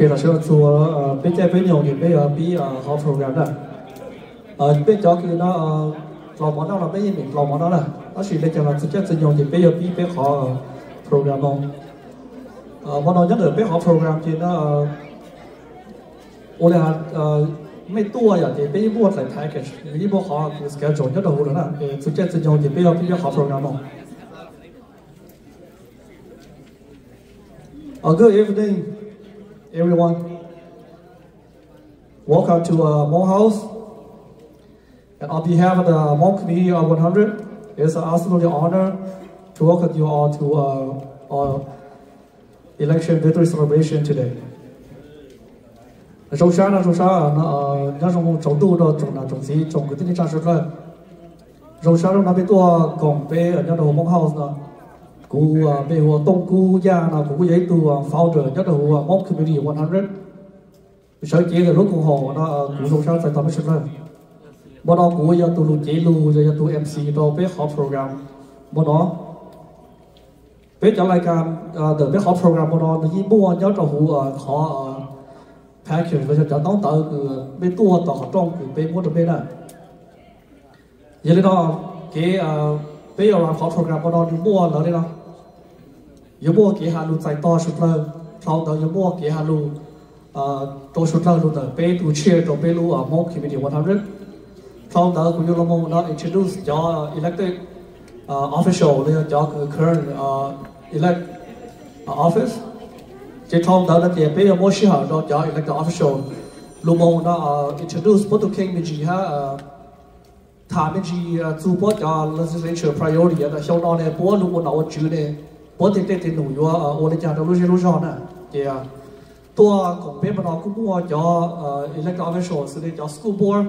là sẽ chùa bên trái bên nhiều thì bây giờ bị họ program đó bên đóคือnó làm món đó là bây giờ mình làm món đó là nó chỉ để cho là thực chất sử dụng thì bây giờ bị bên họ program không món đó nhất là bên họ program thì nó ô là mấyตัวอย่างที่เป็นพวกใส่ package นี่พวกเขาคือ schedule nhất là hồ đó là thực chất sử dụng thì bây giờ bị họ program không good evening everyone. Welcome to Hmong House. And on behalf of the Hmong community of 100, it's an absolute honor to welcome you all to our election victory celebration today. Đầu sáng nó trong tu đó trong gì trong cái tin trang sử là đầu sáng nó bị tua còn bé ở nhà đầu Hmong House đó. Cú về hồ tông cú gia nào cú giấy tu founder nhất là hồ Hmong community 100. Sở chỉ là lúc cùng họ nó cú song sáng tại tâm sinh ra. Bọn nó cú giờ tu chế lu giờ tu MC đó bé họp program. Bọn nó bé trở lại cam từ bé họp program bọn nó như mua nhớ cho hồ họ package bây giờ cho nóng tới cứ bé tua tao họ trong cứ bé mua được bé này. Giờ lên đó cái bây giờ làm họp program bọn nó đi mua nữa đấy nào. Giờ mua cái hà lu tại to sụt lên, sau đó giờ mua cái hà lu to sụt lên luôn rồi, bé tu chia cho bé lu ở Hmong community 100. Sau đó cũng như là mong nó introduce cho elected official để cho current elect office. Chỉ sau đó là thì bây giờ mua sĩ hở cho elected official, lu mong nó introduce bất kỳ mình gì ha. Thà mình chỉ chú bớt cho legislature priority là sau đó này bớt lúc một nào chữ này bớt thì nổi qua ở đây cha đâu lúc nào nè thì tôi cũng biết mà nó cũng mua cho elected officials để cho school board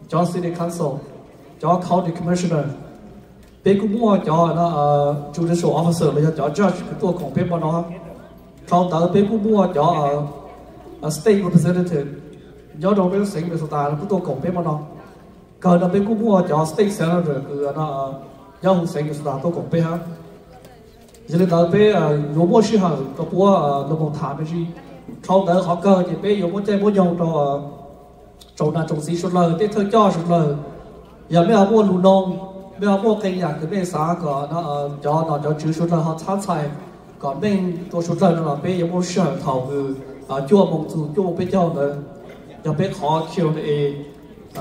cho city council cho county commissioner bé cũng mua cho nó judicial officer là cho judge tôi cũng biết mà nó sau đó bé cũng mua cho state representative nhớ đâu biết sinh về số tài là tôi cũng biết mà nó còn là bên cũng mua cho state senator cứ nó giao hữu sinh cái tôi cũng biết ha. Giờ lên đó bên nhiều mua sĩ hàng có mua nó một thảm cái gì, sau đó họ cơ thì bên nhiều mua chơi mua nhau cho trong là trong xí số lời, để thôi cho số lời. Giờ mấy họ mua lúa nông, mấy họ mua cây nhãn cái bên xã có nó cho chữ số lời họ tham gia, còn bênตัวsố lời nó là bên nhiều mua sĩ hàng thầu cứ chua mông chua bên nhau nữa, giờ bên họ kêu này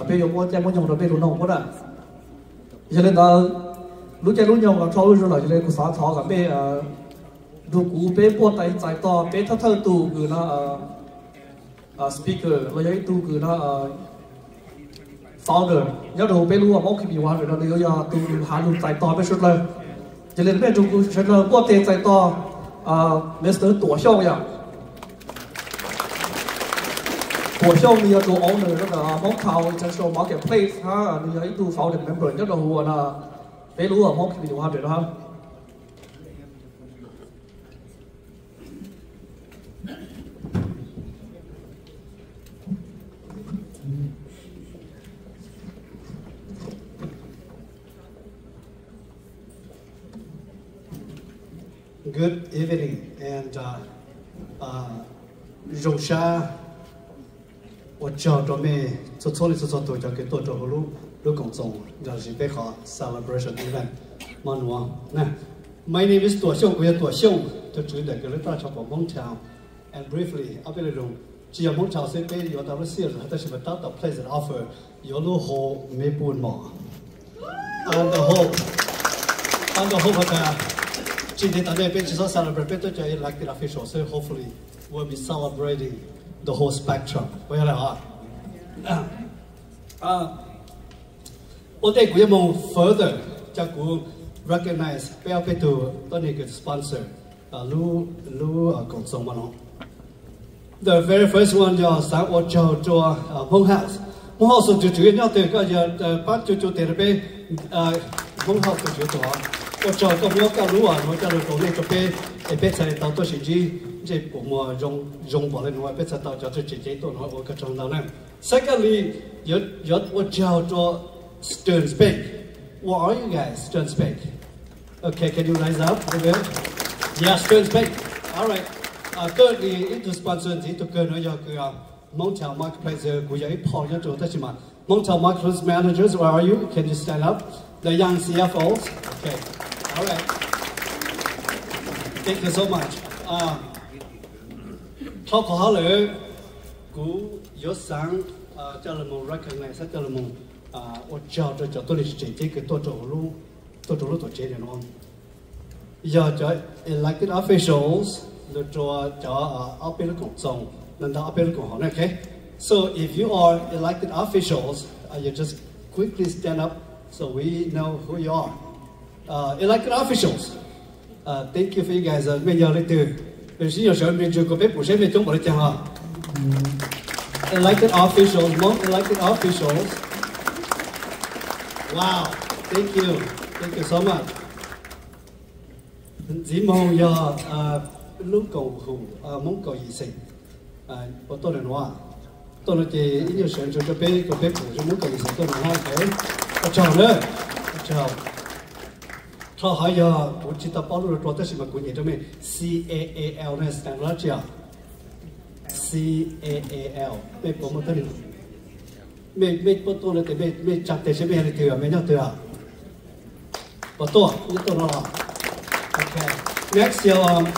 bây giờ mua chơi mua nhung rồi bây giờ nông quá đã, giờ lên đó lúc chơi lúc nhung là thâu rồi là giờ lên cũng xóa thọ cả bây lúc cũ bây buôn tay trái to bây thâu tu cứ nó speaker là giấy tu cứ nó founder nhớ đầu bây lúc Hmong community rồi nó bây giờ tu hà lúc trái to bây xuất lên giờ lên bây giờ tu xuất lên buôn tay trái to Mr. Tổ Xiao vậy. Của show này là owner đó là Hmong Town International Marketplace ha, này là tu founding member nhất là hồ là bé lúa ở Hmong community 100 đó ha. Good evening and Rosha. 我叫着咩，做错就叫给多做路工作，就是被好 celebration event， 蛮旺。那 My name is 多秀，我叫多秀，就主要个大潮Hmong Town and briefly， 阿边那种只要Hmong Town 是被有到了些人，但是么到到 pleasant offer， 有路好没半毛。And the hope that 今天大家变成说 celebrate， 变做叫 elected official， so hopefully we'll be celebrating the whole spectrum。我要来我哋估一望 further 就估 recognize 不要俾到多啲嘅 sponsor 工作嘛咯。The very first one 就想我就做Hmong House。Hmong House 就主要對個把就對嗰邊Hmong House 就做。我就咁樣教路我教路講呢個邊邊就到多時之。即係我用過嚟我俾佢到咗自己都我個狀態咧。Secondly， 我叫做 Stern Speak。What are you guys? Stern Speak. Okay, can you rise up a little bit? Yeah, Stern Speak. All right. Currently, into sponsor to Motown Marketplace, Motown Marketplace managers, where are you? Can you stand up? The young CFOs. Okay. All right. Thank you so much. Talk hello. Gu yo sang cho là một recognize cho là một cho tôi là chỉ cái tôi chỗ luôn tôi chế được không? Giờ cho elected officials được cho ở bên công dân nên đó ở bên công họ này, okay? So if you are elected officials, you just quickly stand up so we know who you are. Elected officials, thank you for you guys. Bây giờ lấy từ bây giờ sẽ mình chưa có biết bổ sung về chúng tôi chẳng hả? Elected officials, Hmong elected officials. Wow, thank you so much. Chỉ mong giờ lúc cầu hữu mong cầu gì sinh, và tôi là nói, tôi là chỉ nhiều chuyện cho bé phụ cho mong cầu gì sinh tôi là nói cái, chào nữa, chào. Cho hỏi giờ tôi chỉ tập bao nhiêu tôi sẽ mà cũng như cho mình CAAL này stand ra chưa? CAAL, mấy bộ một tên mấy bộ tôi là cái mấy chặt thế sẽ mấy hàng tiêu mấy nhau tiêu à? Bộ tôi nhất tôi nói. Okay. Next, your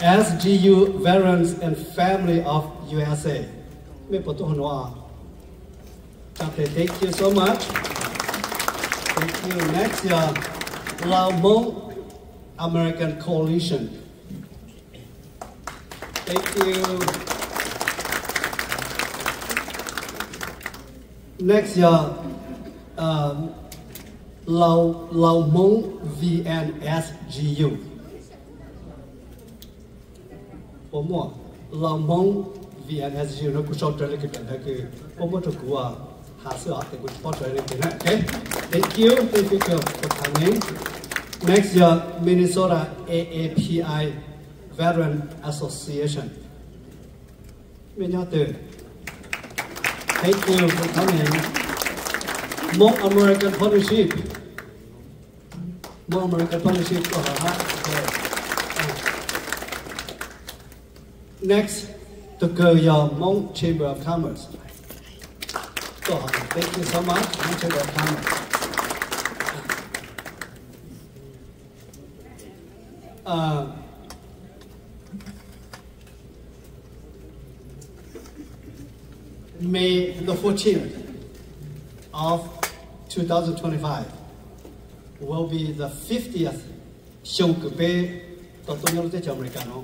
SGU Veterans and Family of USA. Mấy bộ tôi nói. Thank you so much. Thank you. Next, your Hmong American Coalition. Thank you. Next, your Hmong VNSGU. One more. Hmong VNSGU. No, kuch auto like it. Okay. One more to go. Hasil ate kuch auto like it. Okay. Thank you for coming. Next, your Minnesota AAPI Veteran Association. Thank you for coming. Hmong American Partnership. Hmong American Partnership. Okay. Next, to go your Hmong Chamber of Commerce. Thank you so much, Hmong Chamber of Commerce. May the 14th of 2025 will be the 50th show của bé tôi nhớ tới chồng này cả nó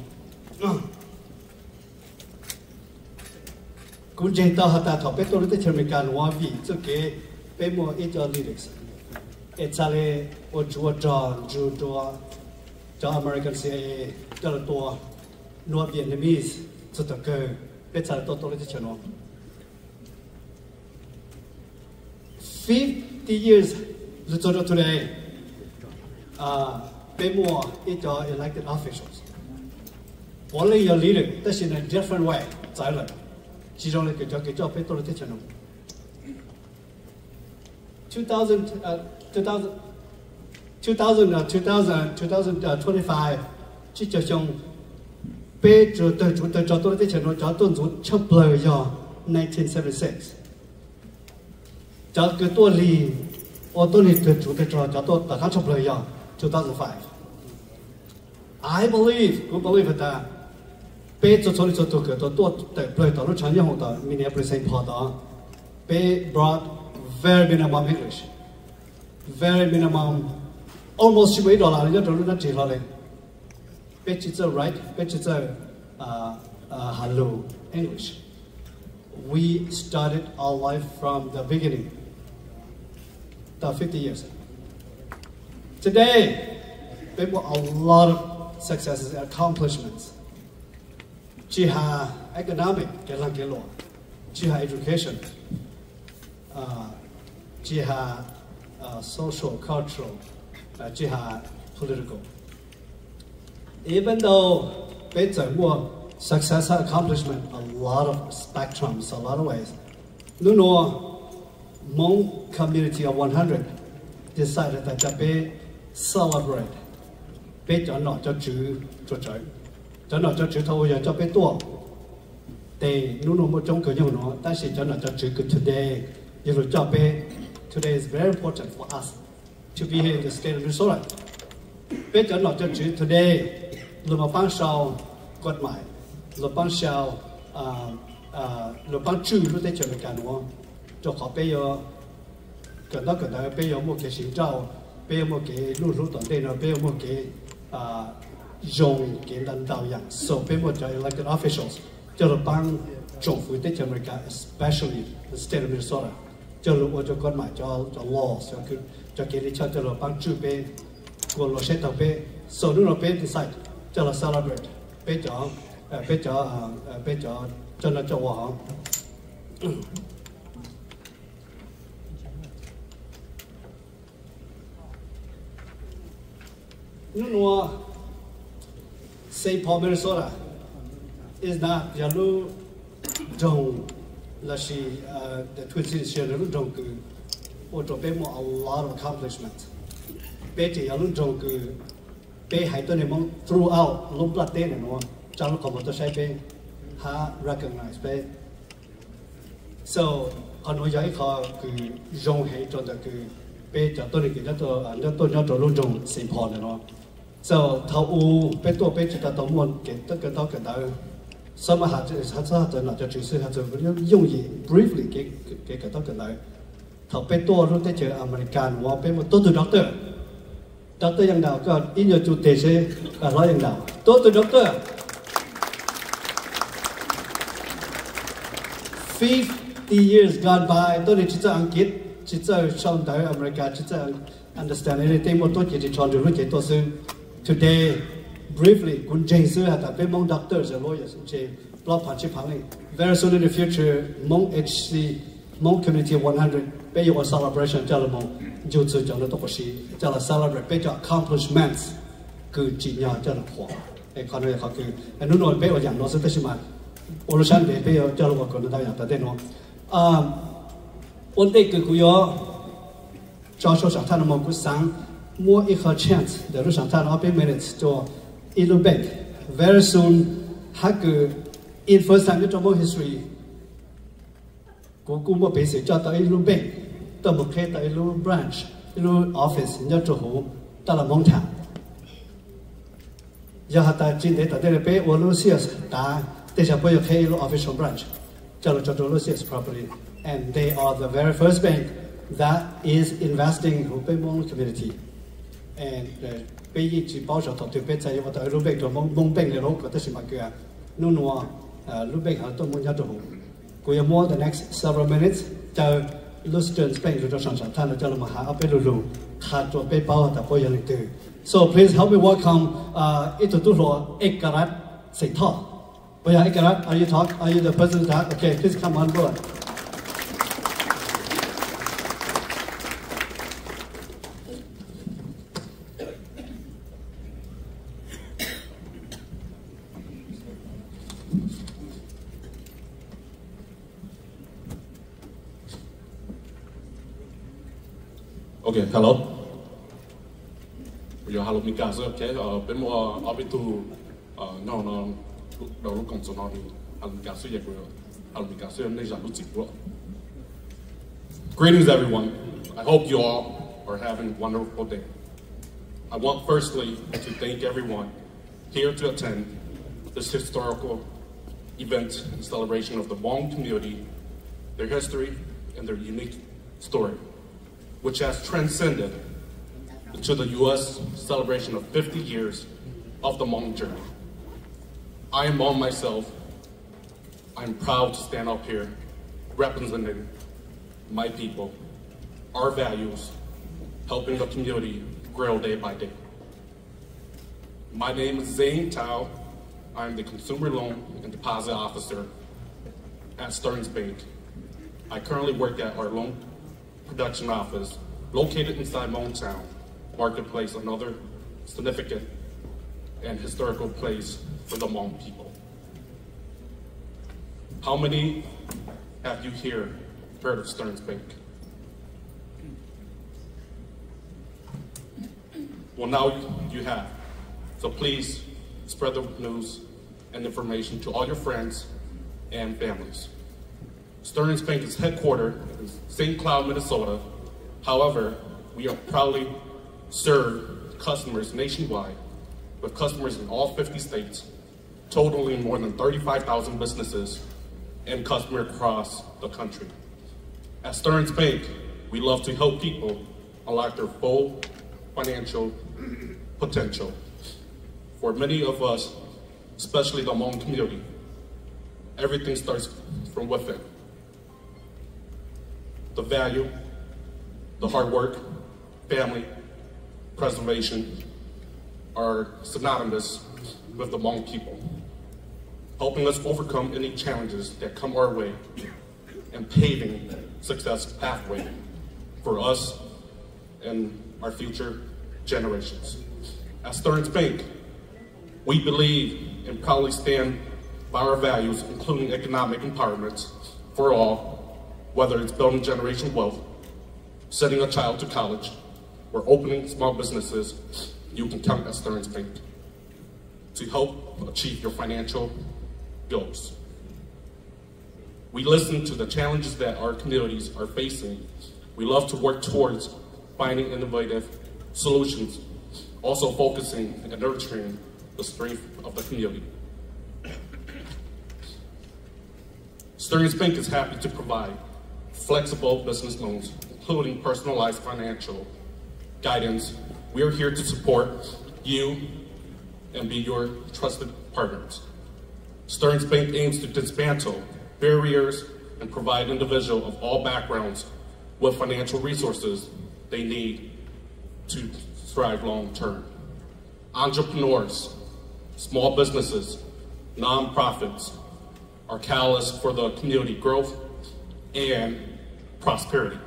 cũng chỉ tao hạt thọ bé tôi tới chồng này cả nó vì cho cái bé mua ít cho lyrics ít saoเลย我cho American CIA cho làตัวNorth Vietnamese cho tất cả bé sao tôi tới chồng nó 50 years today, more elected officials. Only your leader, that's in a different way. 2025, chỉ cho trong bé cho tôi tới channel cho tôi dùng chấp lời do 1976. Cho cái tôi lì, tôi lì cái chủ tịch cho tôi đã khá chụp lời 2005. I believe that bé cho tôi cái tôi lời đó nó chẳng nhau đó Minneapolis Saint Paul đó bé brought very minimum English, very minimum, almost $10 nhất rồi nó chỉ là này bé chỉ cho right, bé chỉ cho hello English. We started our life from the beginning. 50 years. Today, we have a lot of successes and accomplishments. Jiha economic, Jiha education, Jiha social, cultural, Jiha political. Even though we have more success and accomplishment, a lot of spectrums, a lot of ways. Hmong community of 100 decided that they celebrate. They are not just Jew, cho nó cho chữ thâu giờ cho bé tua để nó một trong cái nhau nó ta sẽ cho nó cho chữ cái today giờ rồi cho bé today is very important for us to be here in the state of Minnesota bé cho nó cho chữ today là một bằng sauกฎหมายเรา帮小เรา帮助เรา在这里干活，就好比要更多比要么给行照，比要么给路团队呢，比要么给用给领导样，so 比么就 elected officials， 就เรา帮政府在这里干 ，especially the state of Minnesota， 就เรา就กฎหมาย就 laws 就给你就เรา帮助比过เราใช้ตัว比 so เรา比 decide 就เรา celebrate 比咗。bây giờ cho nó cho họ nó St. Paul, Minnesota is not yalu dong la shi the Twin Cities here yalu dong ku o to be mo a lot of accomplishments be ti yalu dong ku be hai to ne mong throughout lum plat te ne no trong lúc còn một tôi sẽ bên ha recognize bên so còn nói giải khó cứ dùng hệ cho được cứ bên cho tôi được cái cho tôi nhớ cho luôn dùng sinh hoạt này nó so thầu u bên chỉ là tổng muốn cái tất cả đó cái đó sau mà hạt cho nó cho chính sự hạt cho dùng gì briefly cái đó cái đó thầu bên tôi lúc tới chơi American và bên một tôi từ doctor yang nào có in your chủ tịch sẽ nói yang nào tôi từ doctor 50 years gone by ตัวนี้จิตใจอังกฤษจิตใจชาวอเมริกาจิตใจ understand anything หมดตัวจิตชอนดูรู้จิตตัวซึ่ง today briefly คุณเจนซื้อแต่เป็นมอง doctors and lawyers เจนปลอบผ่านชิพังเลย very soon in the future มอง HC มอง community 100เป็นอยู่ celebration จะละมองอยู่ซื่อจะละตัวก็ชีจะละ celebrate เป็นจะ accomplishments คือจิตญาจะละขวาไอ้คนนี้เขาคือไอ้นู่นนเป็นอย่างน้อยสุดที่มา我们山北边有叫我可能到养的电脑，我那个古有教授上他那么古上，摸一盒 chance， 在路上他那边 minutes 做一路 back，very soon 他个 in first time 就做 history， 古摸背时叫到一路 back， 到木开到一路 branch， 一路 office， 人家做好到了蒙塔，然后到今天到这里边我路 sales 打。They shall put your official branch, properly, and they are the very first bank that is investing in the Hmong community. And bây giờ chỉ bảo cho tôi bây giờ tôi tới lúc bây giờ mong bank này lúc có thể mà cái nó lúc bây giờ tôi muốn nhớ được. Cứ more the next several minutes, cho Luster's bank rồi cho sản tham cho mà hãy bên lulu, khai cho bên bảo ta bây giờ lịch sử. So please help me welcome ít tổ chức rồi Ekarat Sing Thọ. Oh yeah, Ekarat, are you the president? Okay, please come on board. Okay, hello. Hello, Mika. Okay, bên mua ở bên tu, nó đầu lúc còn số nó thì hành cả số dịch rồi, hành cả số này là lúc dịch rồi. Greetings, everyone. I hope you all are having a wonderful day. I want firstly to thank everyone here to attend this historical event and celebration of the Hmong community, their history, and their unique story, which has transcended into the U.S. celebration of 50 years of the Hmong journey. I am Hmong myself. I'm proud to stand up here representing my people, our values, helping the community grow day by day. My name is Zane Tao. I'm the Consumer Loan and Deposit Officer at Stearns Bank. I currently work at our loan production office located inside Hmong Marketplace, another significant and historical place for the Hmong people. How many have you here heard of Stearns Bank? Well, now you have. So please spread the news and information to all your friends and families. Stearns Bank is headquartered in St. Cloud, Minnesota. However, we are proudly serve customers nationwide with customers in all 50 states, totaling more than 35,000 businesses and customers across the country. At Stearns Bank, we love to help people unlock their full financial potential. For many of us, especially the Hmong community, everything starts from within. The value, the hard work, family, preservation are synonymous with the Hmong people, helping us overcome any challenges that come our way and paving success pathway for us and our future generations. At Stearns Bank, we believe and proudly stand by our values, including economic empowerment for all, whether it's building generational wealth, sending a child to college, or opening small businesses. You can count at Stearns Bank to help achieve your financial goals. We listen to the challenges that our communities are facing. We love to work towards finding innovative solutions, also focusing and nurturing the strength of the community. Stearns Bank is happy to provide flexible business loans, including personalized financial guidance. We are here to support you and be your trusted partners. Stearns Bank aims to dismantle barriers and provide individuals of all backgrounds with financial resources they need to thrive long term. Entrepreneurs, small businesses, nonprofits are catalysts for the community growth and prosperity,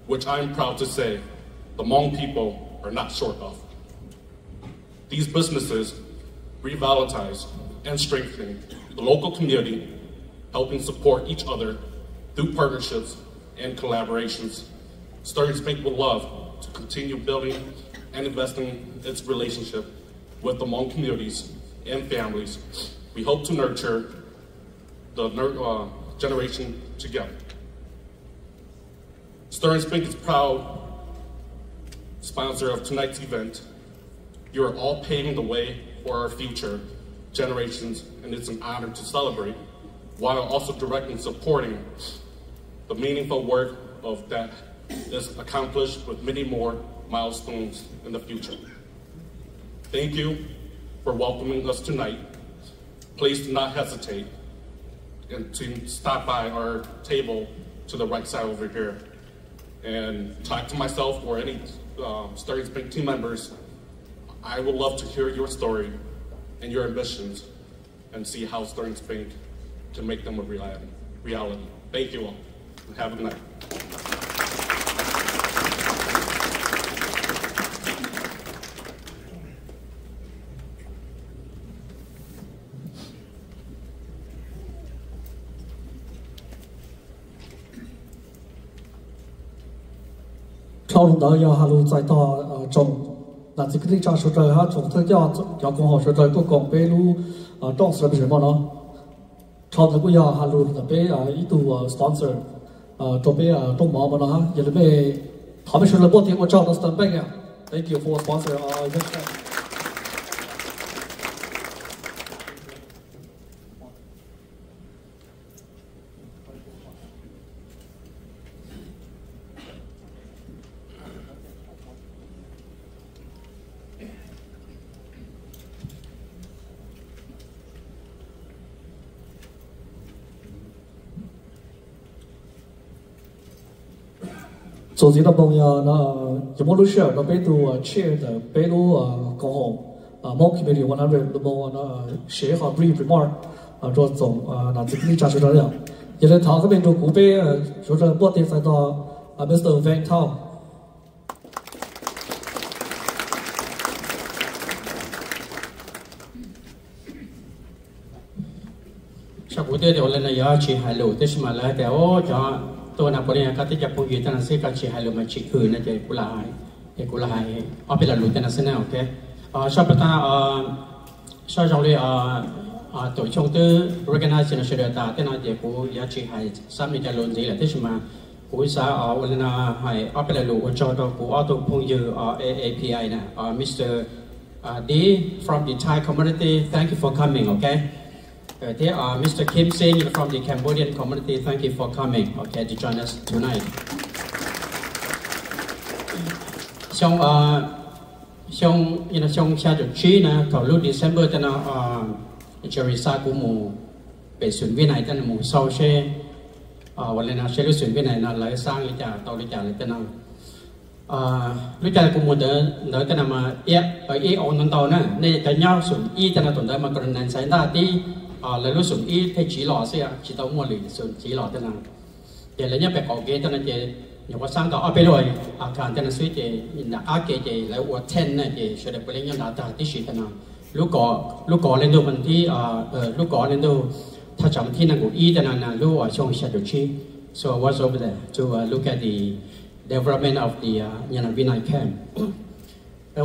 which I'm proud to say the Hmong people are not short of. These businesses revitalize and strengthen the local community, helping support each other through partnerships and collaborations. Stearns Bank would love to continue building and investing its relationship with the Hmong communities and families. We hope to nurture the generation together. Stearns Bank is proud sponsor of tonight's event. You are all paving the way for our future generations, and it's an honor to celebrate, while also directly supporting the meaningful work of that is accomplished with many more milestones in the future. Thank you for welcoming us tonight. Please do not hesitate and to stop by our table to the right side over here and talk to myself or any Stearns Bank team members. I would love to hear your story and your ambitions and see how Stearns Bank can make them a reality. Thank you all, and have a good night. Sau lúc đó do Halu giải tỏa trồng là chỉ cái trang số trời ha trồng theo do công họ số trời có còn bé lu trong sự bị mà nó sau đó cũng do Halu là bé ý tụ sponsor cho bé trong mà nó ha giờ là bé họ mới số là bộ tiền của trong đó Stearns Bank à. Thank you for sponsor event. 做这个朋友那就莫路share那边都share 的边路刚好毛 community 100那么那 share 好 brief remark 做总那这里展示了了，也来讨个边做古边说是不得再到Mr. Van Tao。 Sa kude de olen ya chi halu te smala te o cha to na pore ka te japu gi tan se ka chi halu ma chi khu na te kula hai a pela lu te na se na okay sa pata sa jong le tổ chức từ organization sẽ được ta tên là gì của giá trị hay sắm những cái luôn gì là thế mà của xã ở bên là hay ở bên là lũ cho đó của auto phong dư ở API nè Mr. D from the Thai community, thank you for coming. Okay, there are Mr. Kim Singh from the Cambodian community, thank you for coming. Okay, to join us tonight. Trong xa được chi nè, cầu lúc December tên là Jerisa của mù về xuân viên này tên là mù sau xe, và lên là xe lúc xuân viên này là lấy sang lấy trả tàu lấy trả lấy tên là lúc trả của mù đỡ tên là mà ở ôn tàu nè, nên cái nhau xuân y tên là tuần đó mà còn nên xảy ra đi là lúc xuân y thì chỉ lọ xe chỉ tàu mua lì xuân chỉ lọ tên là để lấy nhớ phải có cái tên là gì nhiều quá sang đó ở bên rồi càng tên là suy chế là cái là uất ten này thì sẽ được bên nhau là ta tí sĩ tên là lúc có lên đâu mình thì lúc có lên đâuถ้าจำที่นั่นกูอีแต่นั่นนะรู้ว่าช่วงเช้าจุดชี้ so I was over there to look at the development of the Vinay camp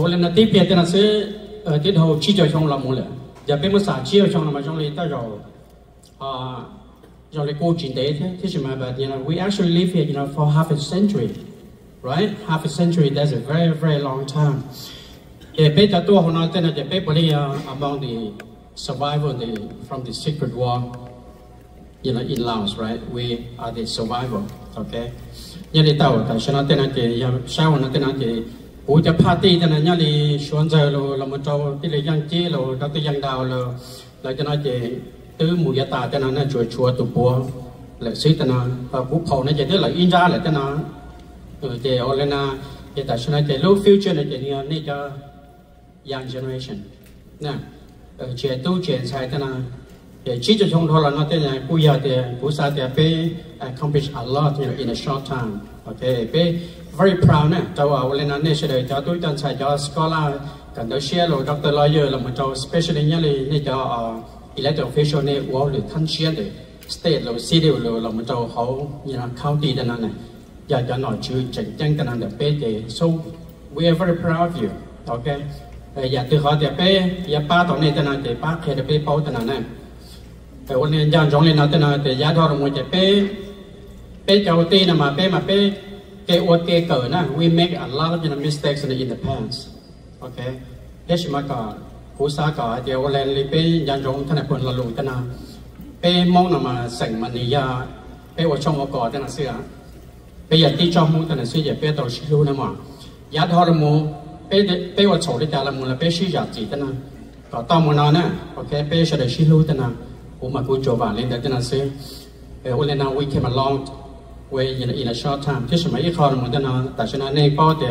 วันนั้นที่เปียแต่นั่นซื้อที่เขาชี้เจ้าช่องเราหมดเลยอย่าเป็นภาษาชี้เจ้าช่องเรามาช่องเลยแต่เราเราเลยกู้จินเดชที่จะมาแบบwe actually live here for half a century right half a century that's a very very long time เป๊ะจะตัวของเราแต่นั่นจะเป๊ะบริยา among the survivor from the secret war in Laos right we are the survivor okay ยันดีเต่าแต่ฉันแต่นั่นจะยังเช้านั้นแต่นั่นจะกูจะพาตีแต่นั่นยันดีชวนใจเรามาเจ้าที่เลยยังจี้เราตัวยังดาวเราจะน่าจะtừ mùi ta tên là chùa tụ bùa lại xí tên là bố phò này chỉ tức là in ra lại tên là để ở lên là để tại sao này để low future này để này cho young generation nè trẻ tu trẻ sai tên là để chỉ cho chúng thôi là nó tên là bây giờ thì bố sa thì phải accomplish a lot in a short time okay phải very proud nè cho ở lên là này sẽ để cho tôi tên sai cho scholar cần tới share rồi doctor lawyer là một cho specially nhá này cho elected official เนี่ยว่าหรือท่านเชียร์หรือ state หรือ city หรือเรามันจะเขาcounty แต่นั้นเนี่ยอยากจะหน่อยชื่อแจ้งแต่นั้นเดี๋ยวเป๊ะ so we are very proud of you okay อยากตื่นเขาเดี๋ยวเป๊ะอยากป้าตอนนี้แต่นั้นเดี๋ยวป้าเคยเดี๋ยวเป๊ะเป้าแต่นั้นเนี่ยแต่วันนี้ยังจงเลยนะแต่นั้นเดี๋ยวย้ายทอดลงมาจะเป๊ะเจ้าตีนะมาเป๊ะเกอวดเกเกิดนะ we make a lot of mistakes in the past okay เดี๋ยวชิมาก่อนกูสาก็เดี๋ยวแลนลิเป้ยันจงท่านพลละลุยตนาเป้มองนำมาสั่งมันนี่ยาเป้ว่าช่องอกอตนาเสือเป้ยันที่จอมมุงตนาเสือเป้ตัวชิลูนะมั่งยัดฮอร์โมเป้ว่าโฉลิจาละมุนละเป้ชี้ยาจีตนาก็ต้องมันนะโอเคเป้เฉลยชิลูตนาผมมากูโจบานเล่นแต่ตนาเสือวันนี้นะ we came along way in a short time ที่สมัยคอร์โมตนาแต่ชนะในป้อแต่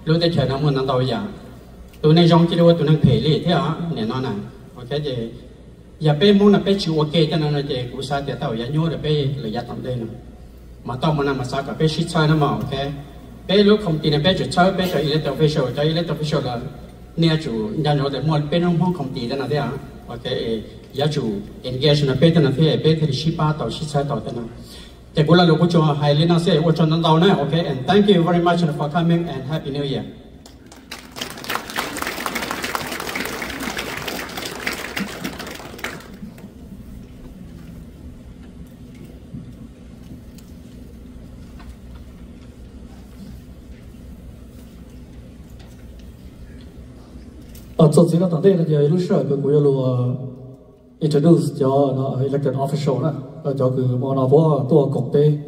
รู้ได้เฉยน้ำมันนั้นตัวอย่างตัวในจงที่เรียกว่าตัวนั้นเพลีที่อ่ะเนี่ยนั่นน่ะโอเคเจอย่าไปมองนะไปชิวโอเคจังนั้นเจกูสาเดี๋ยวเต่าอย่าโย่เดี๋ยวไปเลยยัดทำได้นะมาต้องมันนะมาสักกับไปชิดซ้ายนะมาโอเคไปรู้คำตีนะไปจุดเช้าไปจะอิเล็กทรอนิกส์จะอิเล็กทรอนิกส์ละเนี่ยจูยันโย่เดี๋ยวมันเป็นห้องคำตีจังนั้นเดียวโอเคอย่าจู engage นะไปจังนั้นเท่ไปที่ชิป้าต่อชิดซ้ายต่อจังนั้นแต่กูละลูกกูจะให้เล่นนะเสียว่าจนนั้นเต่านะโอเค and thank you very much for coming and happy new year做这个当地呢，就路上个我要路 introduce 叫那 elected official 呢，叫个莫那波多国杯，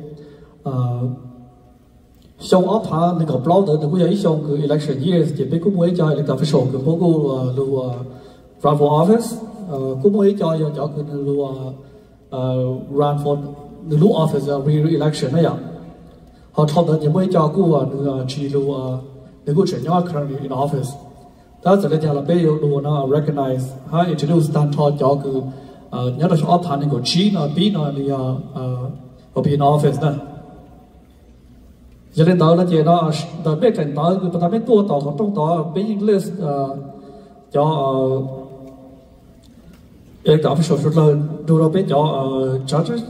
像我他那个 block 的，我要一项个 election years，就被我们叫 elected official 个包括路run for office，我们叫个路run for 路 office re-election 那样，好，他的你们叫过那个去路那个全家 currently in office。ถ้าจะเรียนเราไปดูนะ recognize ให้ introduce ท่านทอดยอคือเนี่ยเราชอบทานในกชีนะปีนะเนี่ยปีนออฟฟิศนะจะเรียนต่อแล้วเจ้านะแต่ไม่กันต่อคือประธานไม่ตัวต่อต้องต่อเป็น English จะแต่ official สุดเลยดูเราไปจะ judges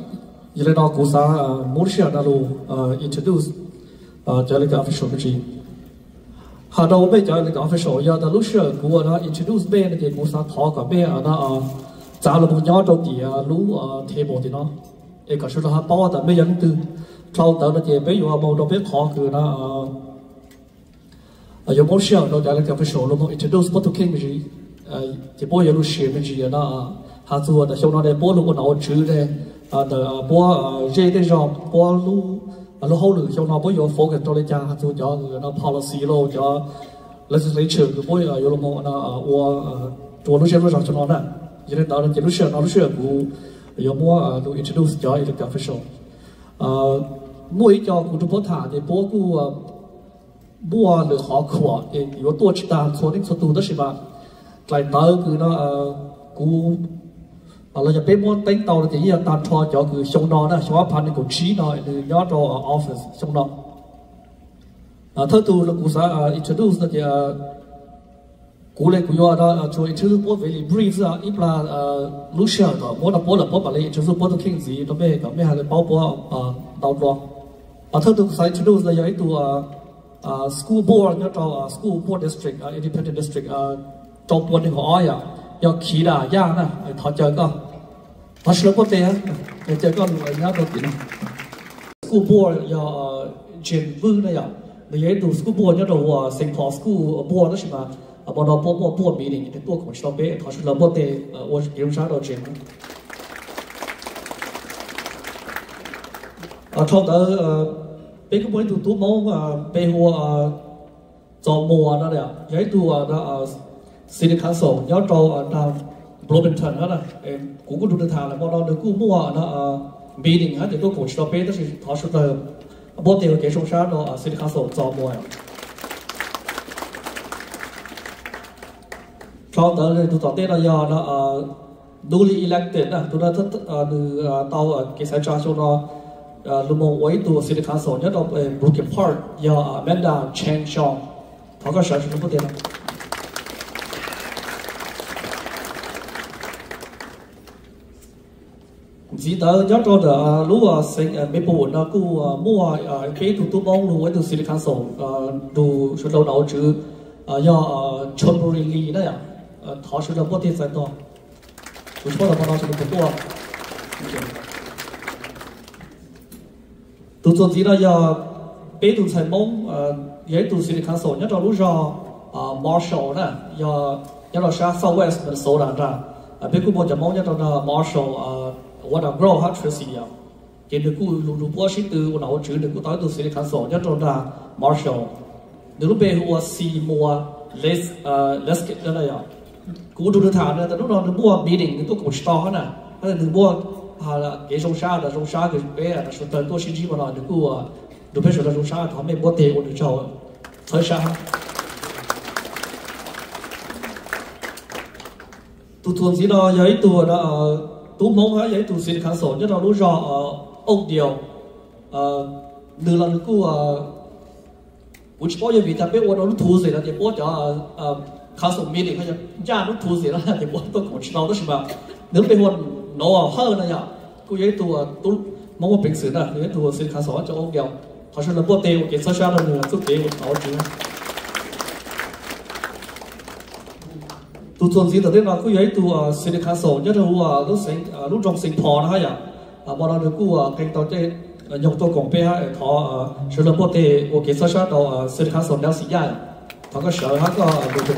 จะเรียนต่อกูซามูลเชียนะเรา introduce จะเรียนต่อ official กชีหากเราไปเจอในการฟิชอลยาแต่ลูกเชื่อกูนะ introduce เบ้ในเกี่ยวกับสาธารณะกับเบ้นะ trả là một nhóm trong thì lú thế bộ thì nó cái số là bao tại mấy dân từ sau tới là chỉ bây giờ màu đồ biết khó cứ nó有冇需要到家里咖啡手了吗？introduce不都看不是？这波有路学不是那他做的，像那的波路我脑子的的波这的上波路路好路，像那波有 focus 到的家他做叫那 policy 咯，叫 legislature 个波有了么？那我做路线路上去那的，现在到了这路线股有么都 introduce 叫一个咖啡手，每叫股都波塔的波股mua được họ khỏe thì yếu tố chỉ ta số đến số tu đó là mà lại tới cứ nó cú là giờ bé muốn đánh tàu thì giờ ta cho cứ xong nó đó xóa pan cái trí nó thì nhớ cho office xong nó thứ tu là cú sa introduce là cái cú này cú giờ đó cho introduce bố về brief ít là Lucia đó bố là bố bảo là introduce bố tôi kinh gì nó bé cái hay là bao bố đào đó thứ tu sai introduce là giờ ít tu school board nhớ cho school board district independent district trong quân thì họ à do khí đà giang nè họ chơi con họ sửa quốc tế để chơi con nhớ đầu tiên school board do trên vương này à bây giờ tụ school board nhớ đầu Singapore school board đó là bọn nó board meeting để tôi cũng cho bé họ sửa quốc tế tôi kiểm tra đầu trên trong đó bây giờ muốn tụ mong bây giờ cho mùa đó đấy, vậy tụ đó City Council nhớ cho là Bloomington đó là cũng có được thằng là bọn nó được cũng mua nó meeting hết thì tôi cũng cho bây đó thì họ sẽ là bộ tiêu cái sông sát đó City Council cho mùa sau đó thì tụ tập tết là do nó duly elected đó tụ nó từ tàu cái sai cho nó lúc mà quay tụ City Council nhớ đâu Brooklyn Park do Amanda Chen Chong họ có sở trường có tiền chỉ tới nhớ cho được lúc sinh mấy bộ nó cứ mua cái tụ bóng lúc quay tụ City Council đủ số đầu đầu chữ do temporarily đấy à họ sẽ được có tiền sai to tụ số là bao nhiêu sẽ được to tụ số gì đó do bé tụ sai mông vậy tụ City Council nhớ cho lúc do Marshall đó do nhớ là Southwest Minnesota ra bé cũng muốn cho mông nhớ cho Marshall what a grow hat Tracy à cái được cũng lúc bữa sĩ từ nào chữ được cũng tới tụ City Council nhớ cho Marshall được bé hoa si mua let's get đó là cũng được thằng này lúc đó được mua meeting tôi cũng start nè hay được mua là cái trong xã cái bé là số tiền tôi xin chỉ mà là được cũng được bé số tiền trong xã họ mới mua tiền của được cho thời xã tụ tuần gì đó giấy tụ đó tụ mong á giấy tụ xin kháng sổ nhất là lúc rõ ông điều từ lần cũng cũng chỉ bao giờ vì ta biếtว่าnó thu gì là thì bao giờ kháng sổ meeting hay là nó thu gì là thì bao tôi cũng chỉ nói đó là nếu bên hoàn nó hơn này nhở cũng giấy tụ mong một bình xử này giấy tụ xin kháng sổ cho ông điều họ sẽ là bao tiêu cái số là người giúp kế một tháo chứ tụ tuần gì đầu tiên là cũng giấy tụ City Council nhất là lúc trong sinh thọ nó hay à bọn nó được cũng kinh tàu trên nhung tôi cũng biết hay thọ sẽ là bao tiêu cái số đầu City Council đeo xí dài thọ có sợ hắn có được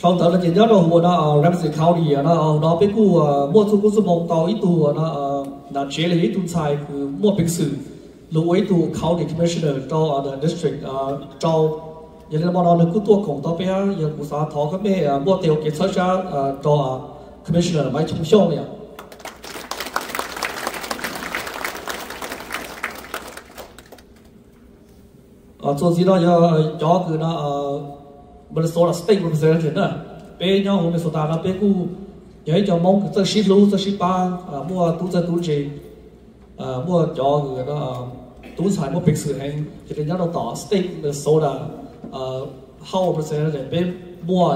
sau đó là chuyện đó rồi mua nó Ramsey County nó bên khu mua chung cũng mong tàu ít tụ nó là chế là ít tụ xài cứ mua bình sử lúc ấy tụ County Commissioner cho district cho giờ là bọn nó cứ tua công tàu bé giờ cũng sao thọ cái bé mua tiêu cái số cho Commissioner mấy chung xong này做gì đó cho cứ nó Minnesota State Representative nữa, bên nhau Minnesota là bên khu, vậy cho mong cái ship lú, ship ba, mua tú gì, mua cho người đó tú xài mua bình sự hành, cho nên nhau tỏ State Minnesota, House Representative bên mua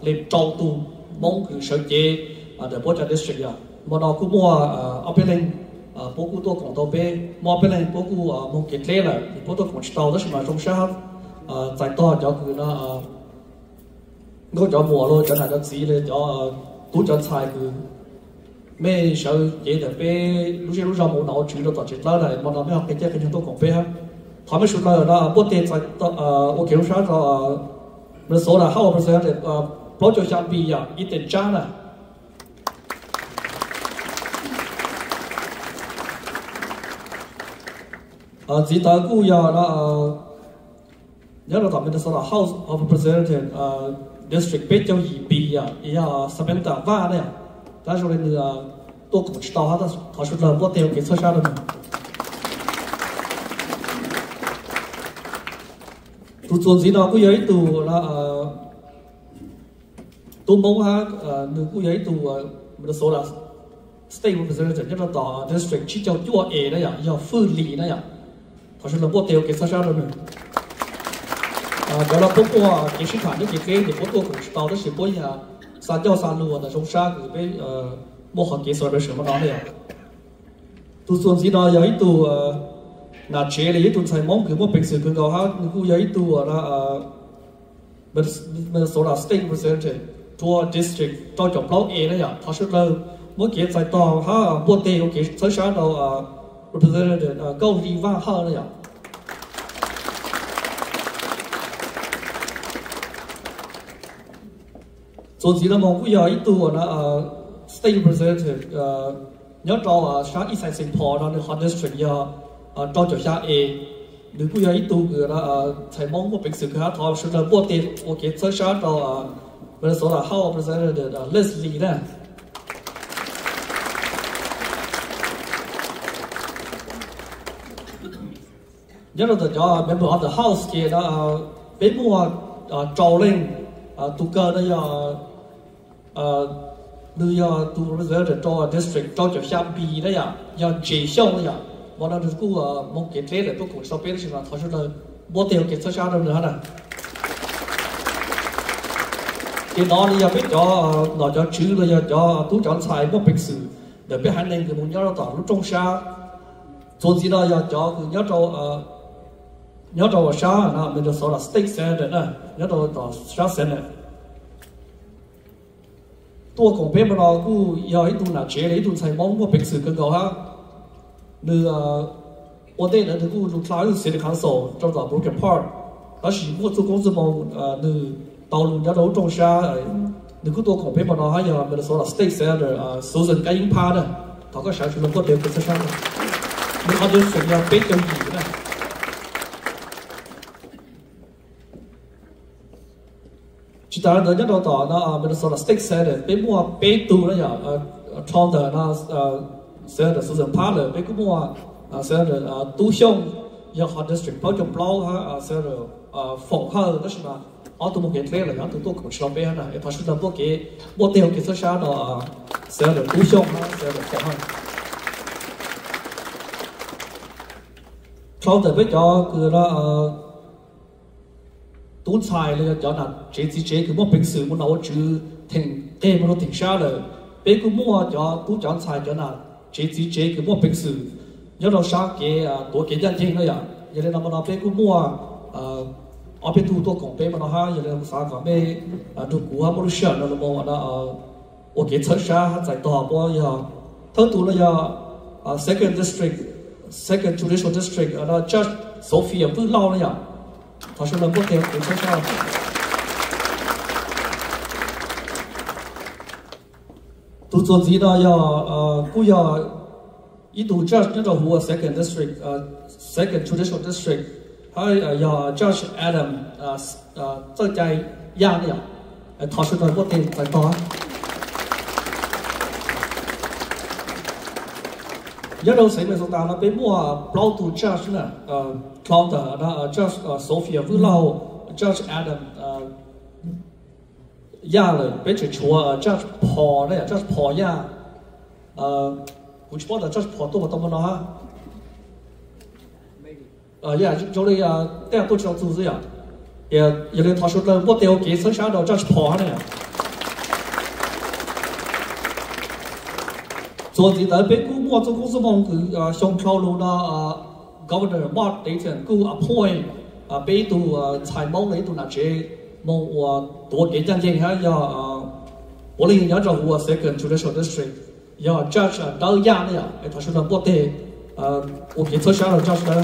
lên trong tu mong cái sở chế, để bố cho district à, mà nó cũng mua appealing bố cụ tôi cũng tàu bê mò bên này bố cụ một cái lê là bố tôi cũng tàu đó mà trong xã giải to cho cứ nó nó cho mùa rồi cho này cho gìเลยcho tú cho xài cứ mấy sợ vậy là bê lúc sau một nào chữ nó tao chết lá này mà nó mới học cái chúng tôi cũng bê ha thằng mấy số là nó bố tiền giải ok lúc sau rồi mình số là how percent thì bao nhiêu trăm bì à ít tiền trả nè chỉ tới cú giờ nó nhớ là tụi mình số là House of Representatives district bên trong gì bì à sắp ta va này ta rồi nên tôi cũng chỉ tao hết thằng số là bao tiêu cái số sao rồi tụi tôi chỉ nói cú giờ tụi là tụi mông ha cú giờ tụi mình số là state representative nhớ là tao district chỉ cho chúa A đấy à giờ phơi lì đấy à thằng số là bao tiêu cái số sao rồi đó là bố cái sinh sản những cái thì bố tôi cũng tao đó chỉ bố nhà san giao san lúa là trong sa cái bên mua hàng cái số đó什么đó này tu xuân gì đó ấy tu là chế là ấy tu sai mong cái mua bình sự cái đó ha cũng ấy tu là mình số là state representative to district to job block A đấy à thằng số là mỗi cái sai to ha bố tiêu cái số sa đó representative câu đi va ha đấy à số gì là mong cũng giờ ít tuổi là state representative nhớ cho xã East Side Singapore đó là hot district giờ cho chỗ xã A nếu cũng giờ ít tuổi là thầy mong một bình sự khác thôi sẽ là bộ tiền ok sơ xã cho bây giờ là House Representative Leslie nè nhớ là cho member of the house kia đó bên mua trâu lên tu cơ đó giờ bây giờ tu bây giờ cho district cho chỗ xa bì đấy à giờ chỉ xong đấy à bọn nó được cũng một cái thế là tôi cũng sau bên đó thôi chứ là bộ tiêu cái số sao đâu nữa nè cái đó bây giờ biết cho nó cho chữ bây giờ cho tú chọn xài một bình sự để biết hành nên cái muốn nhớ nó tỏ lúc trong xa số gì đó giờ cho nhớ cho xa là mình được số là state senator nè nhớ cho xa senatorตัวของเพื่อนเรากูย้อยตัวหน้าเฉยตัวใส่มองว่าเป็นสื่อกันเขาฮะเนื้อวันเดียวนั้นกูลูกค้าอยู่เสียในครั้งสองเจ้าตัว broken part แล้วสิ่งที่ตัว公司มองเนื้อตอนนี้เราตรงช้าเนื้อตัวของเพื่อนเราฮะอย่างเป็นส่วน state senator Susan ก็ยิ่งพาเนี่ยเขาก็ใช้ชุดลำพูดเดียวกันซะช่างเนื้อเขาจะส่งยาเป็ดยังหยีนะchỉ ta nói nhất đó nó mình nói là stick senator bên mua bên tu đó giờ Trump đó nó senator Susan Parler bên cũng mua senator tu xong giờ hot district bao nhiêu blow ha senator phòng hơn đó là ở tụ một cái thế là nó tụ cũng xong bên này phải sử dụng bộ tiêu cái số sao đó senator tu xong ha senator phòng hơn Trump thì biết choคือnó tú xàiเลยcho là chế cứ mua bình sự muốn nấu chữ thành tê muốn nấu thành sao rồi bé cứ mua cho tú chọn xài cho là chế cứ mua bình sự nhớ đâu sao cái tổ cái dân thiên đấy à giờ này nó bé cứ mua ở bên tu tổ công bé mà nó ha giờ này sao cả bé được cua mua được nó mua nó ok thật sao giải tỏa bao giờ thằng tu là giờ second judicial district nó Judge Sophia cứ lâu đấy à他说能不给我介绍？都做知道要估要一度 judge 那种湖 second district second judicial district 还要 judge Adam 这在压力他说能不给再多？nhớ đâu xảy ra ta nó bên mua blow to judge nè Cloud đó Judge Sophia vừa lâu Judge Adam ya rồi bên chỗ chùa Judge Paul đấy Judge Paul ya cũng chỉ là Judge Paul tôi mà tôi nói ha ya chỗ này đây tôi cho chú gì à ya là他说了我得给剩下的 Judge Paul 呢做的在北古莫做公司梦คือ上条路那governor 莫的钱กู appoint 北度财梦的度那些梦我多给讲解哈要我领要找我 second judicial district 要 judge 到亚的呀他说的莫的我给测下了 judge 的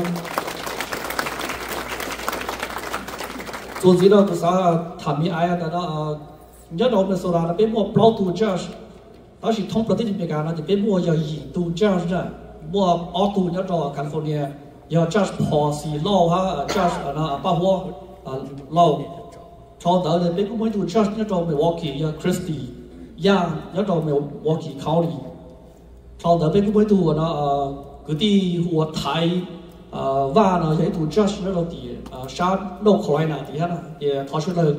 做的那个啥他们哎呀那你要找那说啦那边莫 blow to judge 但是通ประเทศอเมริกานะจะเป็นมัวอย่ายิงตูจ้าใช่มัวออตูเนี่ยต่อแคลิฟอร์เนียอย่าจ้าพอสีเล่าฮะจ้านะป้าหัวเล่าชาวเดินเป็นกูไม่ดูจ้าเนี่ยต่อมิลวอกกี้อย่าคริสตี้ย่าเนี่ยต่อมิลวอกกี้คาวลีชาวเดินเป็นกูไม่ดูนะกูที่หัวไทยว่านะอย่าดูจ้าเนี่ยต่อที่ชาติโลกคอยนะที่ฮะนะอย่าทอดชุดเลย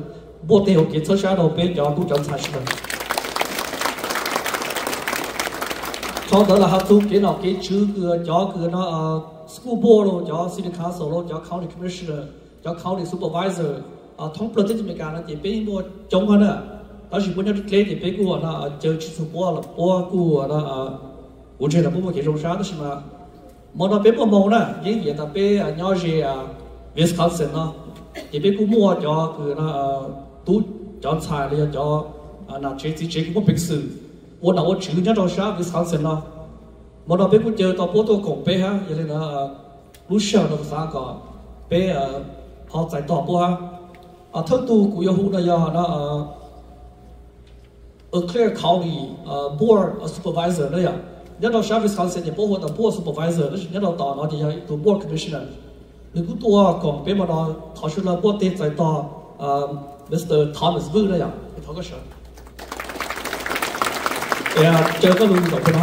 บวชเดียวกินเช้าเราเป็นอย่าดูจังใช่ไหมsau đó là học cái nó cái chữ cho cái nó school board rồi cho city council rồi cho county commissioner cho county supervisor thôngประเทศอเมริกานะที่เป็นมัวจงเขาเนี่ยตอนที่พวกนี้เล่นที่เป็นกูนะเจอชิสุบัวละบัวกูนะ我觉得不给中山的是吗？莫那边莫蒙呢，因为那边鸟是Wisconsin 呢，这边กูมัว叫个那都叫菜的叫那这个我平时。我那我去年到啥Wisconsin了，我那边我就到波多拱北哈，原来那路上那个啥个北好在大波哈，特都古有户那要那Clear County board supervisor 那样，你到啥Wisconsin你包括那 board supervisor， 那是你到到那就要做 board commissioner， 你古多拱北嘛那他说那波得在到Mr. Thomas Wu 那样，你讨个啥？哎呀，这个路走不到。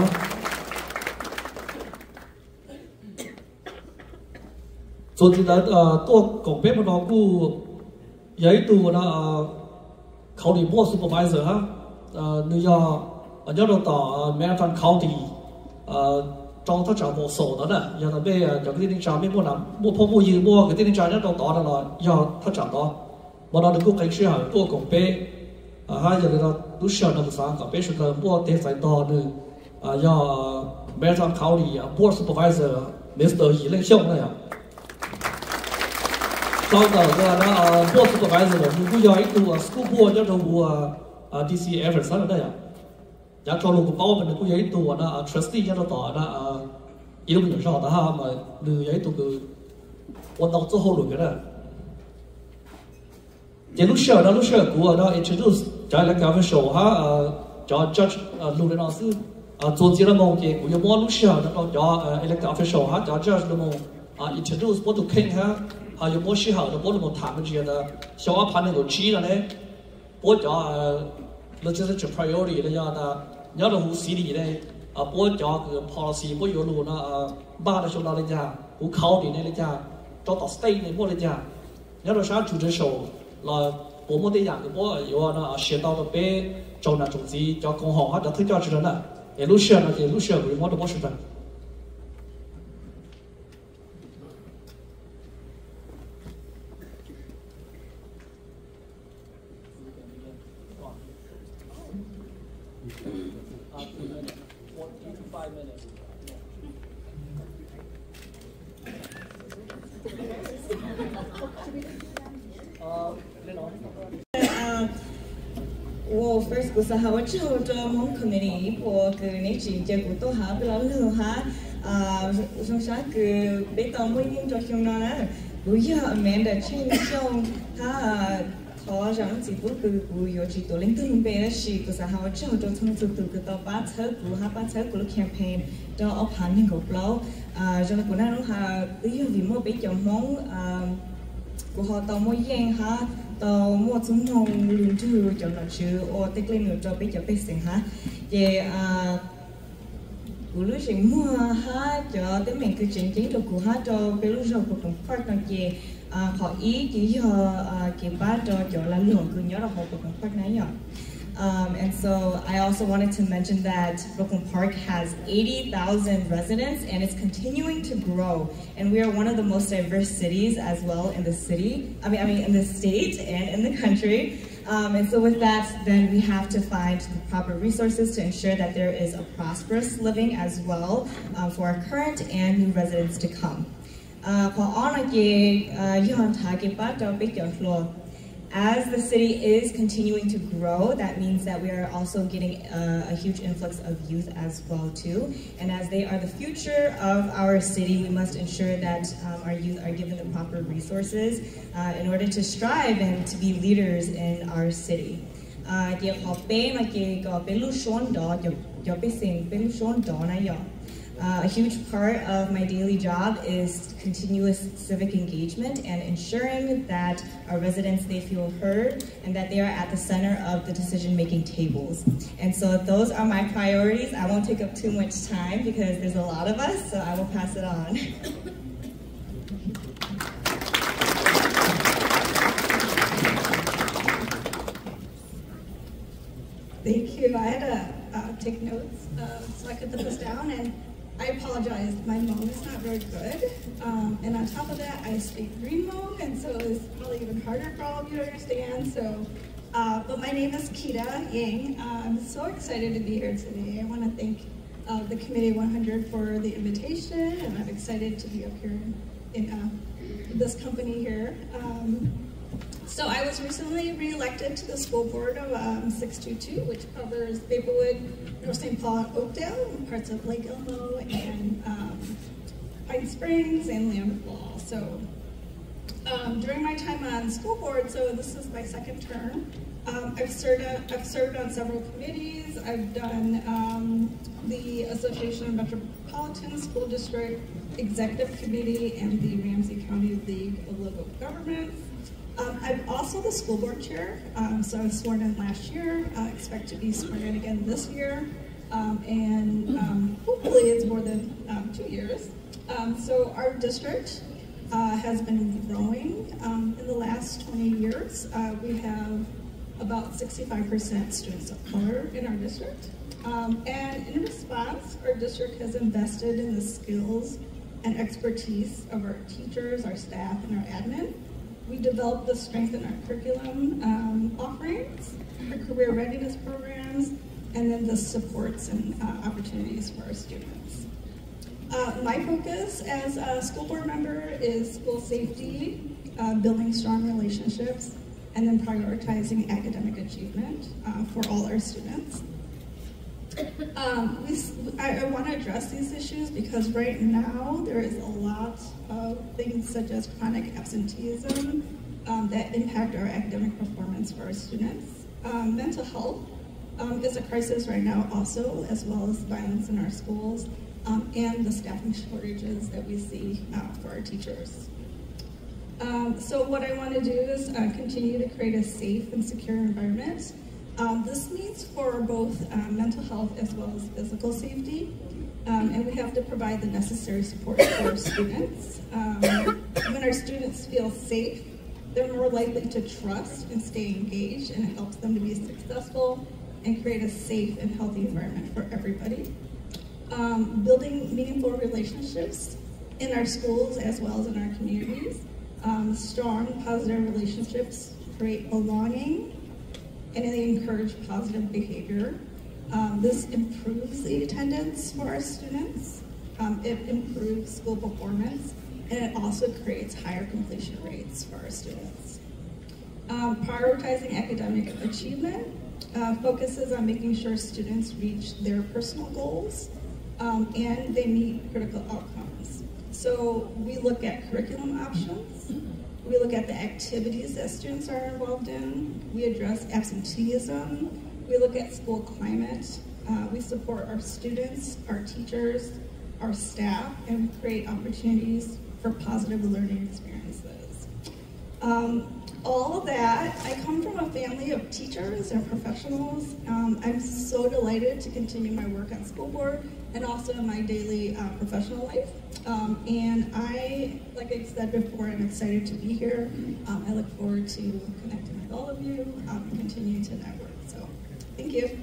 昨天多拱北嘛，我有一度那考虑莫 supervisor 哈，你要到Marion County， 找他找莫手的呢，要那边有个地方找没莫那莫破莫赢莫个地方找人到到的了，要他找到，莫那你过可以去哈多拱北。还有那个路上那个啥个，比如说我得在到的要Marion County board supervisor Mr. 以类项那样，找到个那board supervisor 如果要一个 school board 要找我DC Everson 那样，要找那个包们如果要一个那trustee 要找到那一路有少的哈嘛，你要一个我到最后路个的。这路上我那 introduce 在那个official 哈叫 judge 路的老师做起了梦给我有么路上那叫 elected official 哈叫 judge 的梦introduce 我都看哈还有么时候的我都么他们觉得小阿盘那个吃了呢我叫那就是 priority 的呀的你要的护士里呢我叫个 policy 我有路那巴的说到的家我考的那家找到 state 的我的家你要的啥组织手là bố một cái dạng của bố yêu nó sẽ tao được bé trong là trong gì cho công họ đã thấy cho chuyện đó để lúc xưa là thì lúc xưa của bố sự thật我 first 就是哈，我之后做 Hmong committee， 我个那几节骨头哈，不老路哈，上啥个被当每天做熊那呢，我要 Amanda 去熊他。他让自己个有几多领导人别的事，就是哈，我之后做从做个到把车股哈，把车股的 campaign 到เอาผ่านหนึ่งกับเราจนกูนั่งรู้哈，有vì mua bị chồng mongกูhọ tàu mua yên ha tàu mua chúng nông lương thứ cho nó chứ ô tết lên nữa cho bây giờ bây giờ ha vềกูรู้สึกมั่วฮะจะแต่เหมือนคือจริงๆเรากูฮะจะไปรู้สึกกูต้องพักตั้งใจขออีกที่เก็บบ้านจะละหลวงคือเนี้ยเราขอกูต้องพักไหนอ่ะAnd so I also wanted to mention that Brooklyn Park has 80,000 residents and it's continuing to grow. And we are one of the most diverse cities as well in the city. I mean in the state and in the country. And so with that, then we have to find the proper resources to ensure that there is a prosperous living as well for our current and new residents to come. As the city is continuing to grow, that means that we are also getting a huge influx of youth as well too. And as they are the future of our city, we must ensure that our youth are given the proper resources in order to strive and to be leaders in our city. A huge part of my daily job is continuous civic engagement and ensuring that our residents, they feel heard and that they are at the center of the decision-making tables. And so those are my priorities. I won't take up too much time because there's a lot of us, so I will pass it on. Thank you. I had to take notes so I could put this down, and I apologize, my Hmong is not very good, and on top of that, I speak Green Hmong, and so it's probably even harder for all of you to understand. So, but my name is Kita Yang. I'm so excited to be here today. I want to thank the Committee 100 for the invitation, and I'm excited to be up here in this company here. So I was recently re-elected to the school board of 622, which covers Maplewood, North St. Paul, and Oakdale, and parts of Lake Elmo, and Pine Springs, and Lambert. So during my time on school board, so this is my second term, I've served on several committees. I've done the Association of Metropolitan School District Executive Committee and the Ramsey County League of Local Governments. I'm also the school board chair, so I was sworn in last year. I expect to be sworn in again this year, and hopefully it's more than 2 years. So our district has been growing in the last 20 years. We have about 65% students of color in our district. And in response, our district has invested in the skills and expertise of our teachers, our staff, and our admin. We developed the strength in our curriculum offerings, our career readiness programs, and then the supports and opportunities for our students. My focus as a school board member is school safety, building strong relationships, and then prioritizing academic achievement for all our students. I want to address these issues because right now there is a lot of things such as chronic absenteeism that impact our academic performance for our students. Mental health is a crisis right now also, as well as violence in our schools, and the staffing shortages that we see for our teachers. So what I want to do is continue to create a safe and secure environment. This means for both mental health as well as physical safety, and we have to provide the necessary support for our students. When our students feel safe, they're more likely to trust and stay engaged, and it helps them to be successful and create a safe and healthy environment for everybody. Building meaningful relationships in our schools as well as in our communities. Strong, positive relationships create belonging, and they encourage positive behavior. This improves the attendance for our students. It improves school performance, and it also creates higher completion rates for our students. Prioritizing academic achievement focuses on making sure students reach their personal goals and they meet critical outcomes. So we look at curriculum options. We look at the activities that students are involved in. We address absenteeism. We look at school climate. We support our students, our teachers, our staff, and create opportunities for positive learning experiences. All of that, I come from a family of teachers and professionals. I'm so delighted to continue my work on school board and also in my daily professional life. And like I said before, I'm excited to be here. I look forward to connecting with all of you and continue to network. So, thank you.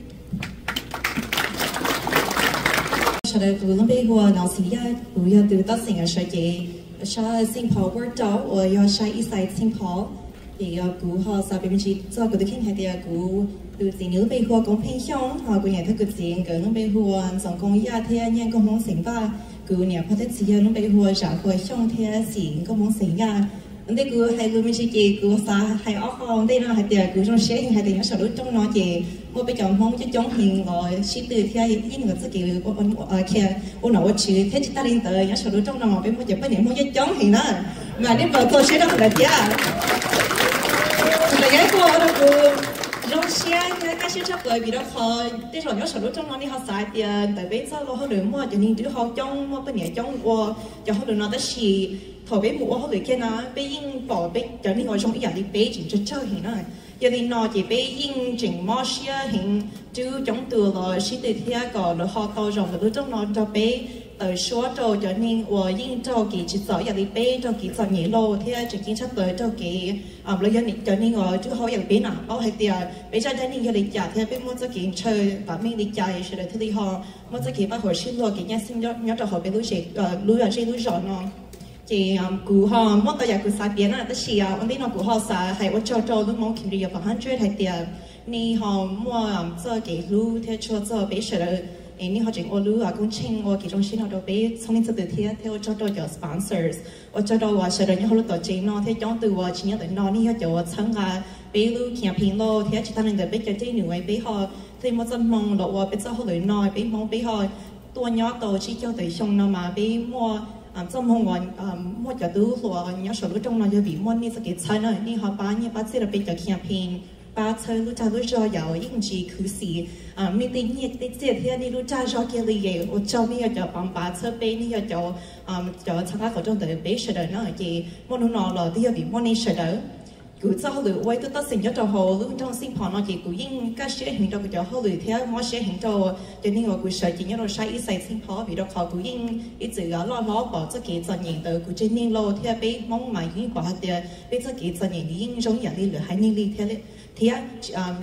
thì cú họ sao bên chị cho cú được khen hay thì cú từ gì nếu bây hoa công phen xong họ cú nhà thay cú tiền cỡ nó bây hoa sòng công gia thế nha công mong sinh va cú nhà phát thiết gì nó bây hoa trả hoa xong thế gì công mong sinh ra đây cú hay luôn mình chỉ cú sa hay óc không đây là hay thì cú trong xe hay thì nó sợ đối trong nó chỉ mua bây giờ mong cho trong hình rồi chỉ từ thế in người sẽ kiểu kia ô nào chữ thế chỉ ta lên tới nó sợ đối trong nó bên mua chỉ bên này mua cho trong hình đó mà nếu vào tôi sẽ đâu là thế là cái cô đó cô trong xe cái xe chắc bởi vì đó họ thế rồi nhớ sợ đối trong nó đi họ xài tiền tại vì sao họ được mua cho nên đứa họ trong mua bên này trong qua cho họ được nó tới xì thổi bé mũ họ được kia nó bé in bỏ bé cho nên ngồi trong cái nhà đi bé chỉ cho chơi hình đó cho nên nó chỉ bé in chỉnh mò xe hình chứ trong từ rồi chỉ từ thế còn rồi họ to rồi rồi trong nó cho bé ở số trâu cho nên ở in trâu kỳ chỉ giỏi nhà đi bé trâu kỳ giỏi nhảy lô thế chỉ kiến chắc tới trâu kỳ lấy cho nên ở chứ họ nhà bé nào bao hay tiền bé cho nên nhà đi trả thế bé muốn cho kỳ chơi và mình đi trả thì để thế thì họ muốn cho kỳ bắt hồi xin luôn kỳ nhà xin nhớ cho họ bé lúa chị lúa ở trên lúa giỏi nó chỉ cú họ mất tới giờ cú sai biến là tất nhiên ông đi nó cú họ sai hay ở cho lúc mong kiếm được 100 hay tiền ni họ mua cho cái lúa theo cho bé sợ ni họ chỉ ô lúa cũng chinh ô cái trong xin họ đâu bé xong nên từ theo cho sponsors ở cho đâu sợ rồi những họ lúc tổ chức nó theo trong từ chỉ nhớ tới nó ni họ cho tham gia bé lúa campaign lo theo chỉ ta nên tới bé cho chơi nữa bé họ thì một dân mong độ bé cho họ lời nói bé mong bé họ tua nhỏ tổ chỉ cho tới xong nó mà bé mua trong hôm ngoài mua cho tôi rồi nhớ số lúc trong nó giờ bị mua ni sẽ cái chơi này ni họ bán như bán sẽ là bây giờ campaign bán chơi lúc cha lúc cho giàu những gì cứ gì mi tính nhiệt tính gì thì ni lúc cha cho kia gì vậy ở trong mi cho bán chơi bé ni cho tham gia vào trong đời bé sẽ đời nó gì mua nó là thì giờ bị mua ni sẽ đời cứ cho họ lựa quay tôi tất sinh cho họ luôn trong sinh hoạt nó chỉ cứ những cái sẽ hiện trong cái họ lựa theo mỗi sẽ hiện cho nên người cứ sợ chỉ nhớ rồi sai ít sai sinh hoạt vì đó họ cứ những ít chữ lo bỏ cho cái chân nhìn từ cứ trên nên lo theo bé mong mà những quả thì bé cho cái chân nhìn những giống dạng đi lựa hai nên đi theo thì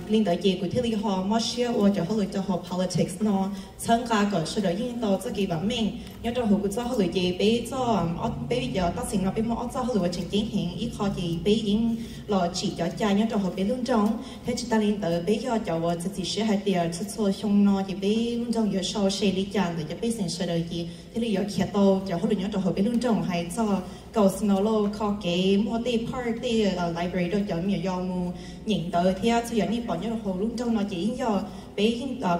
liên tới gì của thế họ mỗi sẽ ở cho họ lựa cho họ politics nó参加个是的印到这个方面nhớ cho họ cứ cho họ lựa gì bé cho bé bây giờ tất sinh nó bé mỗi cho họ lựa trình tiến hiện ít họ gì bé những lo chỉ cho cha nhớ cho họ bé luôn trong thế chỉ ta liên tới bé cho chỉ sẽ hai tiền cho xong nó thì bé luôn trong giờ sau sẽ đi chàng để cho bé sinh sự đời gì thế thì giờ kia to cho họ được nhớ cho họ bé luôn trong hay cho cầu snowlo kho cái mua đi party library đó cho nhiều do mua nhìn tới thì giờ này bọn nhớ họ luôn trong nó chỉ do bé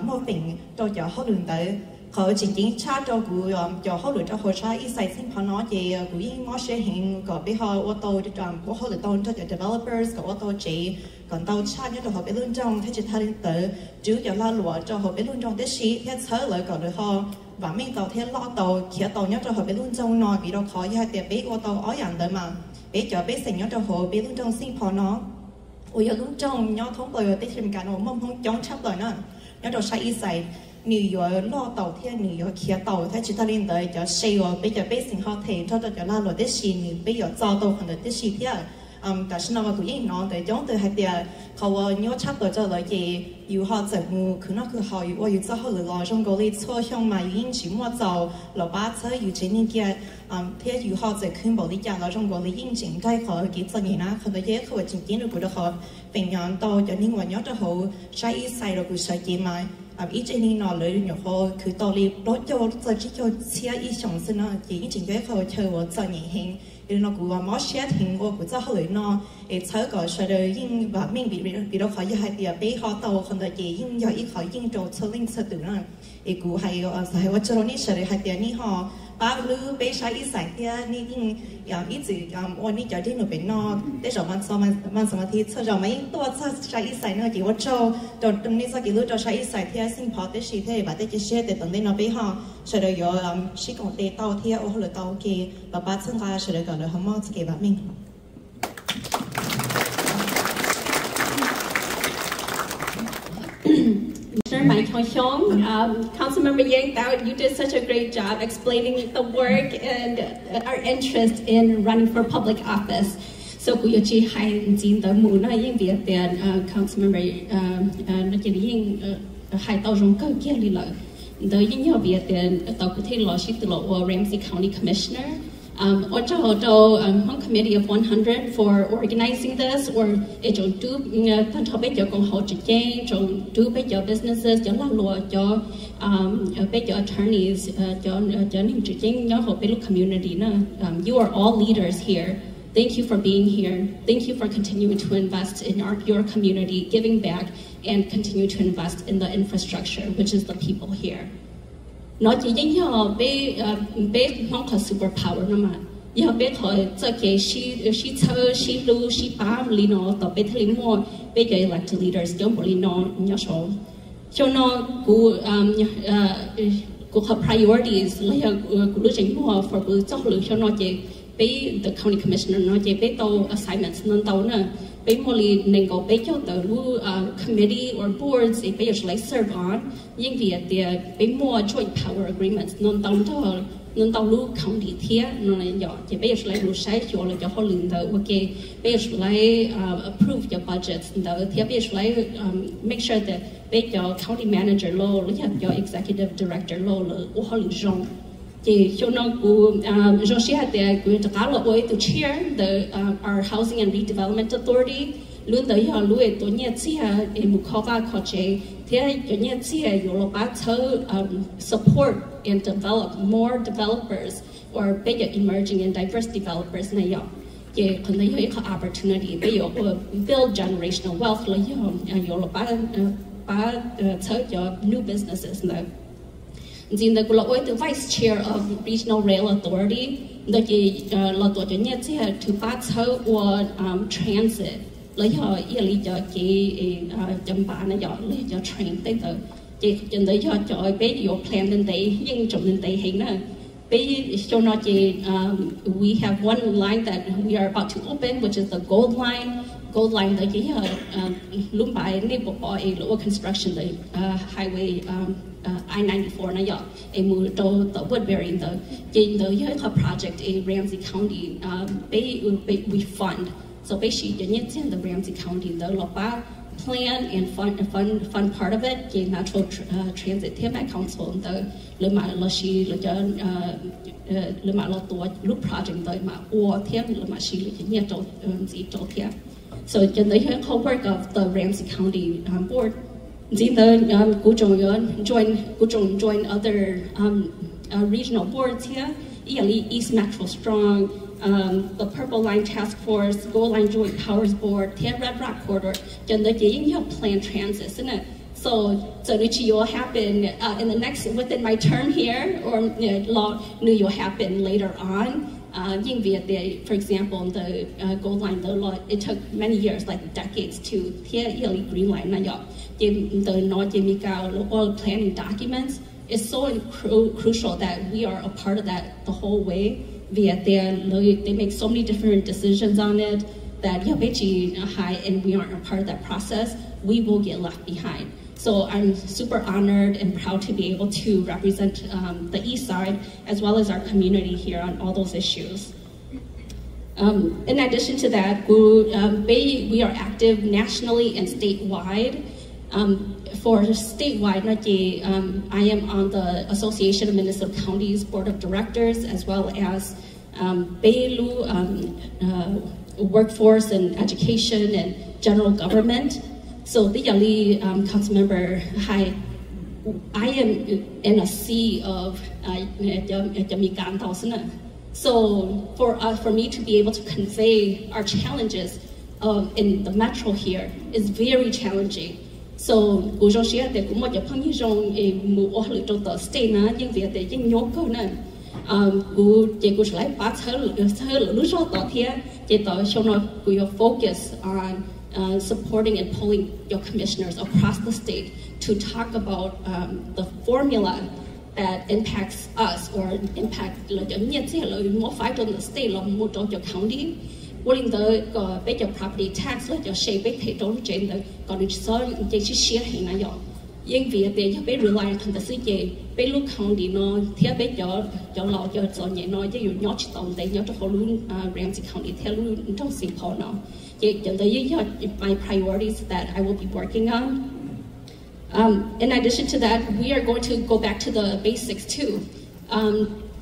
mua bình cho họ đường tới họ chính cha cho họ được cho họ sai ít sai sinh nó thì cũng những món sẽ hiện có bé họ ô tô cho họ được tôn cho developers có ô tô chỉ còn tàu cha nhớ cho họ bé luôn trong thế chỉ thay tới chứ cho la lụa cho họ bé luôn trong thế sĩ thế sớ lại còn được họ và mình tàu thế lo tàu kia tàu nhớ cho họ bé luôn trong nói vì đâu khó như hai tiệm bé ô tô ói ảnh tới mà bé cho bé sinh nhớ cho họ bé luôn trong sinh nó ôi giờ luôn trong nhớ thống bồi tới trên cả nó mong không chống chấp rồi nữa nhớ cho sai ít sai nhiều lo tàu thiên nhiều kia tàu thế chỉ ta liên tới cho xây rồi bây giờ bây sinh họ thể cho la lụa thế sĩ bây giờ cho tàu phần thế sĩ thế但是呢，我估计喏，在中头还得靠我鸟差不多做了些，有好在乎，可能去好，我有做好了咯，中国的错项嘛，有因起莫做，老把车有这那个，他有好在看保的家了，中国的引进该考给做年啦，可能也可真正的觉得好，平常到就另外鸟就好，晒一晒了个晒几嘛。ít trên này nó lấy nhiều họ cứ tàu đi đốt cho chỉ cho xe ít xong xin nó chỉ chính cái họ chơi vào cho nhẹ hình thì nó cũng mất xe hình của cho họ lấy nó để chơi cái sự đời nhưng và mình bị đó khỏi hai tiền bé họ tàu không được chỉ nhưng giờ ít khỏi nhưng trâu chơi linh chơi từ nó thì cũng hayว่าcho nó sự đời hai tiền này họ ba lư bé sai ít sai tiền này nhưng ít gìวันนี้จะได้หนูเป็นนอได้สองวันสมาธิchơi rồi mấyตัวsai ít sai nữa chỉว่าchoตรงนี้สักกี่ลูกจะใช้ít sai tiền sinh hoạtได้ชีthế vàได้chỉ sẽ đểตรงนี้nó bé họ sự đời giờ chỉ còn để tàu theo hoặc là tàu kia và ba sinh ra sự đời còn là không mong cái bạn mình Mike Hong, Councilmember Yang Thao, you did such a great job explaining the work and our interest in running for public office. So, we actually hired in the moon, I think the Councilmember, hai tàu rong cơ kia li lợi. The yin yo be the tàu cụ thể lo ship the Ramsey County Commissioner. Hmong Committee of 100 for organizing this, or businesses, attorneys, community. You are all leaders here. Thank you for being here. Thank you for continuing to invest in your community, giving back, and continue to invest in the infrastructure, which is the people here. Not chỉ không có superpower nữa mà, giờ bé thôi cho cái she lu she bám li nó tập bé thay mua bé cái elected leaders giống bộ li nó nhớ số, cho nó của priorities là của lu chính mua for của cho lu cho nó chỉ bé the county commissioner nó chỉ bé tàu assignments nên tàu nữa. Bé mua li nên có bé cho tờ lu committee or boards bé cho lấy serve on nhưng vì bé mua joint power agreements nên tàu lu county thiệt nên là nhỏ chỉ bé cho lấy lu sai cho là cho họ lương tờ ok bé cho lấy approve your budgets tờ thiệt bé cho lấy make sure that bé cho county manager lo là cho executive director lo là họ lương rong. Cho nó của to chair our Housing and Redevelopment Authority luôn tới họ luôn tổ nhật chia một kho kho chế thế tổ nhật chia nhiều support and develop more developers or bigger emerging and diverse developers này yo còn thấy có opportunity bây giờ build generational wealth là nhiều cho new businesses này. In the Vice Chair of Regional Rail Authority, the to Batso or transit, like your train your plan and we have one line that we are about to open, which is the Gold Line. Gold Line, the construction, the highway I-94 na yo a mu do the Woodbury the project a Ramsey County we fund so basically the Ramsey County the lopa plan and fund part of it the natural transit Tema Council the lema lashi lema lo to loop project the ma or them lema shi so the whole work of the Ramsey County board. Join other regional boards here. East Metro Strong, the Purple Line Task Force, Gold Line Joint Powers Board, Red Rock Corridor. Plan transit, isn't it? So which will happen in the within my term here, or law will happen later on. For example, the Gold Line, the law, it took many years, like decades, to Green Line. The all planning documents is so crucial that we are a part of that the whole way. They make so many different decisions on it that and we aren't a part of that process, we will get left behind. So I'm super honored and proud to be able to represent the East Side as well as our community here on all those issues. In addition to that, we are active nationally and statewide. For statewide, I am on the Association of Minnesota Counties Board of Directors as well as Beilu Workforce and Education and General Government. So the Yali council member, I am in a sea of so for me to be able to convey our challenges in the metro here is very challenging. So state na nhưng việc để những nhóm câu này focus on supporting and pulling your commissioners across the state to talk about the formula that impacts us or impact more fight on the state more on your county. Willing the your property tax your shape don't change the share rely on the city look county no your law your zone no you not they not Ramsey County don't see Paul now. My priorities that I will be working on. In addition to that, we are going to go back to the basics too.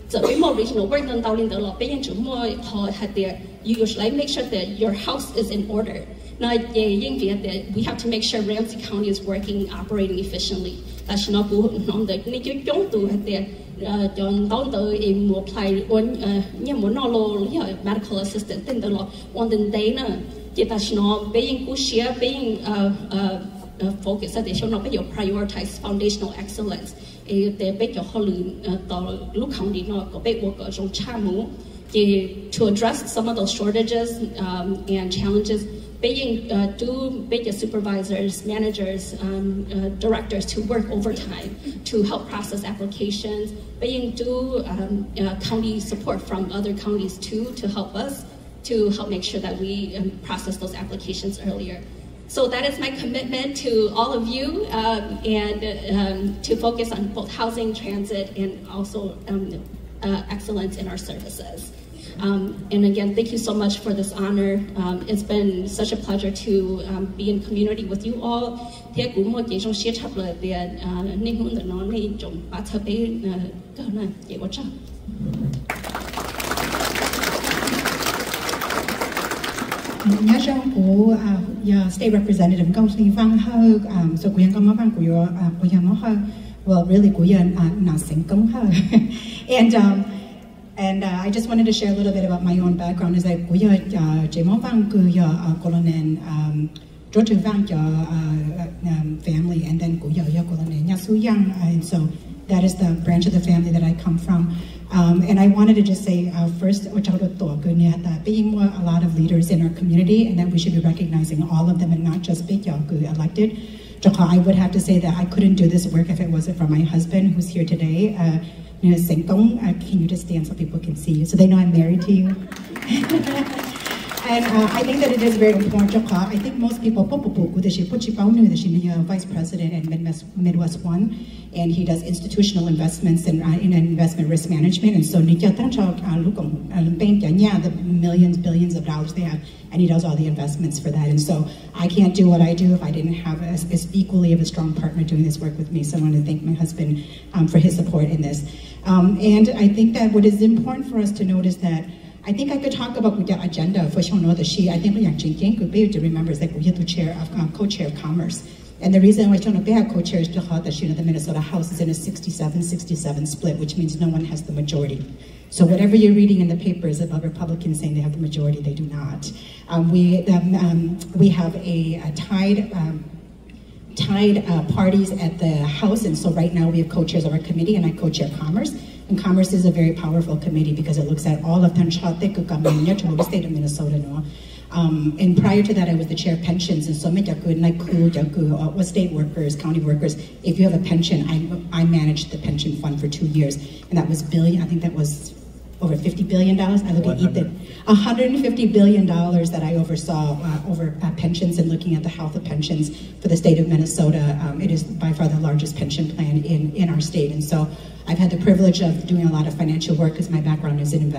So we more regional work than down in the law, being more had there. You usually make sure that your house is in order. Now, we have to make sure Ramsey County is working, operating efficiently. That's not good. On the don't do it there. Don't apply on medical assistant in the law. On the day, that's not being good share, being focus that they should not be your prioritize foundational excellence. They make your whole look county not go big workers on chamu to address some of those shortages and challenges. Being big supervisors, managers, directors to work overtime to help process applications. Being county support from other counties too to help us to help make sure that we process those applications earlier. So that is my commitment to all of you and to focus on both housing, transit, and also excellence in our services. And again, thank you so much for this honor. It's been such a pleasure to be in community with you all. Nhớ rằng của state representative công ty văn hơn, so của có mấy văn của mấy hơn, well really của nào sinh công hơn, and I just wanted to share a little bit about my own background. Is like của chỉ mấy văn của colonel George Van family, and then của colonel Nha Su Yang, and so that is the branch of the family that I come from. And I wanted to just say first, that being a lot of leaders in our community, and that we should be recognizing all of them and not just elected. I would have to say that I couldn't do this work if it wasn't for my husband, who's here today. Can you just stand so people can see you, so they know I'm married to you? And I think that it is very important. I think most people, Vice President at Midwest One, and he does institutional investments and in investment risk management. And so, the millions, billions of dollars they have, and he does all the investments for that. And so, I can't do what I do if I didn't have as equally of a strong partner doing this work with me. So I want to thank my husband for his support in this. And I think that what is important for us to note is that I think I could talk about the agenda for Shono. I think we could be able to remember is that we have the chair of co-chair of commerce. And the reason why Shono have co-chair is that the Minnesota House is in a 67-67 split, which means no one has the majority. So whatever you're reading in the papers about Republicans saying they have the majority, they do not. We have a tied parties at the House, and so right now we have co-chairs of our committee, and I co-chair Commerce. And Commerce is a very powerful committee because it looks at all of the state of Minnesota. And prior to that, I was the chair of pensions, and so what state workers, county workers, if you have a pension, I managed the pension fund for 2 years, and that was I think that was over $50 billion. I look at Ethan, $150 billion that I oversaw over pensions and looking at the health of pensions for the state of Minnesota. It is by far the largest pension plan in our state, and so I've had the privilege of doing a lot of financial work because my background is in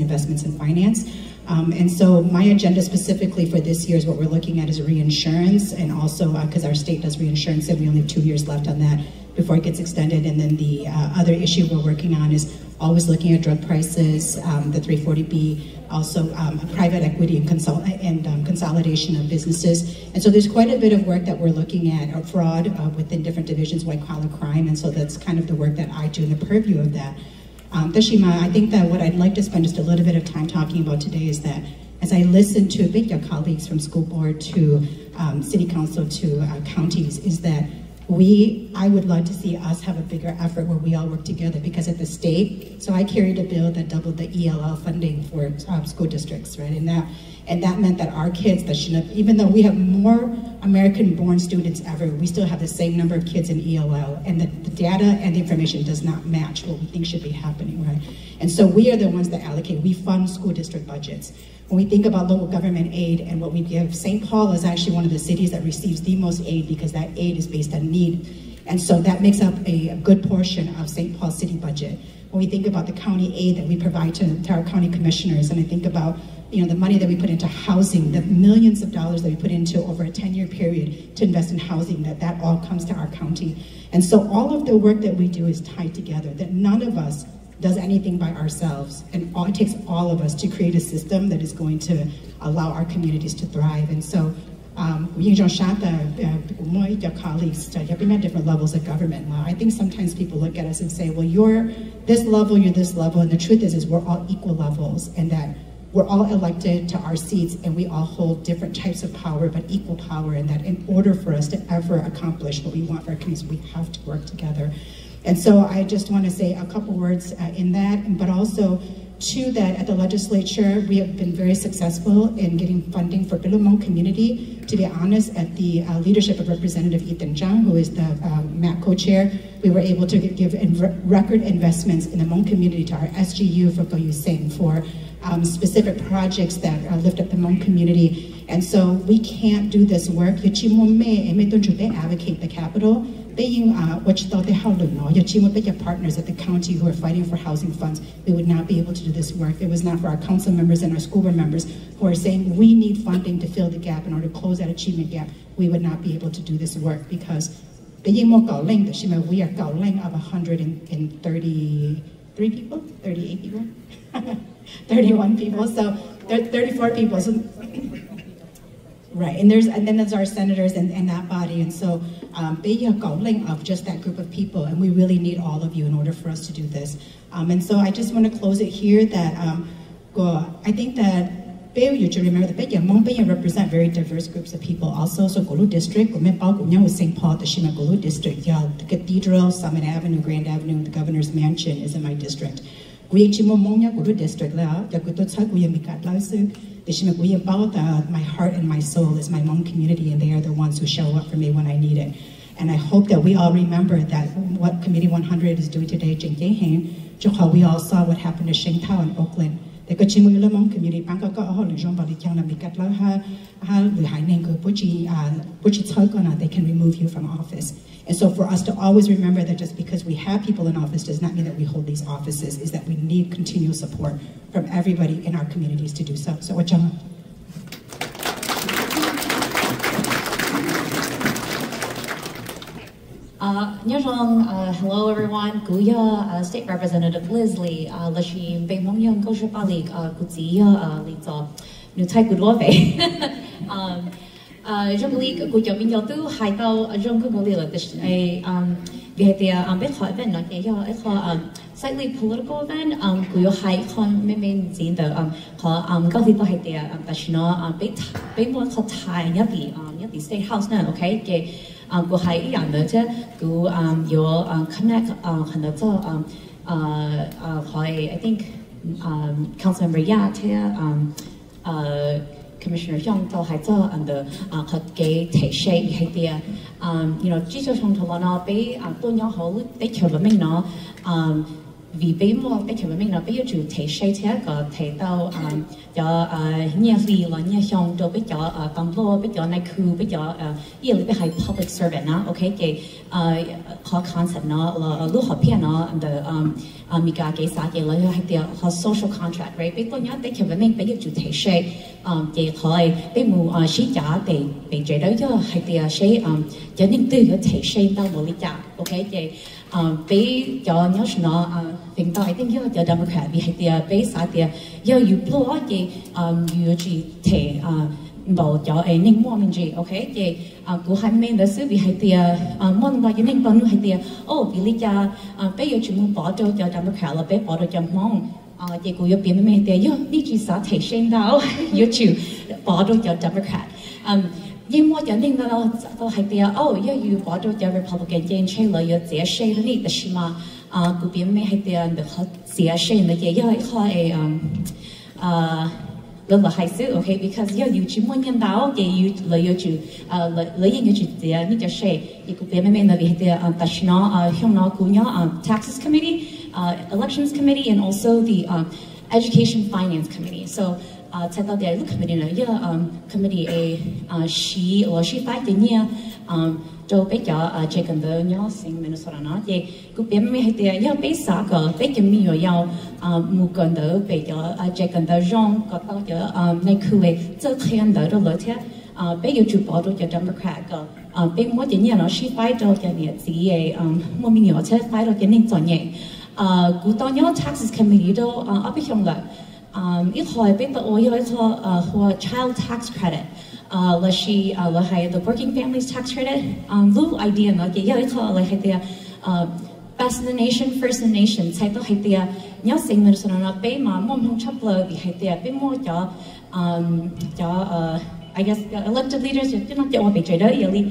investments and finance. And so my agenda specifically for this year is what we're looking at is reinsurance, and also because our state does reinsurance and we only have 2 years left on that before it gets extended. And then the other issue we're working on is always looking at drug prices, the 340B, also private equity and consolidation of businesses. And so there's quite a bit of work that we're looking at, fraud within different divisions, white-collar crime, and so that's kind of the work that I do in the purview of that. Tashima, I think that what I'd like to spend just a little bit of time talking about today is that as I listen to your colleagues from school board to city council to counties, is that I would love to see us have a bigger effort where we all work together, because at the state, so I carried a bill that doubled the ELL funding for school districts, right? And that meant that our kids, even though we have more American-born students ever, we still have the same number of kids in ELL, and the data and the information does not match what we think should be happening, right? And so we are the ones that allocate, we fund school district budgets. When we think about local government aid and what we give, St. Paul is actually one of the cities that receives the most aid because that aid is based on need. And so that makes up a good portion of St. Paul city budget. When we think about the county aid that we provide to our county commissioners, and I think about the money that we put into housing, the millions of dollars that we put into over a 10-year period to invest in housing, that all comes to our county. And so all of the work that we do is tied together, that none of us does anything by ourselves. And it takes all of us to create a system that is going to allow our communities to thrive. And so, your colleagues, you've been at different levels of government. I think sometimes people look at us and say, well, you're this level, you're this level. And the truth is we're all equal levels, and that we're all elected to our seats, and we all hold different types of power, but equal power, and that in order for us to ever accomplish what we want for our communities, we have to work together. And so I just want to say a couple words in that, but also to that at the legislature, we have been very successful in getting funding for the Hmong community. To be honest, at the leadership of Representative Ethan Zhang, who is the MAC co-chair, we were able to give record investments in the Hmong community to our SGU for Go Yu Sing for specific projects that lift up the Hmong community. And so we can't do this work. Advocate the capital. Partners at the county who are fighting for housing funds. We would not be able to do this work. It was not for our council members and our school board members who are saying we need funding to fill the gap in order to close that achievement gap. We would not be able to do this work because we are Gauling of 133 people, 38 people, 31 people, so 34 people. So, right, and then there's our senators and that body, and so of just that group of people, and we really need all of you in order for us to do this. And so I just want to close it here that I think that you should remember that Hmong represent very diverse groups of people also. So Gulu District, St. Paul, the Shima Gulu District, the Cathedral, Summit Avenue, Grand Avenue, the Governor's Mansion is in my district. My heart and my soul is my Hmong community, and they are the ones who show up for me when I need it. And I hope that we all remember that what Committee 100 is doing today, we all saw what happened to Sheng Tao in Oakland. The Hmong community, they can remove you from office. And so for us to always remember that just because we have people in office does not mean that we hold these offices, is that we need continual support from everybody in our communities to do so. So, hello everyone. Guya State Representative Liz Lee, Lashim Bemong Young Gosha Balik, Guzia, Lito, Nutai Gudwave. Jung League, Guya Minyo, Haito, Jung Gulila, we had the bit hot event, not a slightly political event. Guyo Hai Con Mimin Zin, the Gully had the Bashino, bit more hot tie, Yabi State House now, okay? Go high young letter, go your connect I think Councilmember Yat Commissioner Young to Haito and the gay take shape idea. Jesus from Tolana Bay, Donya Hole, they kill the Mino. Vì bé mua bé chồng mình là bé chủ thể xây thế có thể tao nhà gì là nhà xong rồi bé cho công lo bé cho này khu bé cho yêu bé hay public servant na okay cái họ concept nó là lúc họ biết nó and mình cái sao cái là hay cái họ social contract right bé tôi nhớ bé chồng mình bé chủ thể xây cái họ bé mua sĩ trả để bé chế đó cho hay cái xây cho nên từ cái thể xây tao một lý trả okay cái bé cho nhớ nó think I think you're the Democrat behind the base idea. You blow out the you te about your a name more minji, okay? Ye go have made the suit behind the one like your name banu idea. Oh, Billy ya pay your chimu bottle your Democrat, a bit bottle your Hmong. Ye go your beam made there. You need you start taking now. You chew bottle your Democrat. You want your name that idea. Oh, yeah, you bottle your Republican Jane Taylor, your dear shade need the Shima. Could be made there and the hot sea shame that little high suit, okay, because you chimonian dao, you lay you laying you there, need your shade. You could be made there, Tashina, Hyuna, Gunya, Taxes Committee, Elections Committee, and also the Education Finance Committee. So, check out the committee, committee a she or she fight the near. Cho bé cho chơi cần đỡ nhớ sinh Minnesota nó vậy cũng bé mấy cái giờ bé xã cờ bé chấm mi rồi giàu mua cần đỡ bé cho chơi cần đỡ rong có tao cho này khu về chơi thiên đỡ rồi lợi thế bé yêu chụp bỏ cho Democrat cờ bé mua chỉ nhà nó ship phải cho cái này gì mua mi nhỏ chơi phải cho cái này chọn nhẹ cú tao nhớ taxes committee đó ở bên trong là ít hồi bên tao ít hồi child tax credit là she là hay the working families tax credit lu idea nó cái ít hồi là hay the best in the nation first in the nation sai tao hay the nhớ sinh mình sau nó bên mà mong không chấp lời vì hay the bên mua cho I guess elected leaders chứ nó cho bị chơi đó vậy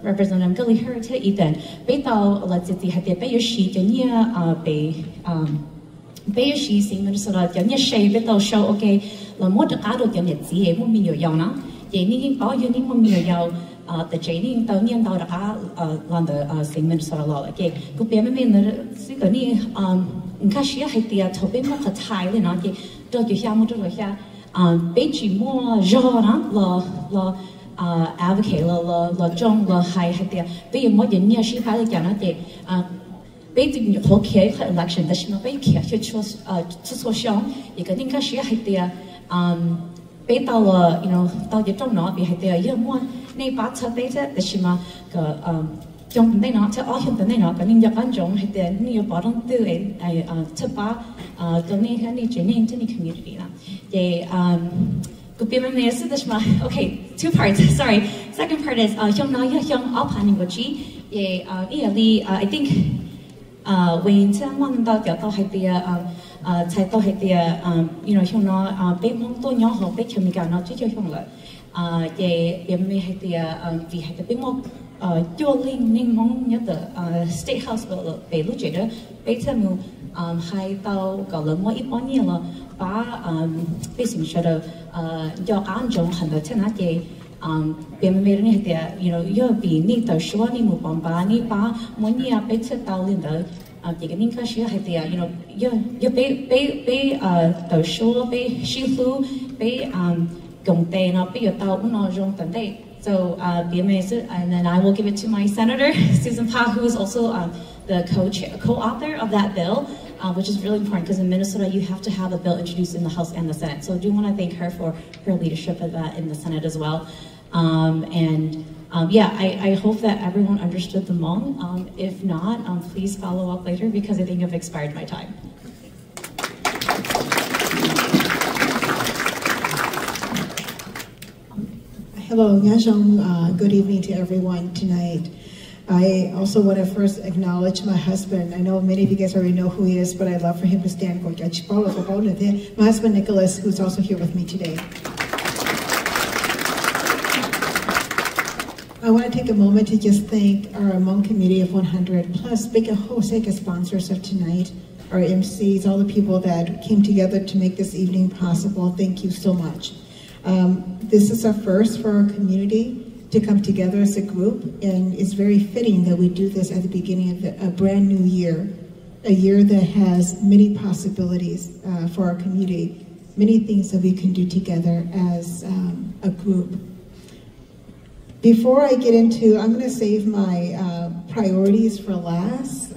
Representative Gully Heritage Ethan bây tao là chỉ hay bây giờ she cho như bây giờ she sinh mình sau đó cho như she bây tao show ok là mỗi cái đồ cho nhật gì mỗi mình nhiều giàu nó vậy nên bao nhiêu nên mỗi nhiều giàu the training tao nhiên tao đã làm the sinh mình sau đó là ok cứ bây giờ mình là cái này cái gì hay thì thầu bên một cái thái lên nó thì cho chú xa một chút rồi xa bây chỉ mua rau nó là advocate là trong là hay thì bây giờ mỗi những nhà sĩ phải là cái nó thì bây giờ những hội kế election đó mà bây giờ cái cho sống thì cái những cái sĩ hay thì bây tao là tao chỉ trong nó bị hay thì giờ mua này bắt cho bây giờ thì mà cái trong đây nó cho ở trong đây nó cái những cái quan trọng hay thì nhiều bảo đảm từ ấy chấp ba cái này cái này chuyện này trên community là thì okay, 2 parts. Sorry. Second part is trong nói trong all planning của chị. I think when someone about the tao hay thì sai tao hay thì trong nó bên mong tôi nhớ học bên chồng mình nó chứ không là bên mình hay thì vì hay thì bên mong cho linh nên mong nhớ từ state house về lúc chuyện đó bên xem mình hay tao gọi là mỗi ít bao nhiêu là把被形式的要按照很多天那些别人没人那些要比你的说你没办法你把每年被吃到领的这个你可是还得要被的说被师傅被工地呢被要到那种等待 so and then I will give it to my senator Susan Pa who is also the co-author of that bill which is really important because in Minnesota you have to have a bill introduced in the House and the Senate. So I do want to thank her for her leadership of that in the Senate as well. I hope that everyone understood the Hmong. If not, please follow up later because I think I've expired my time. Hello, good evening to everyone tonight. I also want to first acknowledge my husband. I know many of you guys already know who he is, but I'd love for him to stand. My husband, Nicholas, who's also here with me today. I want to take a moment to just thank our Hmong community of 100, plus big Hoseka sponsors of tonight, our MCs, all the people that came together to make this evening possible. Thank you so much. This is a first for our community to come together as a group, and it's very fitting that we do this at the beginning of a brand new year, a year that has many possibilities for our community, many things that we can do together as a group. Before I get into, I'm going to save my priorities for last,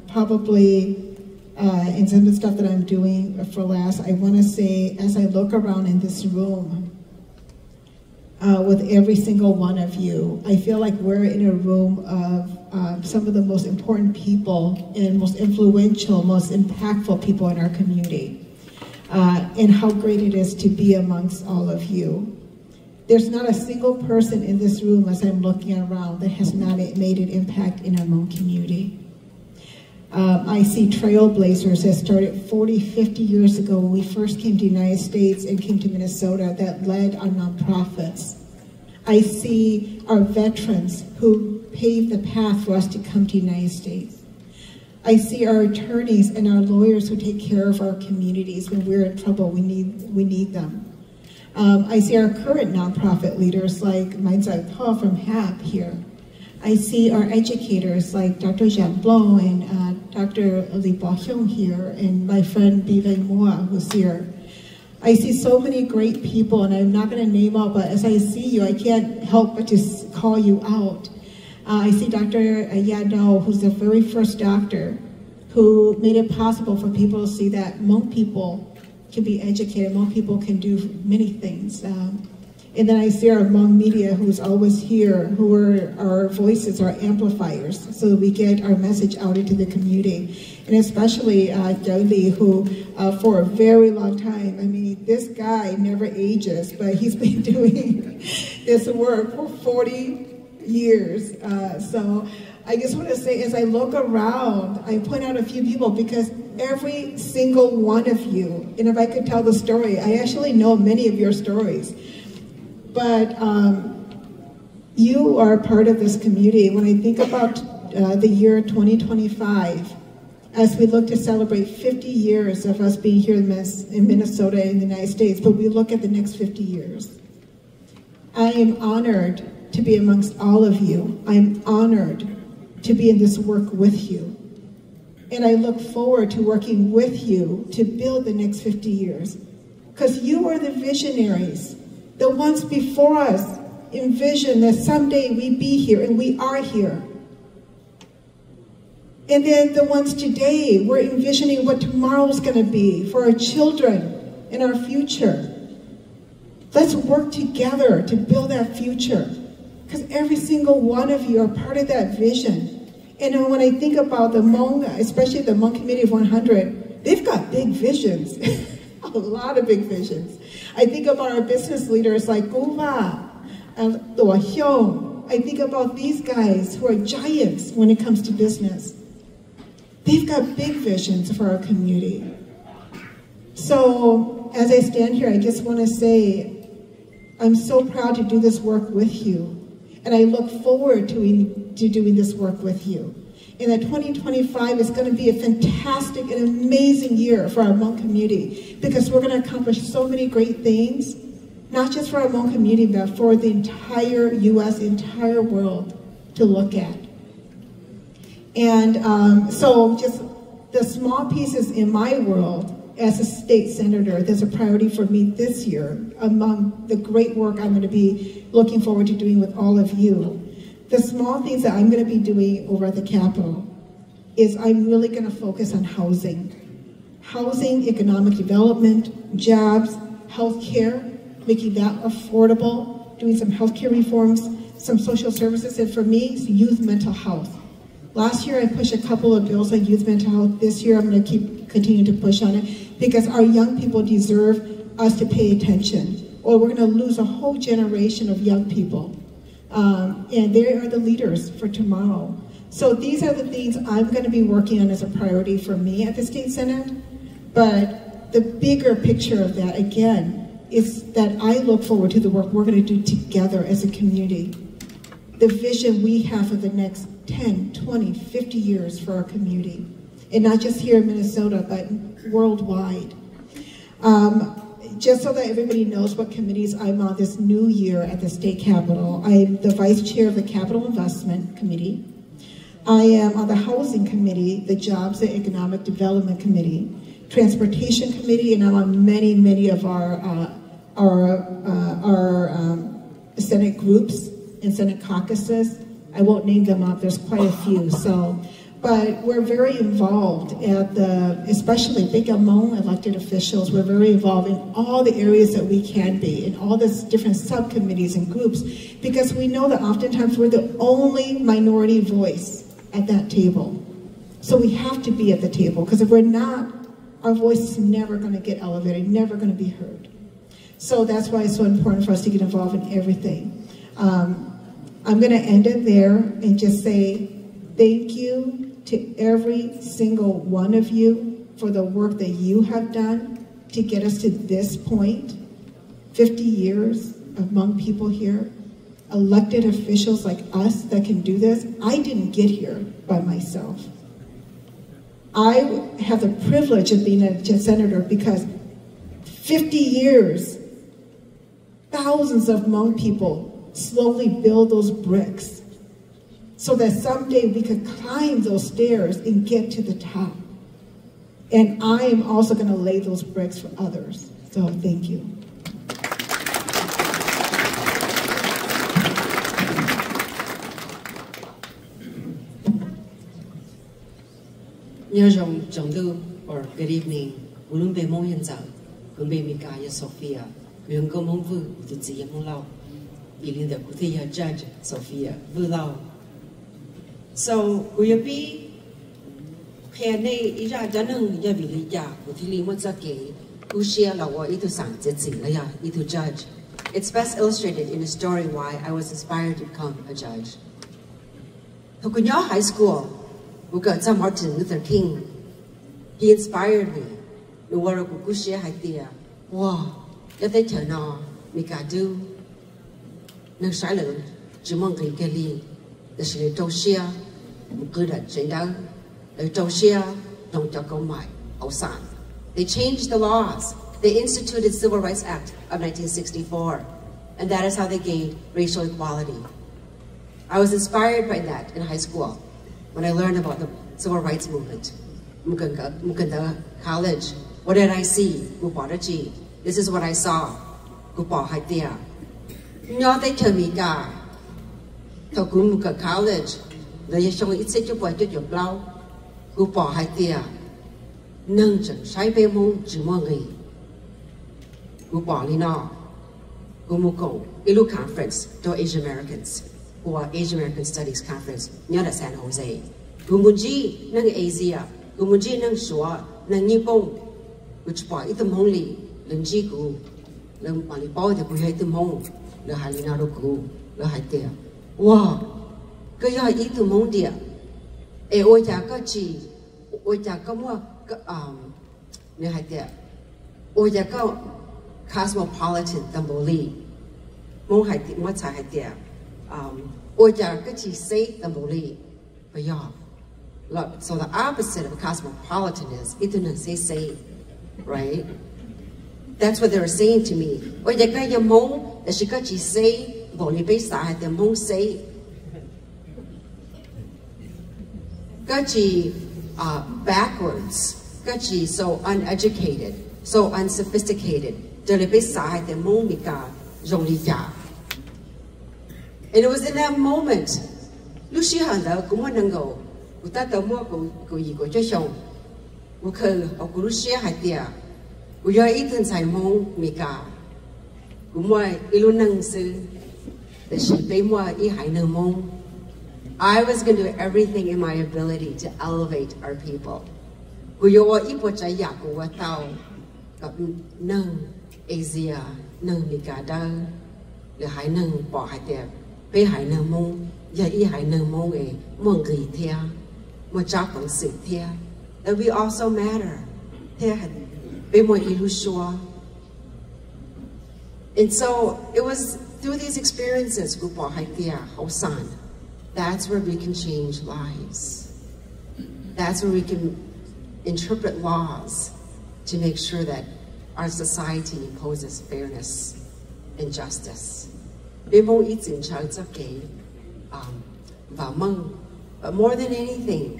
probably in some of the stuff that I'm doing for last. I want to say, as I look around in this room, with every single one of you, I feel like we're in a room of some of the most important people and most influential, most impactful people in our community, and how great it is to be amongst all of you. There's not a single person in this room as I'm looking around that has not made an impact in our Hmong community. I see trailblazers that started 40, 50 years ago when we first came to the United States and came to Minnesota that led our nonprofits. I see our veterans who paved the path for us to come to the United States. I see our attorneys and our lawyers who take care of our communities. When we're in trouble, we need them. I see our current nonprofit leaders like Mein Zai Tho from HAP here. I see our educators like Dr. Jean Blanc and Dr. Li Bo-hyung here, and my friend Biveng Moa who's here. I see so many great people, and I'm not going to name all, but as I see you, I can't help but to call you out. I see Dr. Yano, who's the very first doctor who made it possible for people to see that Hmong people can be educated, Hmong people can do many things. And then I see our Hmong media who's always here, who are our voices, our amplifiers, so that we get our message out into the community. And especially Li, who for a very long time, I mean, this guy never ages, but he's been doing this work for 40 years. So I just want to say, as I look around, I point out a few people because every single one of you, and if I could tell the story, I actually know many of your stories. But you are part of this community. When I think about the year 2025, as we look to celebrate 50 years of us being here in Minnesota in the United States, but we look at the next 50 years, I am honored to be amongst all of you. I'm honored to be in this work with you. And I look forward to working with you to build the next 50 years. Because you are the visionaries. The ones before us envision that someday we be here, and we are here. And then the ones today, we're envisioning what tomorrow's going to be for our children and our future. Let's work together to build that future. Because every single one of you are part of that vision. And when I think about the Hmong, especially the Hmong Committee of 100, they've got big visions. A lot of big visions. I think about our business leaders like Guva and Do Hyung. I think about these guys who are giants when it comes to business. They've got big visions for our community. So as I stand here, I just want to say, I'm so proud to do this work with you. And I look forward to doing this work with you. And that 2025 is going to be a fantastic and amazing year for our Hmong community because we're going to accomplish so many great things, not just for our Hmong community, but for the entire U.S., entire world to look at. And so just the small pieces in my world as a state senator, there's a priority for me this year among the great work I'm going to be looking forward to doing with all of you. The small things that I'm going to be doing over at the Capitol is I'm really going to focus on housing. Housing, economic development, jobs, healthcare, making that affordable, doing some healthcare reforms, some social services, and for me, youth mental health. Last year I pushed a couple of bills on youth mental health. This year I'm going to continue to push on it because our young people deserve us to pay attention, or we're going to lose a whole generation of young people. And they are the leaders for tomorrow. So these are the things I'm going to be working on as a priority for me at the State Senate. But the bigger picture of that, again, is that I look forward to the work we're going to do together as a community. The vision we have for the next 10, 20, 50 years for our community. And not just here in Minnesota, but worldwide. Just so that everybody knows what committees I'm on this new year at the State Capitol, I'm the Vice Chair of the Capital Investment Committee. I am on the Housing Committee, the Jobs and Economic Development Committee, Transportation Committee, and I'm on many, many of our Senate groups and Senate caucuses. I won't name them up, there's quite a few. But we're very involved at especially big Hmong elected officials, we're very involved in all the areas that we can be, in all the different subcommittees and groups, because we know that oftentimes we're the only minority voice at that table. So we have to be at the table, because if we're not, our voice is never going to get elevated, never going to be heard. So that's why it's so important for us to get involved in everything. I'm going to end it there and just say thank you to every single one of you for the work that you have done to get us to this point. 50 years of Hmong people here, elected officials like us that can do this. I didn't get here by myself. I have the privilege of being a senator because 50 years, thousands of Hmong people slowly build those bricks so that someday we could climb those stairs and get to the top. And I am also going to lay those bricks for others. So thank you. Or good evening. Ulumbe Moyenza, Gumbe Mikaya Sophia, Myung go mong vu to zi mong lao. Ilin the kutia judge Sophia vu lao. So we be Kane ija danang ya vilija kutili mozake ushia lawa itu sang zi la ya itu judge. It's best illustrated in a story why I was inspired to become a judge. Tokunya High School, we got some Martin Luther King. He inspired me. No wara kukushia haitia. Wow, ya they turn on, mikadu. Nang silent, Jimong Kali, the Shilly Toshia, good at Jendang, the Toshia, don't go my, Osan. They changed the laws. They instituted Civil Rights Act of 1964, and that is how they gained racial equality. I was inspired by that in high school when I learned about the Civil Rights Movement. Mukanda College, what did I see? Muparaji. This is what I saw. Gupa Haitia. They tell me, God, Tokumuka College, the Yashong it's such a boy to your blow. Gupa Haitia. Nunjan, Shaibe Mong Jimongi. Gubalina, Gumuko, Ilu Conference, to Asian Americans, who are Asian American Studies Conference, near San Jose. Gumunji, Nang Asia, Gumunji Nang Shua, Nang Nipong, which by item only, Lenjiku, Lem Palipo, the Kuhaitum Hong, the Halinaruku, the Haitia. Wow, Gaya itum Hong dear. E Oyakachi, Oyakama, Nehaitia. Oyaka. Cosmopolitan Tamboli. Mong Haiti, what's Haiti? Oja Gachi say Tamboli. But y'all, look, so the opposite of cosmopolitan is Ituna say, right? That's what they were saying to me. Oja Gaya Mong, the Shikachi say, Boli Beside the Mong say. Gachi backwards. Gachi so uneducated, so unsophisticated. And it was in that moment, Luciana, Gumanango, Utata Moko, Guigo, Joshon, Uka, or Gurushia Hatia, we are eaten Simon, Mika, Gumai, Ilunangsu, the Shipemwa, Ihainamon. I was going to do everything in my ability to elevate our people. Guyo Ipocha Yaku, Watao, Nung. Asia, nung Mikada, the Hai Nung, Bo Hatia, Pei Hai Nung Mong, Yai Hai Nung Mong, Mongi Tia, Mochapang Sit Tia, that we also matter. Tia had Be Mo Ilushua. And so it was through these experiences, Gupa Haitia, Hosan, that's where we can change lives. That's where we can interpret laws to make sure that our society imposes fairness and justice. But more than anything,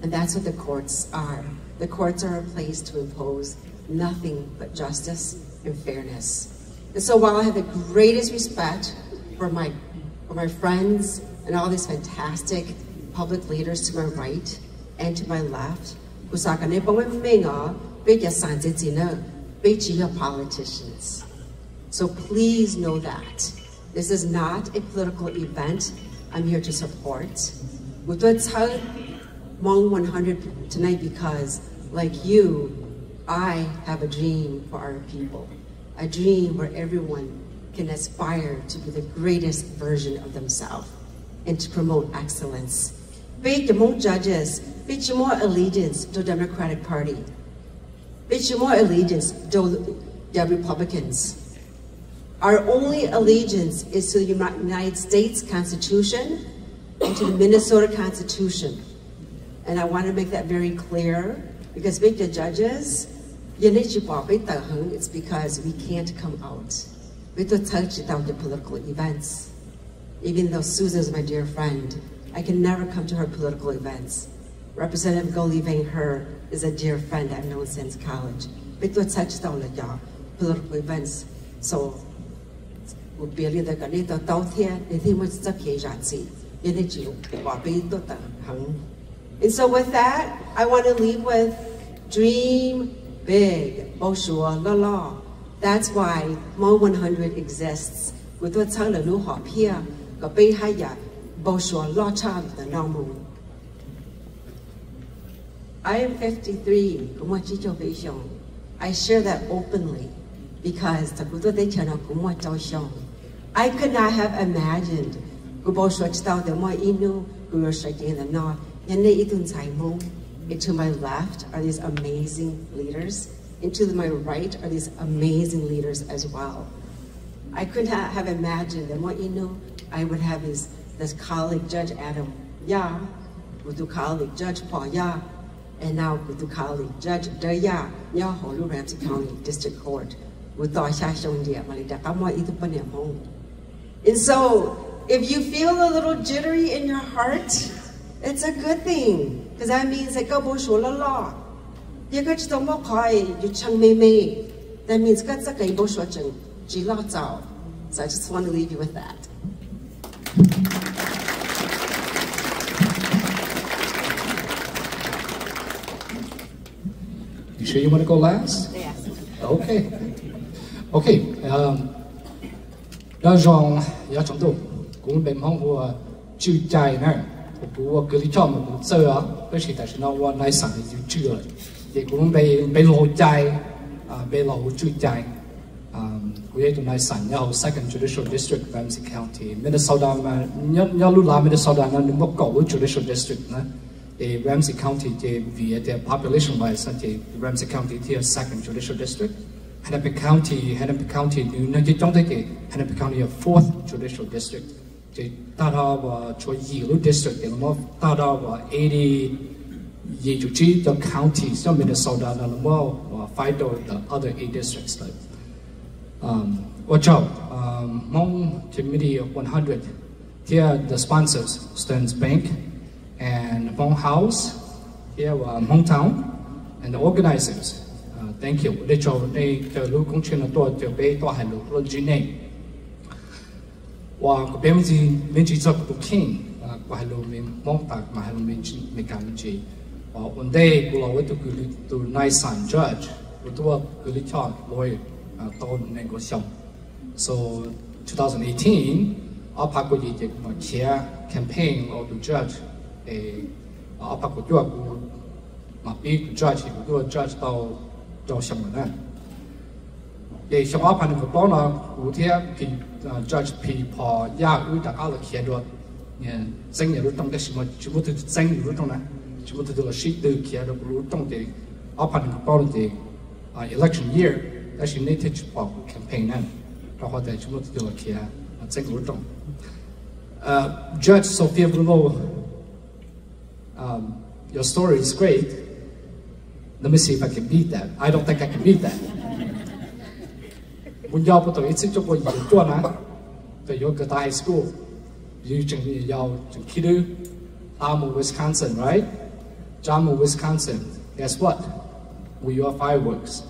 and that's what the courts are. The courts are a place to impose nothing but justice and fairness. And so while I have the greatest respect for my friends and all these fantastic public leaders to my right and to my left, politicians. So please know that this is not a political event I'm here to support. Hmong 100 tonight because, like you, I have a dream for our people. A dream where everyone can aspire to be the greatest version of themselves and to promote excellence. Be the more judges, be more allegiance to the Democratic Party. Be more allegiance to the Republicans. Our only allegiance is to the United States Constitution and to the Minnesota Constitution. And I want to make that very clear because with the judges, it's because we can't come out. We don't touch it out the political events. Even though Susan's my dear friend, I can never come to her political events. Representative Goli Vang Her is a dear friend I've known since college. We don't touch down the political events. So, we'll be able to get it out here, and he wants to And so with that, I want to leave with dream big, Boshua la la. That's why Hmong 100 exists. With what's how the new hop here, go be higher, Boshua la child the normal. I am 53. I share that openly because I could not have imagined and to my left are these amazing leaders, and to my right are these amazing leaders as well. I could not have imagined that I would have this colleague, Judge Adam, with the colleague, Judge Paul, and now with the colleague, Judge Daya, Holu Ramsey County District Court, with and so, if you feel a little jittery in your heart, it's a good thing, because that means that go show la la. You got to don't koi, you chang me. That means got to go bo show chang ji la zao. So I just want to leave you with that. You sure you want to go last? Yes. Okay. Okay. Đó rằng giá trọng độ cũng bên mong của chữ trái này của cái lý do mà cũng sơ á cái sự tại sao nó nói sẵn thì chữ rồi thì cũng bên lỗ trái bên lỗ chữ trái của cái tụi nói sẵn nhau Second Judicial District Ramsey County Minnesota mà nhớ lúc làm Minnesota nó được một cầu Judicial District nữa thì Ramsey County thì vì the population wise thì Ramsey County thì Second Judicial District. Hennepin County, Hennepin County a 4th Judicial District. The Tadawa Choyilu District, the more Tadawa 80 Yejuchi, the counties, some Minnesota, and the more Fido, the other 8 districts. Watch out, Hmong Committee of 100. Here the sponsors, Stearns Bank and Hmong House, here Hmong Town, and the organizers. Thank you. Để cho đây từ lúc công chuyện là tôi từ bé tôi hành lúc luôn chuyện này. Và cái mình chỉ cho cái king và hành lúc mình mong tạc mà hành lúc mình cảm thấy. Và one day tôi nói với tôi nice son judge, tôi cái lý chọn lawyer tôi negotiation. So 2018, ở Bắc Kinh thì mà kia campaign của judge, ở Bắc Kinh tôi mà bị judge tôi judge tao cho xong rồi nè. Để xong ở phần của tôi là cụ thể thì judge thì họ ya ưu đặc ở kia đó, danh nhà lúc trong cái gì mà chỉ muốn từ danh lúc trong này, chỉ muốn từ là sĩ từ kia đó lúc trong thì ở phần của tôi thì election year, đó là nên thích bảo campaign nè, rồi họ để chỉ muốn từ là kia danh lúc trong. Judge Sophia Bruno, your story is great. Let me see if I can beat that. I don't think I can beat that. When y'all put the it's just what you do na, the yoga high school, you y'all Kidu, Amo, Wisconsin, right? Jamo, Wisconsin. Guess what? We are fireworks.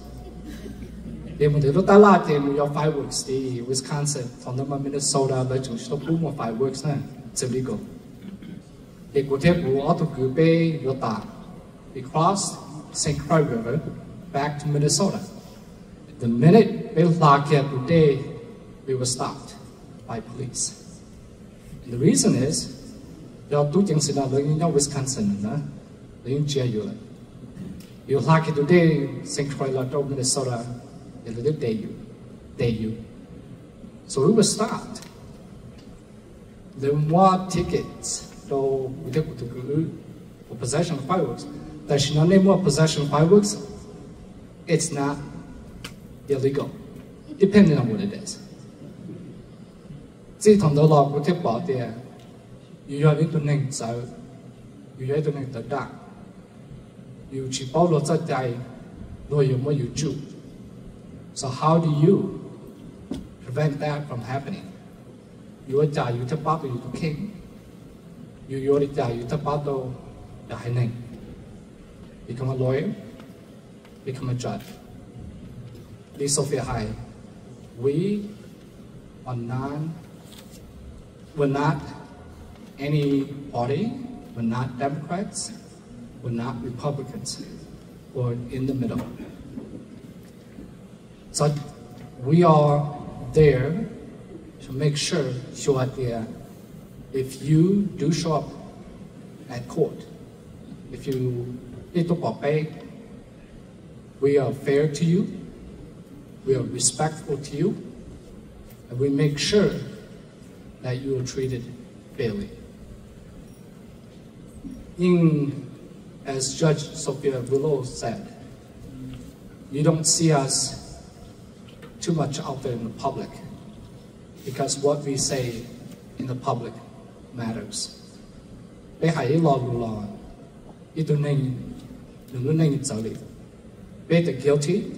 Then when they look at that, then we are fireworks. The Wisconsin, from the Minnesota, but you stop more fireworks now. It's illegal. They go take water to Gube, Yota. We crossed St. Croix River back to Minnesota. The minute we locked it today, we were stopped by police. And the reason is, y'all do things in Wisconsin, you lock it today, St. Croix, Minnesota, it'll day you. So we were stopped. There were more tickets, though we did for possession of fireworks. There's no more possession of fireworks. It's not illegal, depending on what it is. Chỉ thông đó là cái bảo địa, you are into neng sao, you are into neng the dark. You chỉ bảo lo cho đại, lo you more you do. So how do you prevent that from happening? You are die, you tap out, you to king. You are die, you tap out the high neng. Become a lawyer, become a judge. Lee Sophia High, we're not any party. We're not Democrats. We're not Republicans. We're in the middle. So we are there to make sure that if you do show up at court, if you need to pay, we are fair to you, we are respectful to you, and we make sure that you are treated fairly. As Judge Sophia Willow said, you don't see us too much out there in the public because what we say in the public matters. Be the guilty,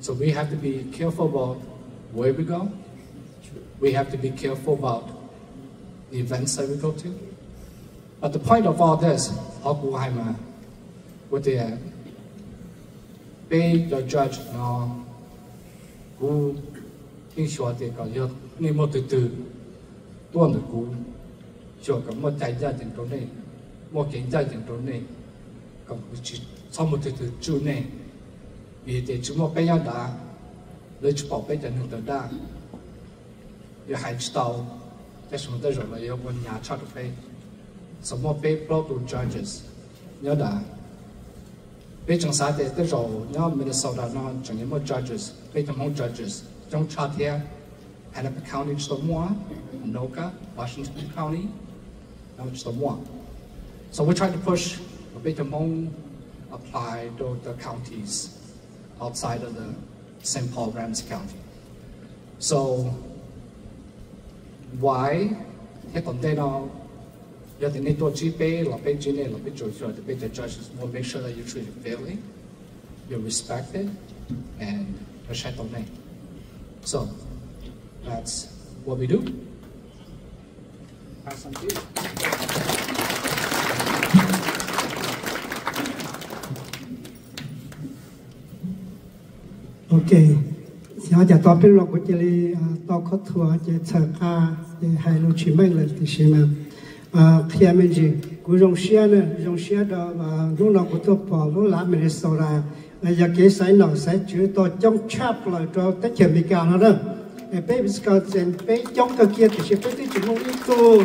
so we have to be careful about where we go. We have to be careful about the events that we go to. But the point of all this, with the judge, who is sure they got your name of the two, one the good, sure, come what I judge and donate, more can judge and donate, come which is some of the two name. Vì thế chúng ta bây giờ đã lấy chụp bảo bây giờ nâng tới đã, giờ hai chiếc tàu, cái số đó rồi là giờ bên nhà cho được bây, số một bây brought to judges, nhớ đã, bây trong xã hội tới rồi nhớ Minnesota nó chẳng những một judges, bây trong Hmong judges, trong chart here, Hennepin County số một, Anoka, Washington County, now it's the one. So we're trying to push bây trong Hmong apply to the counties outside of the St. Paul, Ramsey County. So, why? Cái vấn đề đó, giờ thì nên tôi chỉ biết là biết chỉ nên là biết chủ cho the judges will make sure that you're treated fairly, you're respected, and respect the name. So, that's what we do. Pass on to you. Ok, giờ giờ tao biết lo của chị li tao có thua chị chờ ca chị hay lúc chỉ mấy lần thì xem mà khi mình gì của dòng xe đó lúc nào của tôi bỏ lúc lá mình sau ra giờ cái sải nào sải chữ tôi trong chap lại cho tất cả mình cả nó đó bé bây giờ trên bé trong cái kia thì sẽ bé cái chúng mình tu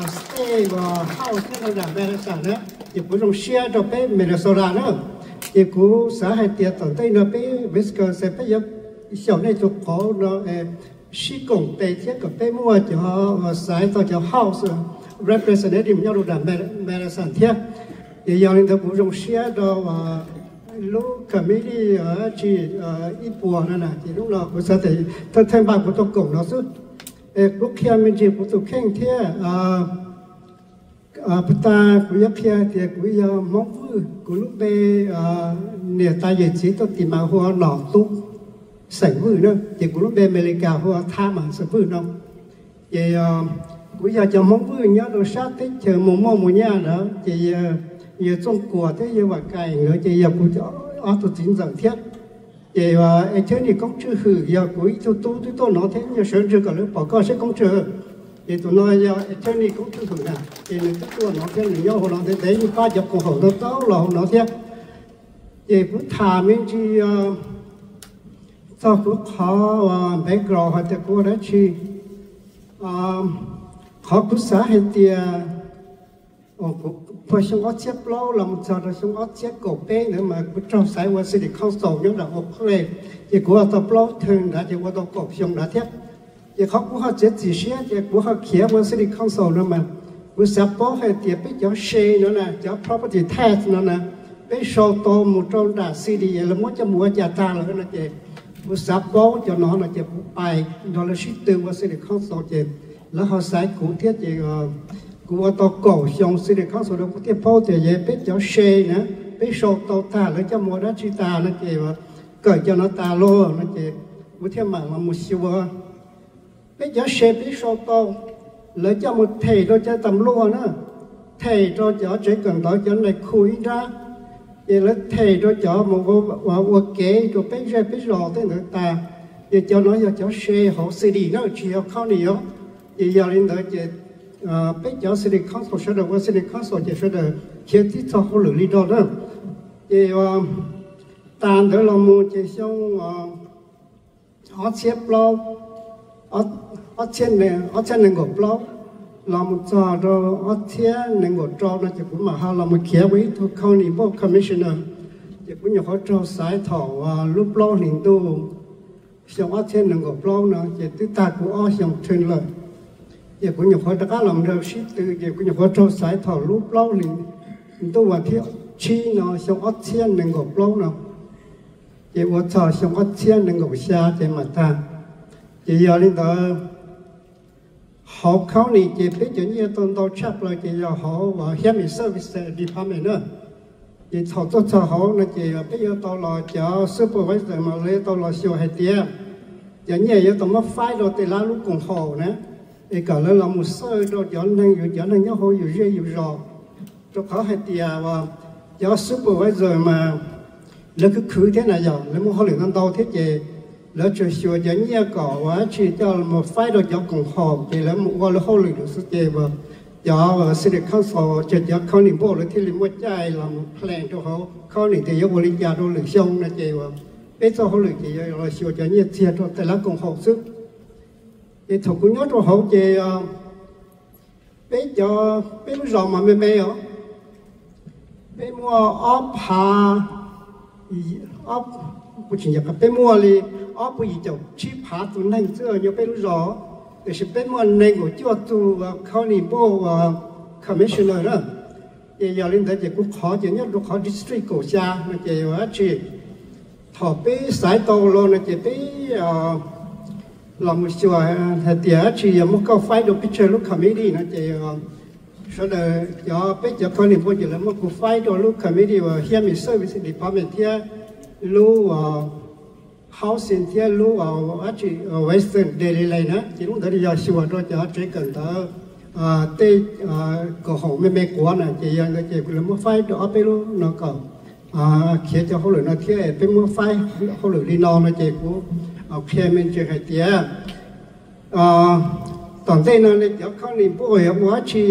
stay và house cái đó là bé sản đó thì của dòng xe đó bé mình sau ra nữa thì cú xã hội tiệt tận đây nó bây giờ sẽ bây giờ sau này chụp có nó sĩ công tây thiết của bây mua cho họ xã cho house representative nhau là mẹ sản thiết thì giờ nên cũng dùng xe đó và lúc committee ở chỉ ít buồn nữa nè thì lúc nào cũng sẽ thấy thêm ba của tôi cùng nó suốt lúc khi mình chỉ của tôi khen thiết ta của giấc kia thì của mong vui của lúc đây nè ta về chỉ tôi tìm mà hoa nọ tu sảnh vui nữa thì của lúc đây America hoa tham mà sảnh vui đâu thì của giờ cho mong vui nhớ đồ sát thích chờ một nhà đó thì giờ trong của thế giờ và cày nữa thì giờ của ở tôi chính rằng thiết thì thế này công chưa hử giờ của tôi nói thế nhưng sớm chưa có lúc bỏ con sẽ công chưa thì tụi nó giờ thế này cũng chưa hử nè thì người tôi nói thế người nhau họ nói thế đấy như ba chục con hậu đó là họ nói thế thì cũng thà mình chỉ sau cũng khó background hay là của đó chi họ cũng xã hay thì phải xong ở chép lâu là một giờ rồi xong ở chép cổ bé nữa mà cũng trong xã hội sẽ được không sầu những đạo học này thì của tập lâu thường đã thì của tập cổ xong đã thiết thì họ cũng họ chết gì xí thì của họ kia của sẽ được không sầu nữa mà của xã bó hay thì biết cho share nữa nè cho property tax nữa nè biết sổ tô một trong đã CD là muốn cho mua trả ta là cái này chị của xã bó cho nó là chị bài đó là shit từ của sẽ được không sầu chị là họ sai cụ thiết thì của tàu cổ xong sẽ được không số được cái phô thì dễ biết cho xe nữa biết số tàu ta lấy cho mua đó chỉ ta nó kì mà cởi cho nó ta lô nó kì của thêm mà một siêu biết cho xe biết số tàu lấy cho một thầy đó cho tầm lô nữa thầy đó cho chỉ cần đó cho này khui ra thì lấy thầy đó cho một kế rồi biết rõ thế nữa ta giờ cho nó giờ cho xe họ city nó chỉ học khâu này đó giờ lên đó giờ bây giờ city council sẽ được city council giờ sẽ được khi tí cho họ lựa leader đó giờ tàn đó là một giờ xong họ xếp lâu ở trên này ngọc lâu làm một trò đó ở trên này ngọc trò nó chỉ cũng mà họ làm một kia với thuộc county board commissioner chỉ cũng nhiều họ trò sải thầu lúc lâu liền tu xong ở trên này ngọc lâu nó chỉ tự ta cũng ở xong trên lời chỉ cũng nhiều họ đã làm được ship từ chỉ cũng nhiều họ trò sải thầu lúc lâu liền tu và thiếu chi nó xong ở trên này ngọc lâu nó chỉ ở trò xong ở trên này ngọc xa chỉ mà ta chỉ giờ lên đó họ khâu này chỉ biết cho nhiều tôn đồ chấp lại chỉ giờ họ và Human Service Department nữa chỉ họ tốt cho họ là chỉ bây giờ tôi là cho supervisor mà lấy tôi là siêu hay tiệm cho nhiều giờ tôi mất phái rồi thì lá lúc cùng họ nữa thì cả là một số rồi cho nên nhớ họอยู่riêngอยู่rõ cho họ hay tiệm và cho supervisor mà lấy cái khứ thế này giờ lấy một họ liền đâu thế gìแล้วจะช่วยจะเนี่ยก่อว่าชีจะมาไฟเราจะกงหอบจะแล้วว่าเราเขาหลุดสุดเจ็บจะสิริข้าวสอจะเขาหนิโบเลยที่ลิมว่าใจเราแพลงตัวเขาหนิแต่ยกบริจาคเราหรือชงนะเจ็บเป็นตัวเขาหรือจะเราช่วยจะเนี่ยเสียตัวแต่ละกงหอบซึกจะถูกกุญยตัวเขาจะเป็นจะเป็นรอมาไม่เหรอเป็นมัวอ้อมพาอ้อมผู้ชิงอยากเป็นมัวเลยอ้อผู้หญิงจะชี้ผาตัวนั่งเสื้อยังเป็นรอแต่ฉันเป็นมัวในหัวจ้วตัวเขาหนีโบว่าคอมมิชชันเนอร์นะอย่าลืมแต่จะกูขอจะเนี่ยกูขอดิสทริกกูชานะจะว่าชีถอดไปสายโตโลนะจะไปเราไม่ช่วยแต่เดี๋ยวชียังไม่ก็ไฟดูพิจารณาลูกคอมมิดี้นะจะso the jobไปจะคนหนึ่งพูดอยู่แล้วมันกูไฟตัวลูกคอมมิดี้ว่าเฮียมีเซอร์วิสดีพาร์ตเมนต์ที่รู้housing ที่รู้ว่าที่ western daily เลยนะที่รู้แต่ที่จะช่วยเราจะใช้กันต่อเตะก็ของไม่กวนนะที่ยังก็จะกูเลยมันไฟตัวเอาไปรู้นะก็เขียนจะเขาเลยนะที่เป็นมันไฟเขาเลยลีนอนนะที่กูเอาแค่มันจะให้เตี้ยตอนเต้นนั่นเลยจะเขาหนีป่วยว่าชี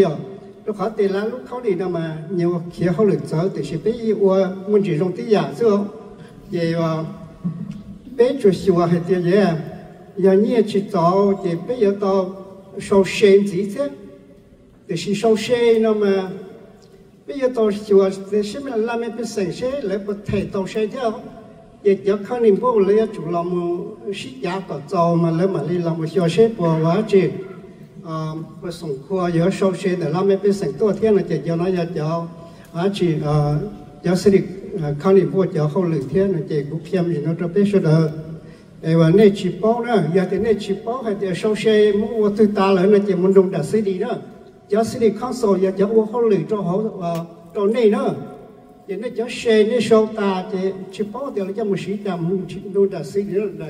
ลูกเขาตีแล้วลูกเขาดีนะมาnhiềuเขียนเขาเลยเจอแต่สิไปว่ามันจะตรงที่อยากเสื้อเยี่ยbây giờ xưa hay thế gì giờ nhiều chỉ cho thì bây giờ tao sau sinh gì thế thì sau sinh nó mà bây giờ tao xưa thì xem là làm cái sinh sinh lại có thể tao sinh theo giờ khăn niệm bộ lấy chủ làm sĩ giả tao cho mà lấy mà đi làm một số sinh bộ hóa chỉ và sống qua giờ sau sinh để làm cái sinhตัวthiên là chỉ cho nó giờ chỉ giờ sẽ được khăn niệm bộ giờ không lười thiên là chỉ cũng phiền gì nó cho biết số đó và nên chỉ bảo nữa giờ thì nên chỉ bảo hay thì sau xe muốn từ ta lại là chỉ muốn dùng đặt xe đi nữa giờ xe đi không sổ giờ giờ không lười cho họ cho này nữa giờ nên giờ xe nên sau ta thì chỉ bảo thì là cho một sĩ làm dùng đặt xe đi là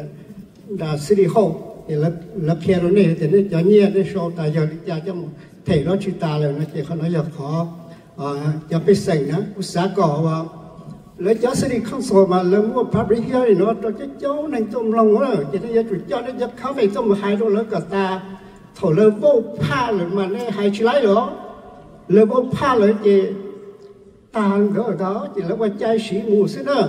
đặt xe đi hậu thì là kia rồi này thì nên giờ nhẹ nên sau ta giờ đi cho một thể đó chỉ ta lại nó chỉ không nói giờ khó giờ bị sành nữa cũng xả cỏ và lấy cho sẽ đi không sổ mà lấy mua public hearing nó cho cái chỗ này trong lòng đó chỉ thấy chủ cho nó nhập khám về trong một hai đô lấy cả ta thổi lấy vô pha rồi mà này hai chỉ lấy đó lấy vô pha lấy gì ta ở đó chỉ lấy qua chai sĩ mù xí đó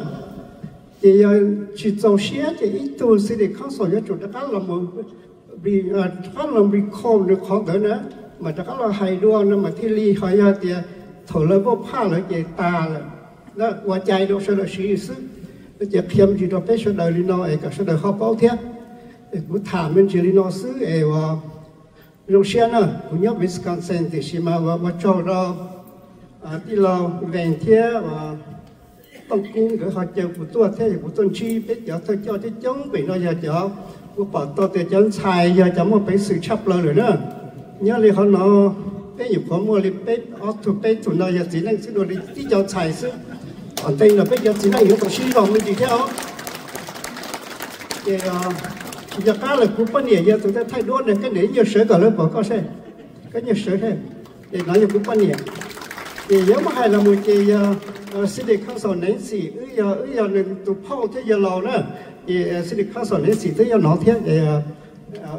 chỉ trâu xía chỉ ít tu sẽ đi không sổ cho chủ đã làm một bị làm bị khô được khó đỡ nữa mà đã là hai đô nó mà thi ly hỏi ra thì thổi lấy vô pha lấy gì ta là đó qua chạy đâu sẽ là sĩ sức nó chỉ khiêm chỉ đó biết sẽ đời đi nó cả sẽ đời khó bảo thế cũng thả mình chỉ đi nó xứ và trong xe nữa cũng nhớ Wisconsin thì xí mà và cho đó đi lo vẹn thế và tông cung để họ chờ của tôi thế của tôi chi biết giờ tôi cho cái chống bị nó giờ cho của bảo tôi để chống xài giờ cho một cái sự chấp lời rồi nữa nhớ là họ nó cái nhiều có mua đi biết auto pay tụi nó giờ chỉ nên sẽ đồ đi chỉ cho xài sức còn đây là bây giờ chỉ là những tổ sĩ rồi mình đi theo thì giờ cá là cũng phân nhẹ giờ tụi ta thay đổi này cái để nhiều sợi cả lớp bỏ có xe cái nhiều sợi thế để nói cũng phân nhẹ Yama Halamu, City Council Nancy, to Paul to your law, City Council Nancy, they are not here.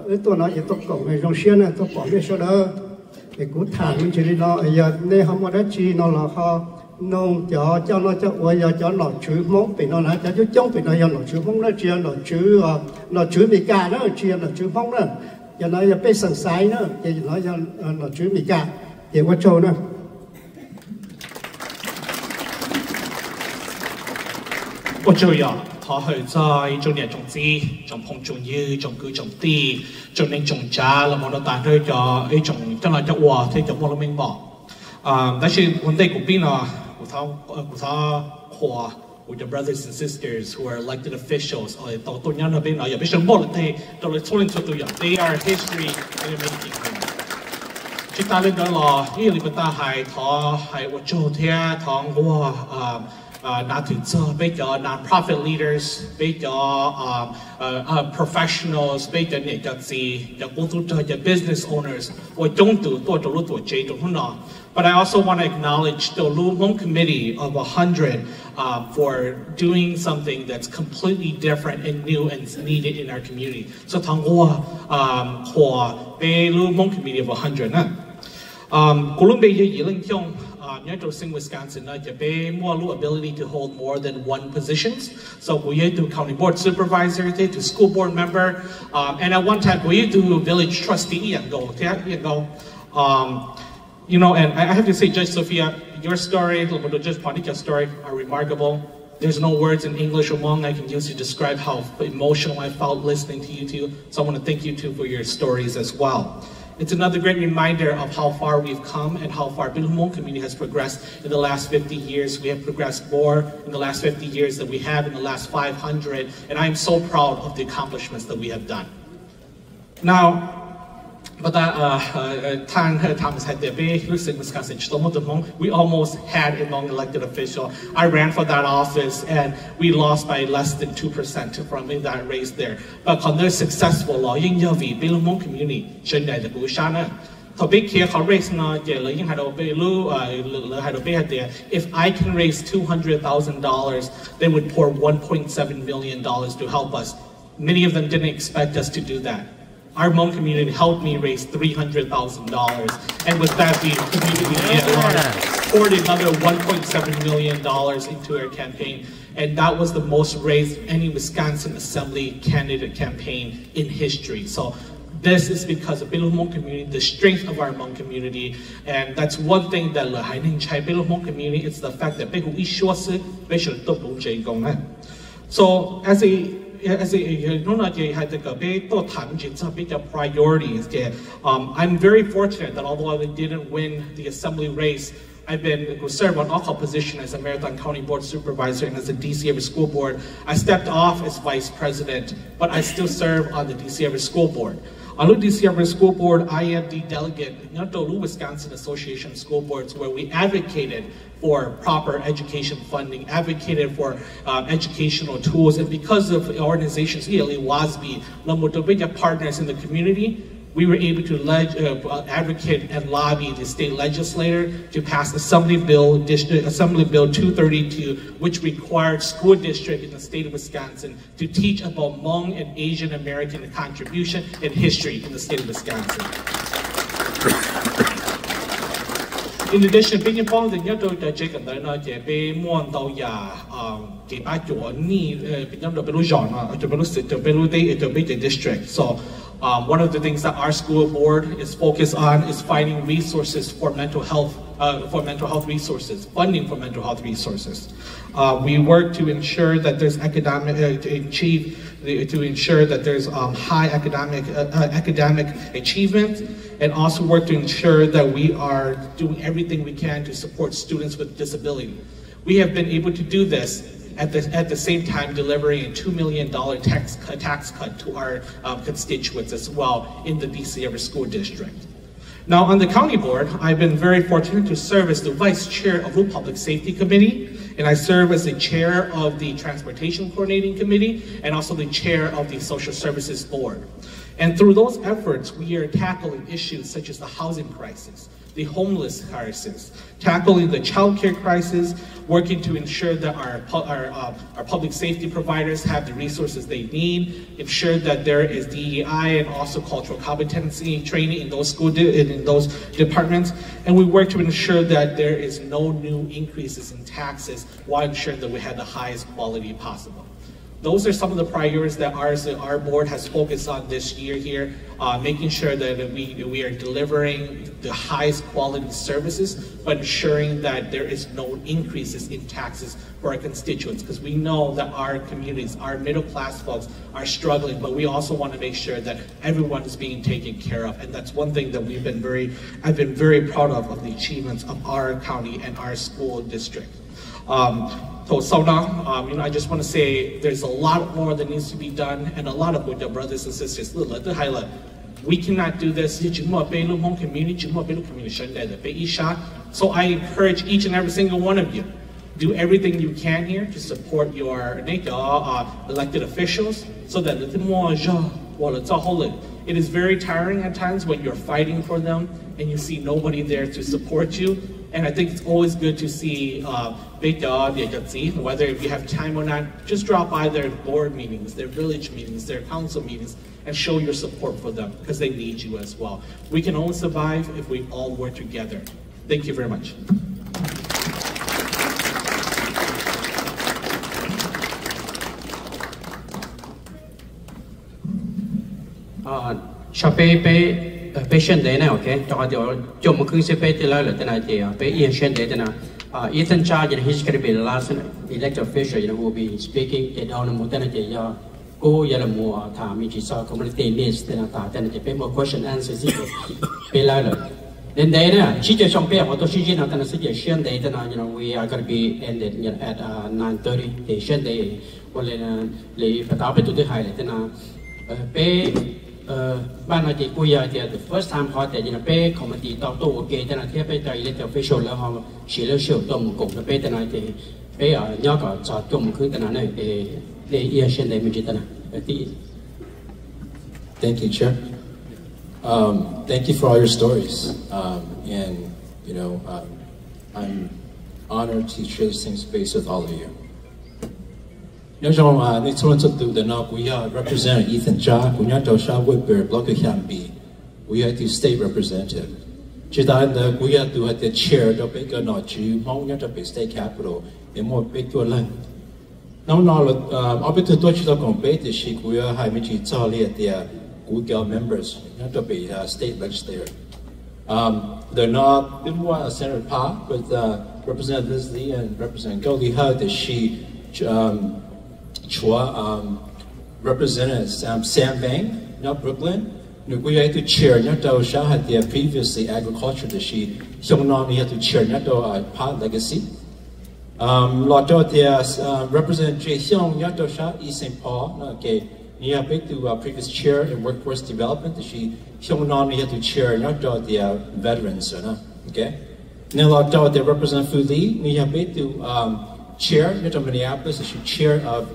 It will not yet talk of Roshiana to publish a good time, which is not a Nehamachi, no Laha, no, John, where you're not true, Momping on that, you jumping on your true home, not true, not true, Mika, no, Chia, not true home, you know, your base and sign, you know, you're not true, Mika, you watch on. 我就要他去在做年种子，种碰种叶，种居种地，种宁种家，แล้วมันต่างด้วยจะไอ้种จังไรจะว่าที่จะมองเราไม่บอกแต่是วันเด็กกูปีน่ะกูท้าขวา with the brothers and sisters who are elected officials ต่อตัวนี้นะเป็นอย่าไปเชื่อบอกเลยตัวเลยช่วยตัวอย่าง they are history in the making จิตตาเล่นแล้วรอที่ลิบตาหายท้อหายวัจโจเทียท้องหัวnot to non-profit leaders, professionals, business owners, but I also want to acknowledge the Hmong committee of 100 for doing something that's completely different and new and needed in our community. So Hmong committee of 100. Wisconsin, more ability to hold more than one positions. So we do county board supervisor, to school board member, and at one time we do village trustee. You know, and I have to say, Judge Sophia, your story, Judge Pontica's story are remarkable. There's no words in English or Hmong I can use to describe how emotional I felt listening to you two. So I want to thank you two for your stories as well. It's another great reminder of how far we've come and how far the Hmong community has progressed in the last 50 years. We have progressed more in the last 50 years than we have in the last 500, and I am so proud of the accomplishments that we have done. Now, but Thomas had the Wisconsin. We almost had a Hmong elected official. I ran for that office, and we lost by less than 2% from that race there. But when they're successful, Hmong community, if I can raise $200,000, they would pour $1.7 million to help us. Many of them didn't expect us to do that. Our Hmong community helped me raise $300,000, and with that, the community poured another $1.7 million into our campaign, and that was the most raised any Wisconsin Assembly candidate campaign in history. So this is because of the Hmong community, the strength of our Hmong community, and that's one thing that the Hmong community, it's the fact that so as a priorities. I'm very fortunate that although I didn't win the assembly race, I've been served on all positions as a Marathon County Board Supervisor and as a DC Area School Board. I stepped off as Vice President, but I still serve on the DC Area School Board. On the DC Area School Board, I am the delegate in the Wisconsin Association of School Boards, where we advocated for proper education funding, advocated for educational tools, and because of organizations, WASB, partners in the community, we were able to advocate and lobby the state legislator to pass Assembly Bill 232, which required school districts in the state of Wisconsin to teach about Hmong and Asian American contribution and history in the state of Wisconsin. In addition, being involved in the district. So one of the things that our school board is focused on is finding resources for mental health resources, funding for mental health resources. We work to ensure that there's to ensure that there's high academic achievement, and also work to ensure that we are doing everything we can to support students with disability. We have been able to do this at the same time delivering a $2 million tax cut to our constituents as well in the DC Area School District. Now on the county board, I've been very fortunate to serve as the vice chair of the Public Safety Committee, and I serve as the chair of the Transportation Coordinating Committee, and also the chair of the Social Services Board. And through those efforts, we are tackling issues such as the housing crisis, the homeless crisis, tackling the childcare crisis, working to ensure that our public safety providers have the resources they need, ensure that there is DEI and also cultural competency training in those in those departments, and we work to ensure that there is no new increases in taxes while ensuring that we have the highest quality possible. Those are some of the priorities that our board has focused on this year here, making sure that we are delivering the highest quality services, but ensuring that there is no increases in taxes for our constituents, because we know that our communities, our middle class folks are struggling, but we also want to make sure that everyone is being taken care of. And that's one thing that I've been very proud of the achievements of our county and our school district. I just want to say there's a lot more that needs to be done, and a lot of what the brothers and sisters, we cannot do this. So I encourage each and every single one of you, do everything you can here to support your elected officials, so that it is very tiring at times when you're fighting for them and you see nobody there to support you. And I think it's always good to see whether if you have time or not, just drop by their board meetings, their village meetings, their council meetings, and show your support for them, because they need you as well. We can only survive if we all work together. Thank you very much. Patient day now, okay? Ethan Charge, he's going to be the last elected official, who will be speaking. Community needs, then more question answers. Then we are going to be ended at 9:30. The first time hot that in a bay committee talk to gate and a tape elected official how she will show them go the bait and I pay a yaga tom kutan the Asian damage. Thank you, Chair. Thank you for all your stories. And I'm honored to share the same space with all of you. We represent Ethan Jha, we are the state representative. We are the chair of the state capital in more big to land. Now, to Deutsche we are members, not to be state legislator. They're not Senator Pa, but Representative Liz Lee and Representative Goldie Hud, that she Representative Sam Bang, not Brooklyn. We had to chair, not to had the previously agriculture that she had to chair, not to part legacy. Representative Jay Hyung, not to East St. Paul, okay. Nia big to previous chair in workforce development that she had to chair, not to the veterans, okay. Now, the Representative Fu Lee, Nia big to chair, not to Minneapolis, that she chair of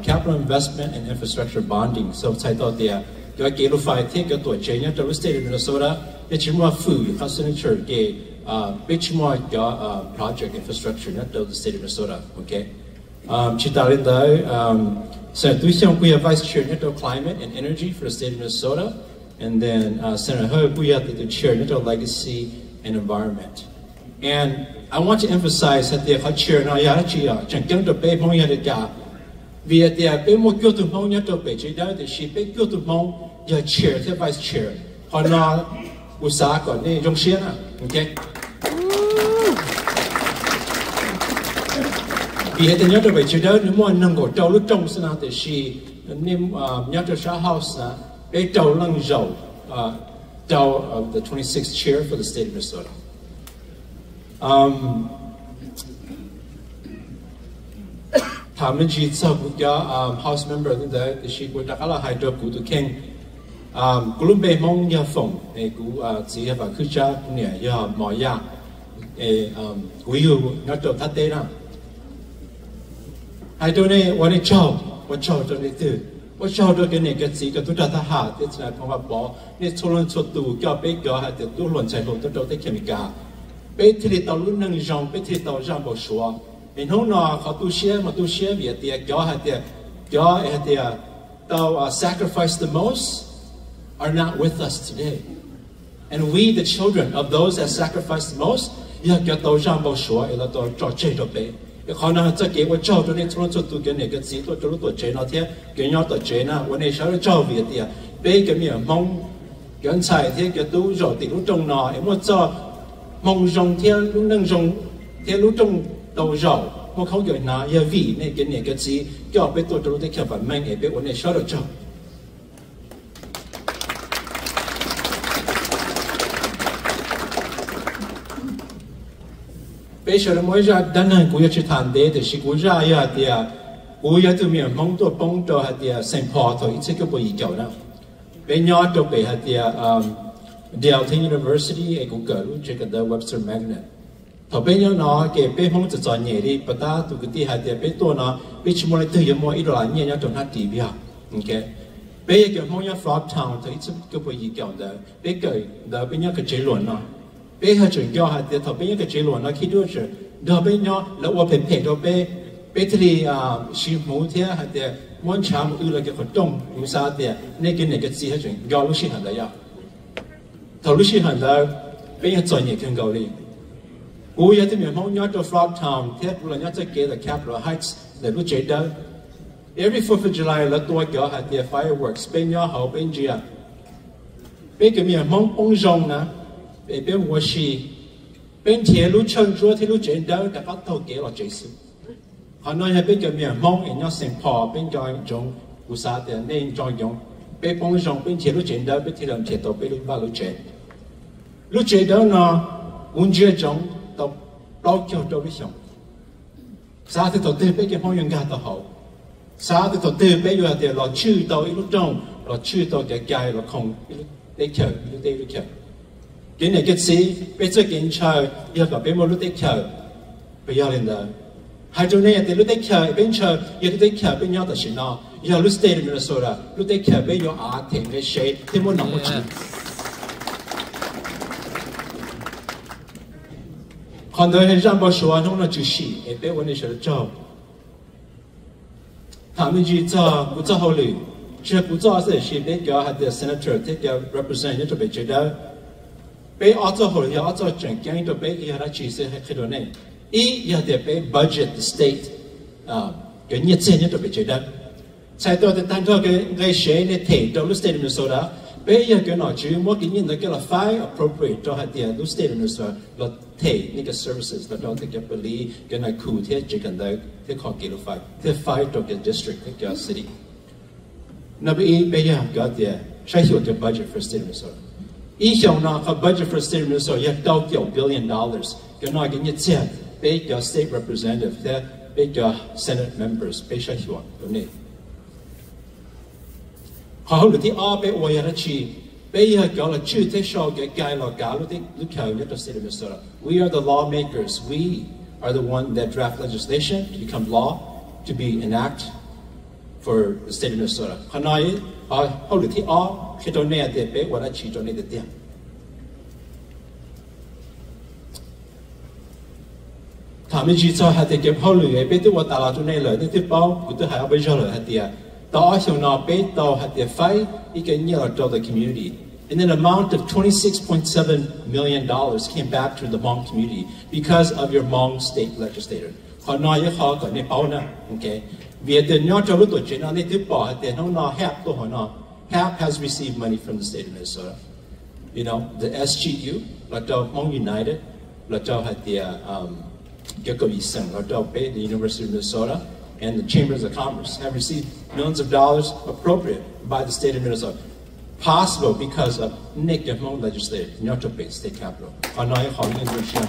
capital investment and infrastructure bonding. So I thought the take a to Jane to the state of Minnesota, it's more food, signature gay, big more project infrastructure, not to the state of Minnesota, okay? So we have Vice Chair Neto Climate and Energy for the state of Minnesota, and then Senator Herb, we have the Chair Neto Legacy and Environment. And I want to emphasize that the chair now to pay more via the more good to Mong to pay the she pay good to Mong your chair, the vice chair. Hona Usaka, ne Jongsiana, okay? We had another way to do more number, Dolu Johnson out the she, name Yatasha House, a Dolang Zhou, of the 26th chair for the state of Minnesota. House member that she would hydro to King. Gulumbe Mong Ya Fong, a Zieva Kucha, near Ya Moya, a Guyu, not of that data. I don't know what a job, don't they do? 我晓得跟那个字个都在他下，这才讲话包，你出轮出度叫别个还得都轮在路都都得看个，别提里到路能上，别提到上不说，然后呢，เขา都些嘛都些别的叫还得叫还得到sacrifice the most are not with us today, and we the children of those that sacrifice the most, 要叫到上不说，要到找这个呗。可能这给我找着你从这都跟那个字都走路多这那天跟要多这那我那时候找别的别个面蒙刚才天个都绕的路中那我找蒙中天路能中天路中都绕我เขาเกิดนะอย่าวีในกันเนี่ยก็สิก็ไปตัวตรุได้แค่ฝันแม่งเอไปวันนี้ชอบเราเจ้าbây giờ mỗi gia đình này cũng chỉ谈的，就是国家呀的，国家都没有忙到帮到下的生活头，一切都不一样了。bây giờ都被下的Delta University 一个个路这个的 Webster Magnet， 头bây giờ nó cái被phongจะ做嘢的，不大都个地下的被多呢，被什么来都有么一路来嘢要从他地边 ，OK， bây giờ cái phong要 Frog Town 头一切都不一样的，被个的bây giờ cái结论呢。bây giờ chúng ta hạt thọ bây giờ cái chế độ nó khi đưa rồi, đó bây giờ là ở bên phía đó bây thì sử dụng thế hạt muốn chạm là cái hoạt động như sao thì nên cái này cái gì hết chúng gạo lúc sinh hạt đấy à, thọ lúc sinh hạt đó bây giờ chọn nhiều hơn gạo đi, bây giờ thì mình muốn nhớ cho Frog Town thế bây giờ nhớ cho cái là Capitol Heights để lúc chế đó, every 4th of July là tôi gạo hạt fireworks bây giờ hậu bây giờ bây cái mình muốn bông rong nè bên我是bên铁路乘坐铁路站到大家都给了这些，可能係邊個面望人家成跑邊個種烏沙的呢種用，邊幫上邊鐵路站到邊鐵路鐵道邊路巴路站，路站到呢，換住種到老橋到邊上，沙的到對邊個方向嘅都好，沙的到對邊個嘅落去到一路種，落去到嘅街落空一路地橋一路地路橋。cái này cái gì bây giờ cái chơi giờ có bên một lúc đấy chơi bây giờ lên đó hai chỗ này thì lúc đấy chơi bên chơi giờ lúc đấy chơi bên nhau đó xin nó giờ lúc stay in Minnesota lúc đấy chơi bên nhau thì cái shade thì muốn nắm một chút còn đời hay rằng bao số nó là chủ sĩ ở bên vấn đề sẽ cho thằng mình chỉ cho cũng cho hậu lì chỉ cũng cho sẽ bên cái hạt the senator thì cái representative cho bên chơi đó bây giờ hồi giờ giờ chẳng cái đó bây giờ là chỉ sẽ cái đó này, ý giờ để bây budget the state, cái nhiệt tiền nhất đó bây giờ đó, sai đó thì tan thôi cái share này thể đó lúc state Minnesota, bây giờ cái nó chỉ mỗi cái nhìn cái là phải appropriate cho hạt tiền lúc state Minnesota là thể những cái services đó thì cái beli cái này cụ thể chỉ cần đấy thì họ kêu là phải cho cái district cái city, nó bây giờ cái gì, sai hiểu cái budget for state Minnesota. Ý hiểu nó có budget for state Minnesota yet $9 billion. Cái nói cái nhất tiền, bây giờ state representative, thế bây giờ senate members, bây giờ hiểu cái này. Họ lúc thì bây giờ là chỉ bây giờ cái là chưa thể show cái là cái lúc theo nhất state Minnesota. We are the lawmakers. We are the one that draft legislation to become law to be enacted for the state of Minnesota. Họ nói họ lúc thì khi đó này để bé gọi là chỉ cho này để tiền. Thằng mình chỉ cho hạt để kiếm họ lười bé tôi ta là chỗ này lời tôi bảo tôi hay bây giờ lời hạt tiền. Đó hiểu nó bé đó hạt để phải ý cái nhiều là cho the community. And an amount of $26.7 million came back to the Hmong community because of your Hmong state legislator. Họ nói với họ cái này bảo nè, okay. Vì thế nhau cho lúc tuổi trẻ nó nên tiếp bỏ hạt tiền nó half tôi hỏi nó. Half has received money from the state of Minnesota. You know, the SGU, là cho Hmong United, là cho hạt tiền cái cầu Eastern, là cho the University of Minnesota, and the Chambers of Commerce have received millions of dollars appropriate by the state of Minnesota. Possible because of Nick and Hmong legislature, not to pay state capital. Họ nói họ nên được xem.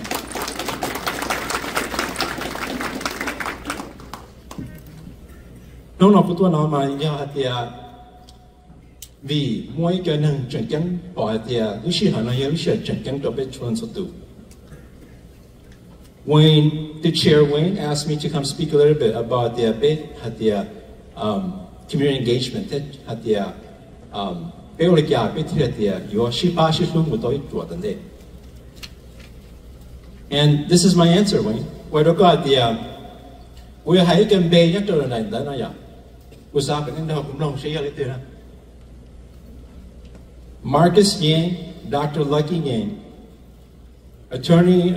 Nó của tôi nói mà giờ thì vì mỗi cái năng trận cánh bỏ thì lúc xưa họ nói lúc xưa trận cánh cho bên chuan số tụ. When the chair Wayne asked me to come speak a little bit about the bit at the community engagement that at the and this is my answer when where God the we hãy cần bê nhất rồi này đó nói vậy sao cái nên đâu cũng long sẽ lấy tiền Marcus Yang, Dr. Lucky Yang, attorney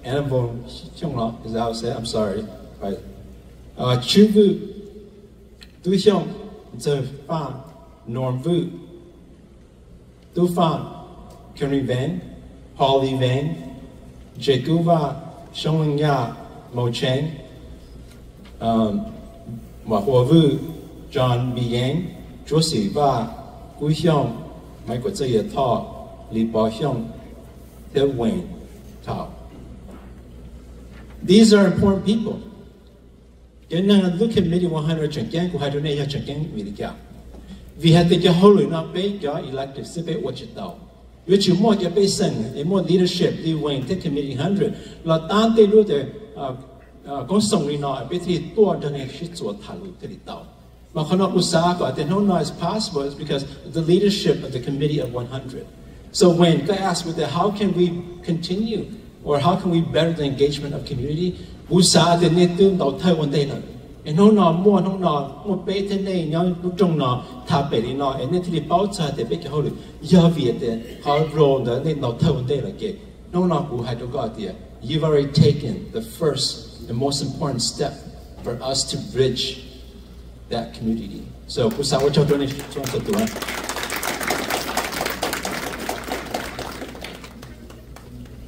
Anavon Chonglok, is that how I say it? I'm sorry. Right. Chu Vu Du Xiong Zhe Fan Norm Vu Du Fan Kenry Van Holly Van Jaguva Showing Ya Mo Chang Ma Hua Vu John B. Yang Josie Va Gu Xiong Mai Kwa Zhe Ye Ta Li Ba Xiong Te Wen Tao. These are important people. Look at Committee 100 Chenggang, who had to name Chenggang Milikia. We had to get holy, not big, elective, Sibet Wachitao. Which you more get based on, more leadership, the Wayne, take Committee 100. La Tante Luther, Gonsong, a bit door than a shit or Talu Tao. Makonakusaka, they don't know it's possible, is because of the leadership of the Committee of 100. So when they ask with how can we continue, or how can we better the engagement of community? Busa de netum dao tai one day na. And no more better name, young Lutong na, tapeli na, and then the bouta de bake holy, Yavi de, how roll the name no tai one day again. No, who had to go there. You've already taken the first and most important step for us to bridge that community. So, Busa, what you're doing is to do it.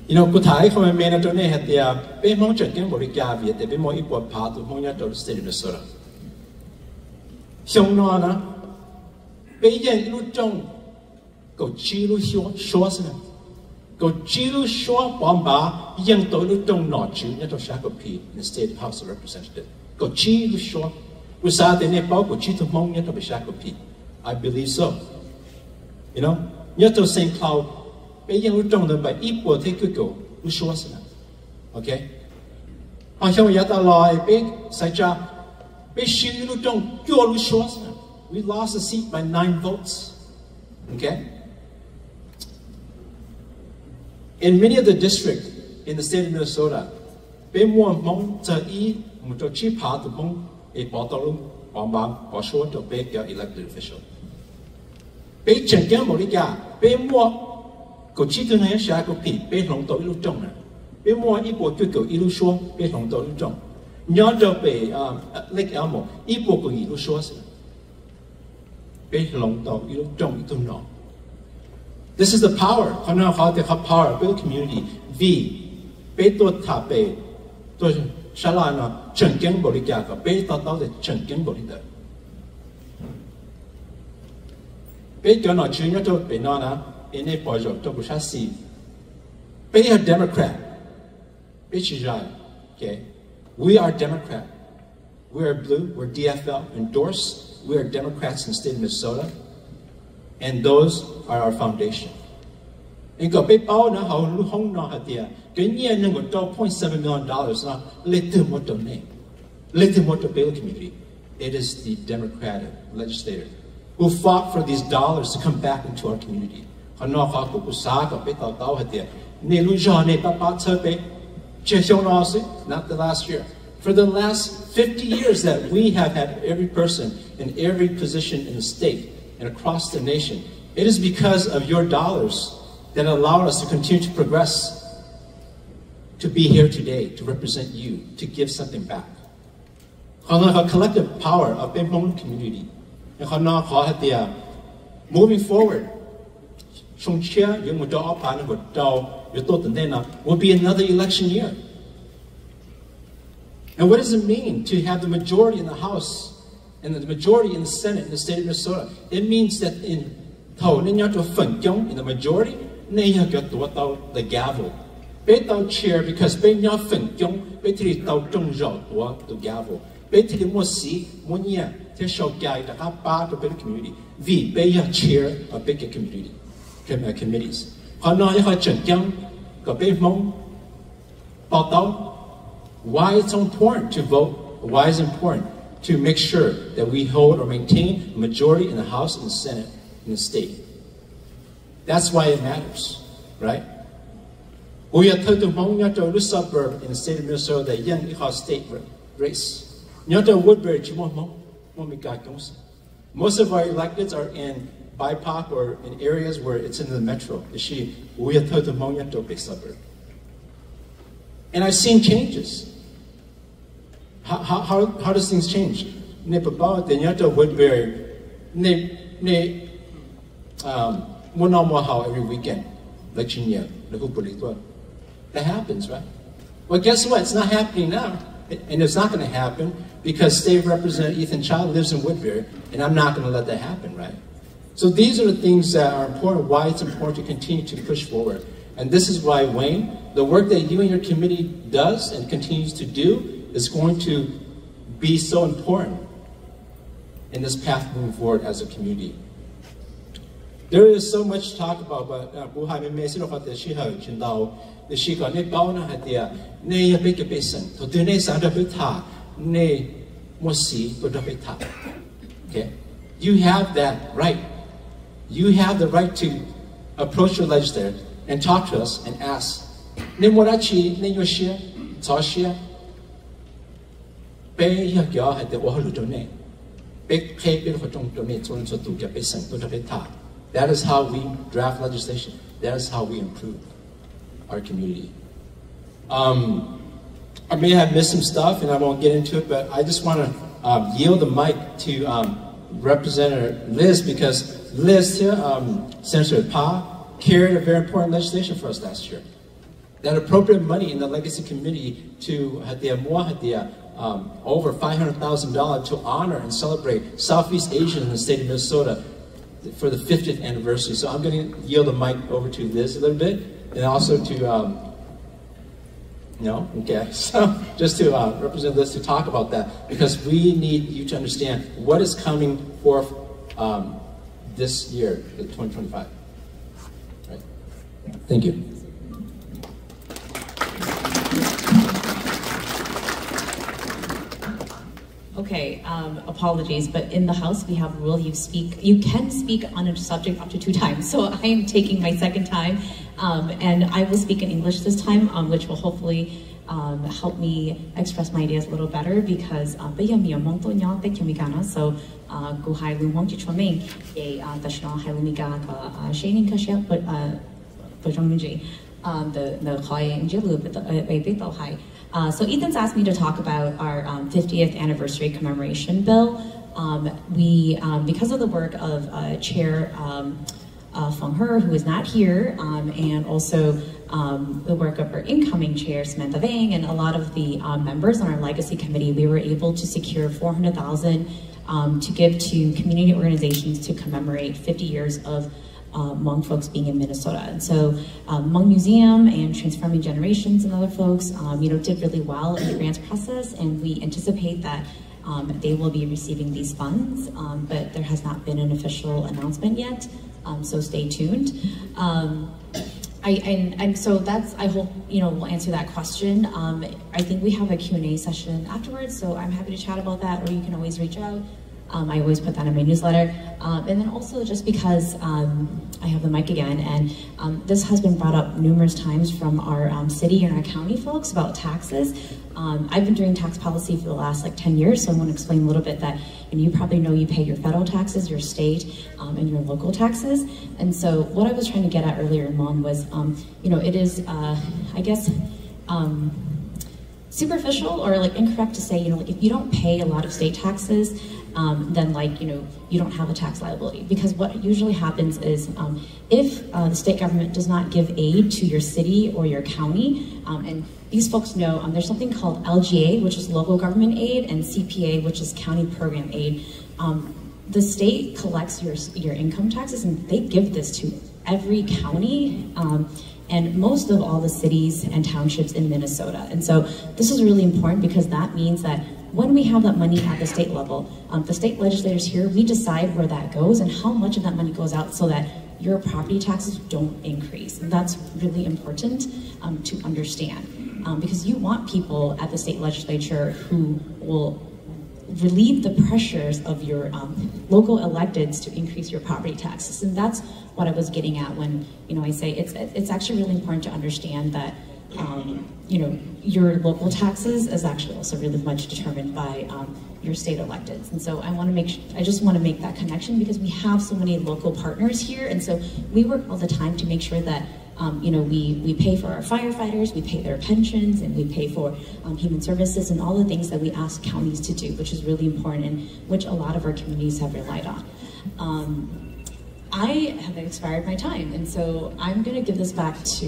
You know, good time for a man to had the be more chicken for the Gavi, the be more equal part of Monia to the state of Minnesota. Shonana, be young Lutong, go chilu shores, go chilu shore bomba, young to Lutong not junior to Shakopee in the State House of Representatives. Go chilu shore, without the Nepal, go cheat of Monia to be Shakopee. I believe so. You know, Yato St. Cloud. By equal take go, okay? I show you that law, big, such a we lost the seat by 9 votes, okay? In many of the districts in the state of Minnesota, be more Hmong to eat, to cheap part of Hmong, a bottle, or short to beg your elected official. Be Chengamoliga, be more. Go chicken and shackle pea, based on the little donor. Be more equal to go ilu shore, based on the little donor. Nyada bay, Lake Elmo, equal to ilu shores. Based on the little donor to know. This is the power. How they have power, build community. V. Beto tape, to Shalana, Chunking Borigaka, Beto the Chunking Borida. Beto not junior to Benana. In a project, to be a Democrat. Okay? We are Democrat. We are blue. We're DFL endorsed. We are Democrats in the state of Minnesota. And those are our foundation. And go pay power now, how long now had the Ganya number $12.7 million now, let them what donate. Let them what to build community. It is the Democratic legislator who fought for these dollars to come back into our community. Not the last year. For the last 50 years that we have had every person in every position in the state and across the nation, it is because of your dollars that allow us to continue to progress, to be here today, to represent you, to give something back. A collective power of the Hmong community. Moving forward, will be another election year. And what does it mean to have the majority in the House and the majority in the Senate in the state of Minnesota? It means that in the majority, the gavel. Chair because the gavel. Community. Chair of bigger community. Committees. Why it's so important to vote, why is it important? to make sure that we hold or maintain a majority in the House and the Senate in the state. That's why it matters, right? We are told to Hmong to the suburb in the state of Minnesota that young state race. Woodbury, most of our electeds are in BIPOC or in areas where it's in the metro. We are told to Hmong to big suburb. And I've seen changes. How does things change? Woodbury, every weekend, that happens, right? Well, guess what? It's not happening now. And it's not going to happen because State Representative Ethan Child lives in Woodbury, and I'm not going to let that happen, right? So these are the things that are important, why it's important to continue to push forward. And this is why, Wayne, the work that you and your committee does and continues to do is going to be so important in this path moving forward as a community. There is so much to talk about, but okay? You have that right. You have the right to approach your legislator and talk to us and ask, that is how we draft legislation. That is how we improve our community. I may have missed some stuff and I won't get into it, but I just want to yield the mic to Representative Liz, because Liz, Senator Pa, carried a very important legislation for us last year that appropriated money in the Legacy Committee to over $500,000 to honor and celebrate Southeast Asians in the state of Minnesota for the 50th anniversary. So I'm going to yield the mic over to Liz a little bit, and also to, no? Okay. So just to represent Liz to talk about that, because we need you to understand what is coming forth this year, 2025. Right? Thank you. Okay, apologies, but in the House we have a rule: you can speak on a subject up to 2 times. So I am taking my 2nd time, and I will speak in English this time, which will hopefully help me express my ideas a little better, because so gu hai lu mong chi choming e tashna hai lu mi ga ka shening ka shep but the khoi injilu but big hai. So Ethan's asked me to talk about our 50th anniversary commemoration bill. Because of the work of Chair Feng He, who is not here, and also the work of our incoming chair, Samantha Vang, and a lot of the members on our Legacy Committee, we were able to secure $400,000 to give to community organizations to commemorate 50 years of Hmong folks being in Minnesota. And so Hmong Museum and Transforming Generations and other folks did really well in the grants process, and we anticipate that they will be receiving these funds, but there has not been an official announcement yet, so stay tuned. So that's, I hope, we'll answer that question. I think we have a Q&A session afterwards, so I'm happy to chat about that, or you can always reach out. I always put that in my newsletter. And then also, just because I have the mic again, and this has been brought up numerous times from our city and our county folks about taxes. I've been doing tax policy for the last 10 years, so I want to explain a little bit that, and you probably know you pay your federal taxes, your state, and your local taxes. And so what I was trying to get at earlier, Mom, was, it is, I guess, superficial or incorrect to say, if you don't pay a lot of state taxes, then you don't have a tax liability. Because what usually happens is if the state government does not give aid to your city or your county, and these folks know there's something called LGA, which is local government aid, and CPA, which is county program aid. The state collects your income taxes, and they give this to every county, and most of all the cities and townships in Minnesota. And so this is really important, because that means that when we have that money at the state level, the state legislators here, we decide where that goes and how much of that money goes out so that your property taxes don't increase. And that's really important to understand, because you want people at the state legislature who will relieve the pressures of your local electeds to increase your property taxes. And that's what I was getting at when, I say it's actually really important to understand that, your local taxes is actually also really much determined by your state electeds. And so I just want to make that connection because we have so many local partners here. And so we work all the time to make sure that we pay for our firefighters, we pay their pensions, and we pay for human services and all the things that we ask counties to do, which is really important and which a lot of our communities have relied on. I have expired my time, and so I'm going to give this back to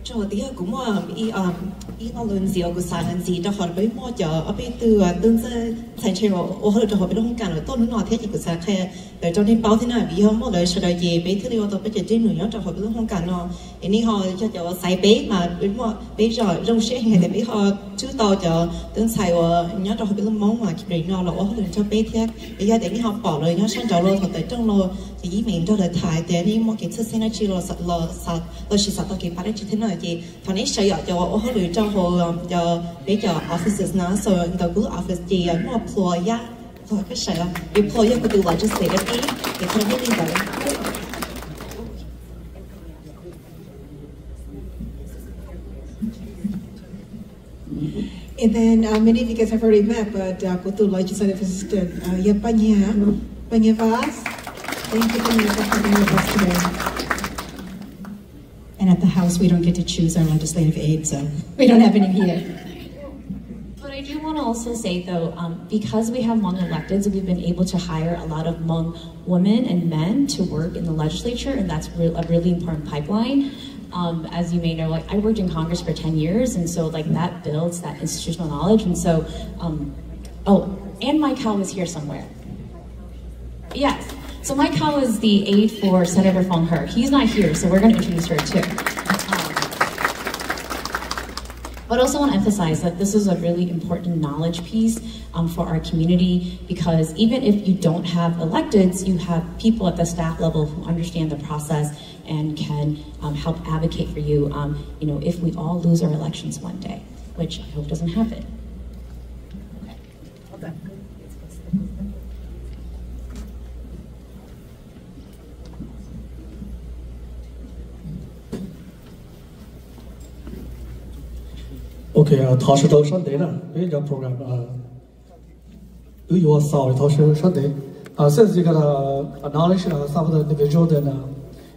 cho tí cũng mà ý nó luôn diệu của sản gì đó họ bị mua cho ở bên từ từ thành chế ở họ cho họ bị đông cản ởต้นnó thế chỉ của sản khe để cho nên báo thế nào vì họ mua đời sau đời gì bé thứ điều tôi bây giờ trên nửa cho họ bị đông cản nó anh họ cho xài bé mà bị mua bé rồi rong xe hay để bé họ chú tàu cho tương xài ở nhớ cho họ bị đông mong mà chỉ nó là họ cho bé thế bây giờ để họ bỏ lời nhớ sang cho lo thật tại trong lo thì ý mình cho đời thái để đi mua cái thứ xe nó chỉ lo sạt chỉ sạt tao cái bắt đấy chỉ thế nào gì thằng ấy xây cho họ lựa cho họ cho để cho offices nó rồi the good office gì mua employ ya rồi cái xây employ của tụi legislative thì không biết đi đâu. And then many of you guys have already met, but Kutu Legislative Assistant Panya Vaz, thank you for coming with us today. And at the House, we don't get to choose our legislative aid, so we don't have any here. But I do want to also say, though, because we have Hmong electeds, we've been able to hire a lot of Hmong women and men to work in the legislature, and that's a really important pipeline. As you may know, I worked in Congress for 10 years, and so that builds that institutional knowledge. And so, and Mike Howe is here somewhere. Yes. So Mike Howe is the aide for Senator Fong He. He's not here, so we're going to introduce her too. But I also want to emphasize that this is a really important knowledge piece for our community, because even if you don't have electeds, you have people at the staff level who understand the process and can help advocate for you, if we all lose our elections one day, which I hope doesn't happen. Okay. Okay, 他是到上台了，这个 program 有少他是上台甚至这个knowledge 差不多那个 Jordan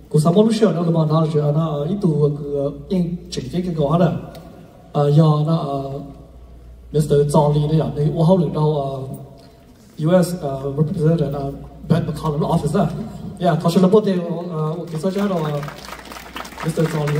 古啥么路线那个嘛 knowledge 那一度个因直接个个话的要那Mr. 赵丽的呀，那我好领导US representative Ben McCollum office 呀，他是那不得我给大家的Mr. 赵丽